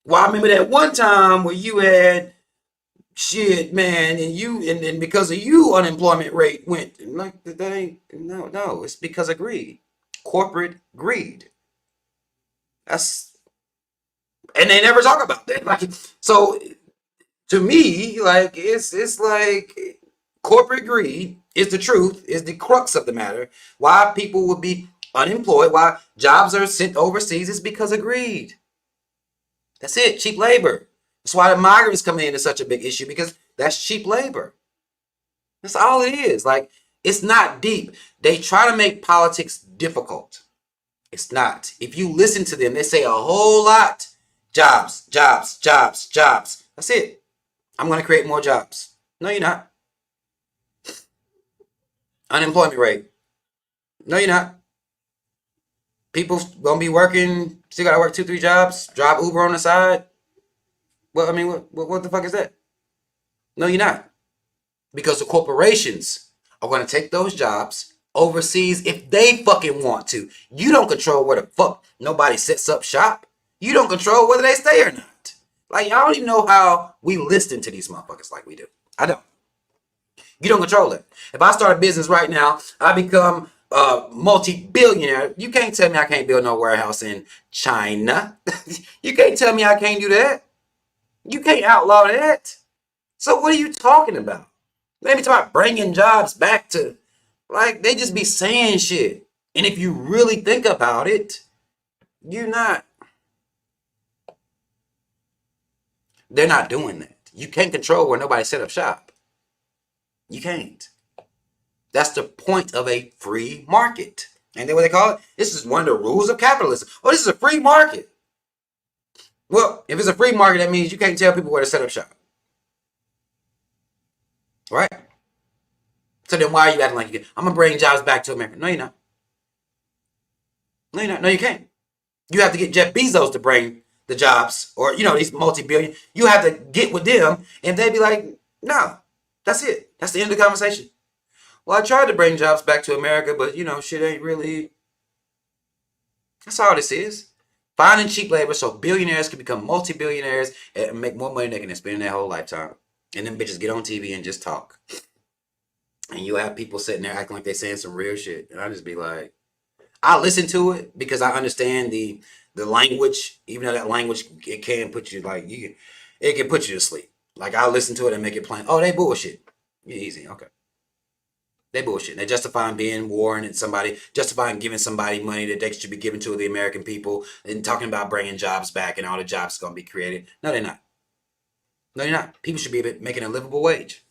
Well, I remember that one time where you had shit, man, and because of you, unemployment rate went like that. Ain't no. It's because of greed, corporate greed. That's and they never talk about that. Like so, to me, like it's like corporate greed is the truth, is the crux of the matter. Why people would be unemployed, why jobs are sent overseas, is because of greed. That's it, cheap labor. That's why the migrants come in is such a big issue because that's cheap labor. That's all it is. Like, it's not deep. They try to make politics difficult. It's not. If you listen to them, they say a whole lot. Jobs, jobs, jobs, jobs. That's it. I'm going to create more jobs. No, you're not. Unemployment rate. No, you're not. People going to be working, still got to work 2-3 jobs, drive Uber on the side. Well, I mean, what the fuck is that? No, you're not. Because the corporations are going to take those jobs overseas if they fucking want to. You don't control where the fuck nobody sets up shop. You don't control whether they stay or not. Like, y'all don't even know how we listen to these motherfuckers like we do. I don't. You don't control it. If I start a business right now, I become a multi-billionaire. You can't tell me I can't build no warehouse in China. You can't tell me I can't do that. You can't outlaw that. So what are you talking about? Let me talk about bringing jobs back to, like, they just be saying shit. And if you really think about it, they're not doing that. You can't control where nobody set up shop. You can't. That's the point of a free market. Ain't that what they call it? This is one of the rules of capitalism. Oh, this is a free market. Well, if it's a free market, that means you can't tell people where to set up shop. Right? So then why are you acting like you can? I'm going to bring jobs back to America. No, you're not. No, you're not. No, you can't. You have to get Jeff Bezos to bring the jobs, or, these multi-billion. You have to get with them, and they'd be like, no, that's it. That's the end of the conversation. Well, I tried to bring jobs back to America, but, shit ain't really. That's all this is. Finding cheap labor so billionaires can become multi-billionaires and make more money than they can spend in their whole lifetime. And then bitches get on TV and just talk. And you have people sitting there acting like they're saying some real shit. And I just be like, I listen to it because I understand the language, even though that language, it can put you it can put you to sleep. Like, I listen to it and make it plain. Oh, they bullshit. Yeah, easy. Okay. They bullshit. They justifying being warring and somebody, justifying giving somebody money that they should be giving to the American people and talking about bringing jobs back and all the jobs going to be created. No, they're not. No, they're not. People should be making a livable wage.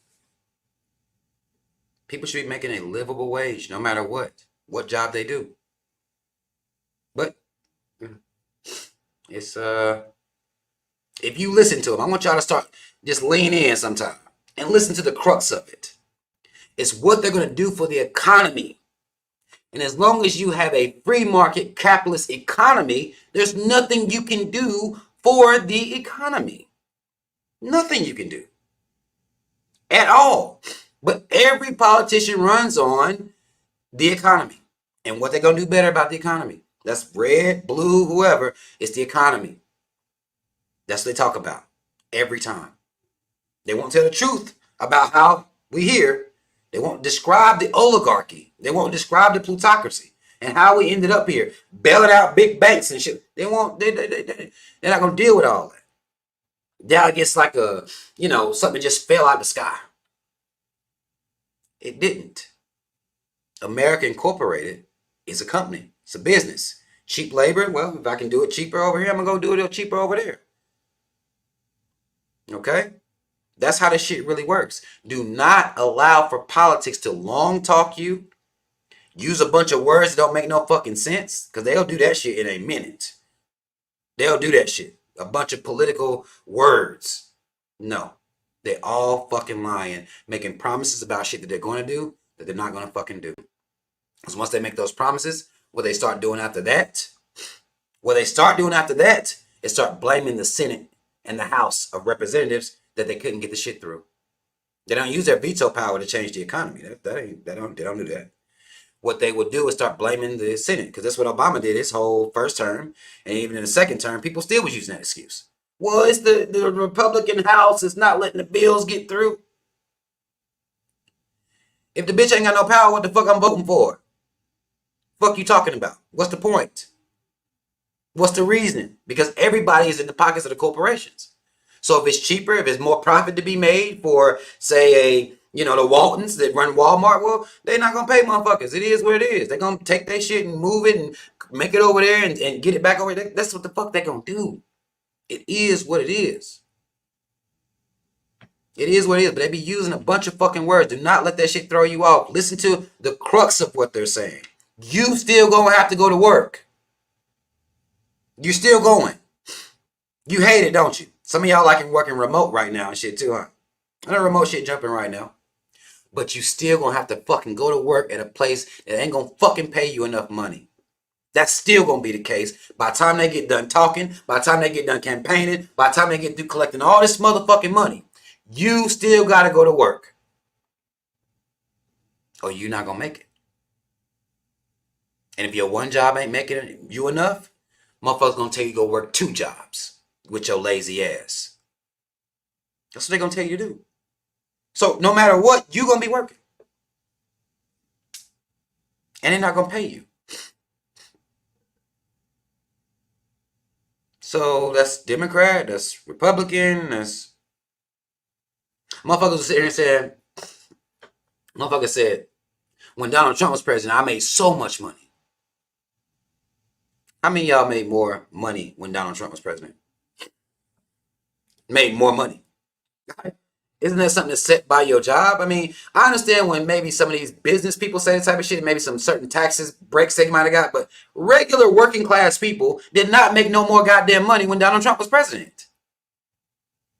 People should be making a livable wage no matter what job they do. But it's, if you listen to them, I want y'all to start just lean in sometime and listen to the crux of it. It's what they're going to do for the economy. And as long as you have a free market capitalist economy, there's nothing you can do for the economy. Nothing you can do at all. But every politician runs on the economy and what they're going to do better about the economy. That's red, blue, whoever. It's the economy. That's what they talk about every time. They won't tell the truth about how we here. They won't describe the oligarchy. They won't describe the plutocracy and how we ended up here, bailing out big banks and shit. They won't. They're not gonna deal with all that. That gets like a, something just fell out of the sky. It didn't. America Incorporated is a company. It's a business. Cheap labor. Well, if I can do it cheaper over here, I'm gonna go do it cheaper over there. Okay. That's how this shit really works. Do not allow for politics to long talk you. Use a bunch of words that don't make no fucking sense. Because they'll do that shit in a minute. They'll do that shit. A bunch of political words. No. They're all fucking lying. Making promises about shit that they're going to do that they're not going to fucking do. Because once they make those promises, what they start doing after that is start blaming the Senate and the House of Representatives that they couldn't get the shit through. They don't use their veto power to change the economy. They don't do that. What they would do is start blaming the Senate, because that's what Obama did his whole first term, and even in the second term, people still was using that excuse. Well, it's the Republican House is not letting the bills get through. If the bitch ain't got no power, what the fuck I'm voting for? Fuck you talking about? What's the point? What's the reason? Because everybody is in the pockets of the corporations. So if it's cheaper, if there's more profit to be made for, say, the Waltons that run Walmart, well, they're not going to pay motherfuckers. It is what it is. They're going to take their shit and move it and make it over there and get it back over there. That's what the fuck they're going to do. It is what it is. It is what it is. But they be using a bunch of fucking words. Do not let that shit throw you off. Listen to the crux of what they're saying. You still going to have to go to work. You still going. You hate it, don't you? Some of y'all like working remote right now and shit too, huh? I know remote shit jumping right now. But you still gonna have to fucking go to work at a place that ain't gonna fucking pay you enough money. That's still gonna be the case. By the time they get done talking, by the time they get done campaigning, by the time they get through collecting all this motherfucking money, you still gotta go to work. Or you're not gonna make it. And if your one job ain't making you enough, motherfuckers gonna tell you to go work 2 jobs with your lazy ass. That's what they're gonna tell you to do. So no matter what, you're gonna be working. And they're not gonna pay you. So that's Democrat, that's Republican, that's motherfuckers sit here and said, when Donald Trump was president, I made so much money. How many of y'all made more money when Donald Trump was president? Made more money. Isn't that something that's set by your job? I mean, I understand when maybe some of these business people say that type of shit, maybe some certain taxes breaks they might have got, but regular working class people did not make no more goddamn money when Donald Trump was president.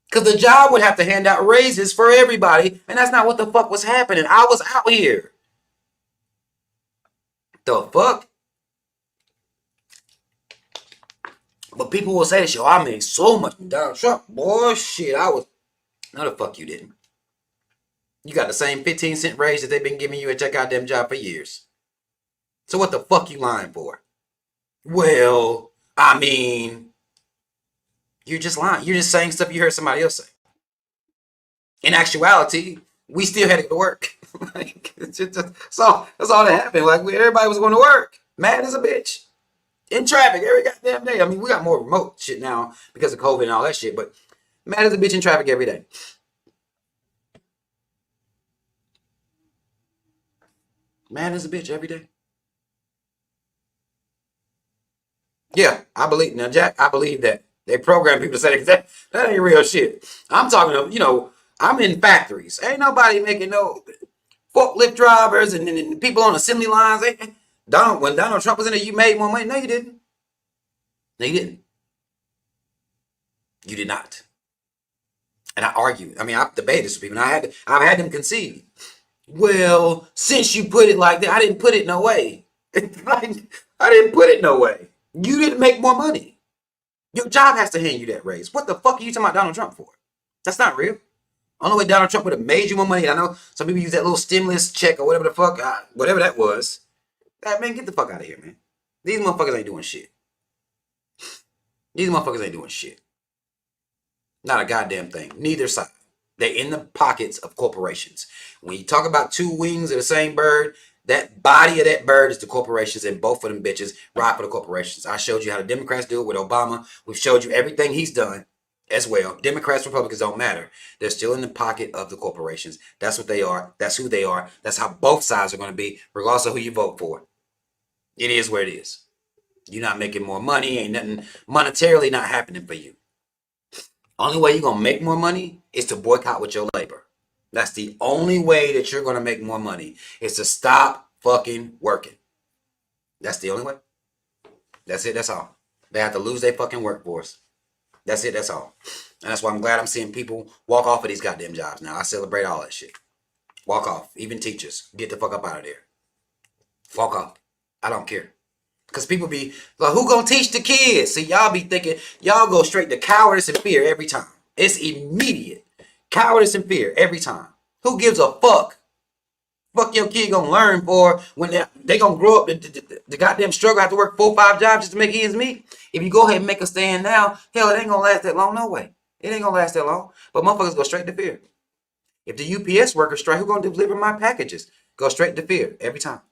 Because the job would have to hand out raises for everybody, and that's not what the fuck was happening. I was out here. The fuck? But people will say this, yo, I made so much from Donald Trump. Boy, shit, no, the fuck you didn't. You got the same 15-cent raise that they've been giving you at your goddamn job for years. So what the fuck you lying for? Well, I mean, you're just lying. You're just saying stuff you heard somebody else say. In actuality, we still had to go to work. That's all that happened. Like, everybody was going to work. Mad as a bitch. In traffic every goddamn day. I mean, we got more remote shit now because of COVID and all that shit, but mad as a bitch in traffic every day. Man is a bitch every day. Yeah, I believe now, Jack. I believe that they program people to say that ain't real shit. I'm talking of, I'm in factories. Ain't nobody making no forklift drivers and people on assembly lines. When Donald Trump was in there, you made more money. No, you didn't. No, you didn't. You did not. And I argue. I mean, I've debated this with people, and I've had them concede. Well, since you put it like that, I didn't put it no way. I didn't put it no way. You didn't make more money. Your job has to hand you that raise. What the fuck are you talking about Donald Trump for? That's not real. Only way Donald Trump would have made you more money. I know some people use that little stimulus check or whatever the fuck, whatever that was. That man, get the fuck out of here, man. These motherfuckers ain't doing shit. These motherfuckers ain't doing shit. Not a goddamn thing. Neither side. They're in the pockets of corporations. When you talk about two wings of the same bird, that body of that bird is the corporations, and both of them bitches ride for the corporations. I showed you how the Democrats do it with Obama. We've showed you everything he's done as well. Democrats, Republicans don't matter. They're still in the pocket of the corporations. That's what they are. That's who they are. That's how both sides are going to be, regardless of who you vote for. It is what it is. You're not making more money. Ain't nothing monetarily not happening for you. Only way you're going to make more money is to boycott with your labor. That's the only way that you're going to make more money, is to stop fucking working. That's the only way. That's it. That's all. They have to lose their fucking workforce. That's it. That's all. And that's why I'm glad I'm seeing people walk off of these goddamn jobs now. I celebrate all that shit. Walk off. Even teachers. Get the fuck up out of there. Walk off. I don't care. Because people be like, who gonna teach the kids? See, y'all be thinking, y'all go straight to cowardice and fear every time. It's immediate. Cowardice and fear every time. Who gives a fuck? Fuck your kid gonna learn for when they gonna grow up, the goddamn struggle, have to work 4 or 5 jobs just to make ends meet. If you go ahead and make a stand now, hell, it ain't gonna last that long, no way. It ain't gonna last that long. But motherfuckers go straight to fear. If the UPS workers strike, who gonna deliver my packages? Go straight to fear every time.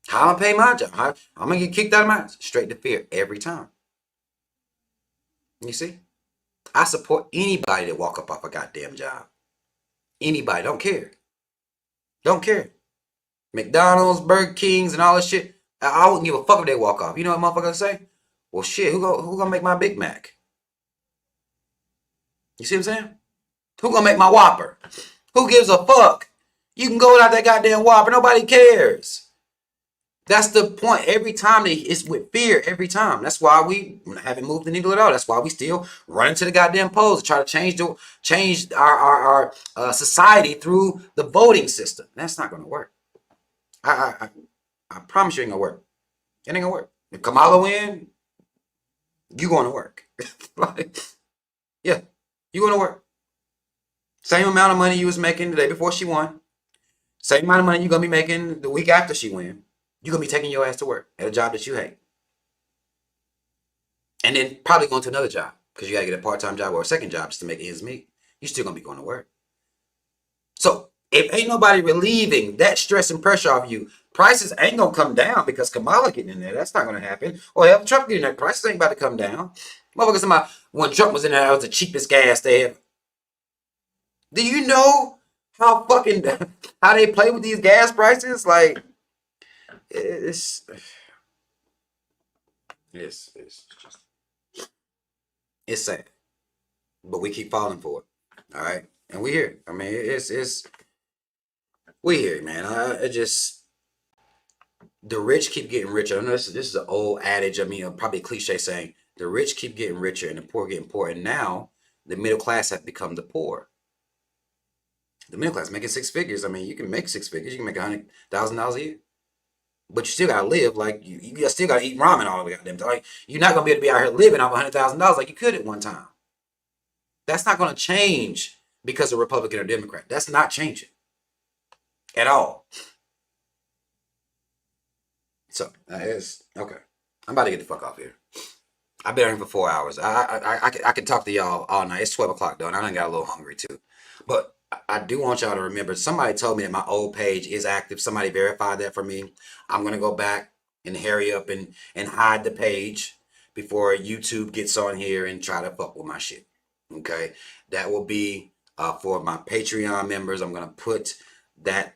How I'm gonna pay my job? I'm gonna get kicked out of my house? Straight to fear every time. You see? I support anybody that walk up off a goddamn job. Anybody, don't care. Don't care. McDonald's, Burger Kings, and all this shit. I wouldn't give a fuck if they walk off. You know what motherfuckers say? Well, shit, who gonna make my Big Mac? You see what I'm saying? Who gonna make my Whopper? Who gives a fuck? You can go without that goddamn Whopper. Nobody cares. That's the point. Every time it's with fear. Every time. That's why we haven't moved the needle at all. That's why we still run to the goddamn polls to try to change our society through the voting system. That's not gonna work. I promise you, it ain't gonna work. It ain't gonna work. If Kamala win, you going to work. Like, yeah, you going to work. Same amount of money you was making the day before she won. Same amount of money you're gonna be making the week after she win. You're gonna be taking your ass to work at a job that you hate, and then probably going to another job because you gotta get a part-time job or a second job just to make ends meet. You're still gonna be going to work. So if ain't nobody relieving that stress and pressure off you, prices ain't gonna come down because Kamala getting in there. That's not gonna happen. Or hell, Trump getting there. Prices ain't about to come down. Motherfuckers about when Trump was in there, that was the cheapest gas they have. Do you know how fucking how they play with these gas prices? Like it's it's sad, but we keep falling for it. All right, and we here. I mean, it's we here, man. I just the rich keep getting richer. I know this is an old adage. I mean, probably a cliche saying the rich keep getting richer and the poor getting poor. And now the middle class have become the poor. The middle class making 6 figures. I mean, you can make 6 figures. You can make $100,000 a year, but you still gotta live. Like you still gotta eat ramen all the goddamn time. Like, you're not gonna be able to be out here living off $100,000 like you could at one time. That's not gonna change because of Republican or Democrat. That's not changing at all. So it's okay. I'm about to get the fuck off here. I've been here for 4 hours. I can talk to y'all all night. It's 12 o'clock though, and I done got a little hungry too. But I do want y'all to remember. Somebody told me that my old page is active. Somebody verified that for me. I'm gonna go back and hurry up and hide the page before YouTube gets on here and try to fuck with my shit. Okay, that will be for my Patreon members. I'm gonna put that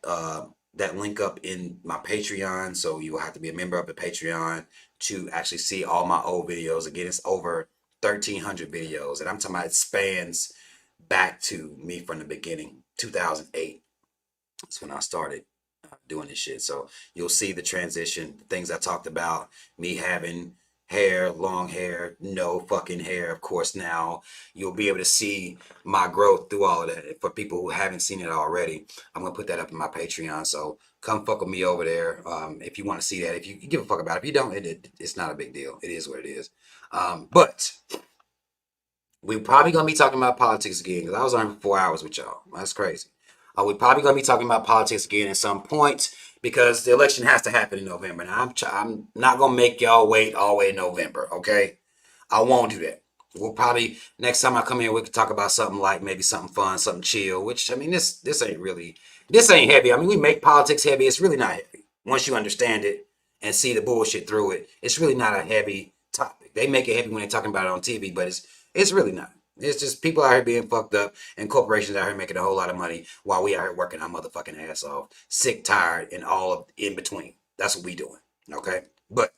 that link up in my Patreon. So you will have to be a member of the Patreon to actually see all my old videos. Again, it's over 1,300 videos. And I'm talking about it spans back to me from the beginning, 2008. That's when I started doing this shit. So you'll see the transition, things I talked about, me having hair, long hair, no fucking hair. Of course, now you'll be able to see my growth through all of that. For people who haven't seen it already, I'm gonna put that up in my Patreon. So come fuck with me over there if you want to see that. If you give a fuck about it, if you don't, it's not a big deal. It is what it is. But we're probably gonna be talking about politics again because I was on for 4 hours with y'all. That's crazy. We're probably gonna be talking about politics again at some point because the election has to happen in November. Now I'm not gonna make y'all wait all the way in November. Okay, I won't do that. We'll probably next time I come here we can talk about something like maybe something fun, something chill. Which I mean this ain't really this ain't heavy. I mean we make politics heavy. It's really not heavy once you understand it and see the bullshit through it. It's really not a heavy topic. They make it heavy when they're talking about it on TV, but it's really not. It's just people out here being fucked up and corporations out here making a whole lot of money while we out here working our motherfucking ass off, sick, tired, and all of in between. That's what we doing. Okay? But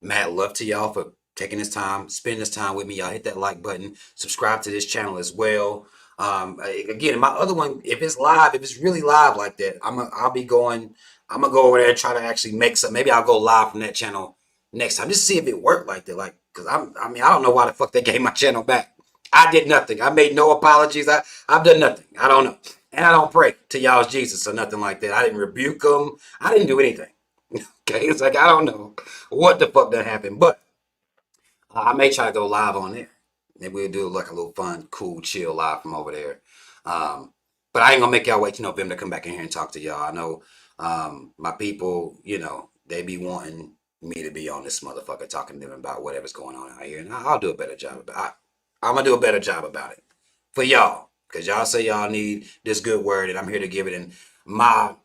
mad love to y'all for taking this time, spending this time with me. Y'all hit that like button, subscribe to this channel as well. Again, my other one, if it's live, if it's really live like that, I'm gonna go over there and try to actually make some. Maybe I'll go live from that channel next time, just see if it worked like that. Like, cause I mean, I don't know why the fuck they gave my channel back. I did nothing. I made no apologies. I've done nothing. I don't know, and I don't pray to y'all's Jesus or nothing like that. I didn't rebuke them. I didn't do anything. Okay, it's like I don't know what the fuck that happened, but I may try to go live on there. Maybe we'll do like a little fun, cool, chill live from over there. But I ain't gonna make y'all wait till November to come back in here and talk to y'all. I know my people, they be wanting me to be on this motherfucker talking to them about whatever's going on out here, and I'll do a better job about it. I'm gonna do a better job about it for y'all, cause y'all say y'all need this good word, and I'm here to give it in my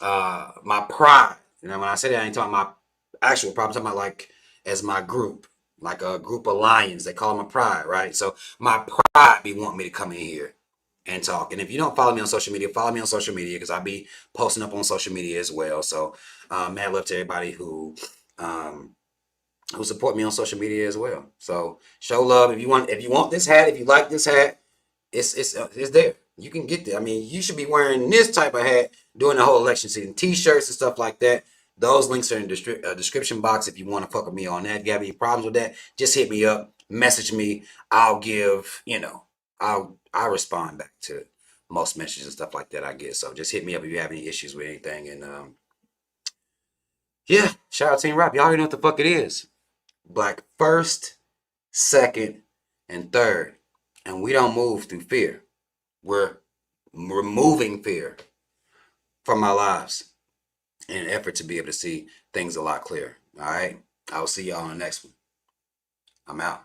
my pride. When I say that, I ain't talking about my actual pride. I'm talking about like as my group, like a group of lions. They call them a pride, right? So my pride be wanting me to come in here and talk. And if you don't follow me on social media, follow me on social media because I'll be posting up on social media as well. So mad love to everybody who support me on social media as well. So show love if you want this hat, if you like this hat, it's there. You can get there. I mean, you should be wearing this type of hat during the whole election season. T-shirts and stuff like that. Those links are in the description box if you want to fuck with me on that. If you have any problems with that, just hit me up, message me. I'll give, I'll respond back to most messages and stuff like that I get. So just hit me up if you have any issues with anything. And yeah, shout out to Team Rap. Y'all already know what the fuck it is. Black first, second, and third. And we don't move through fear. We're removing fear from our lives in an effort to be able to see things a lot clearer. All right. I'll see y'all on the next one. I'm out.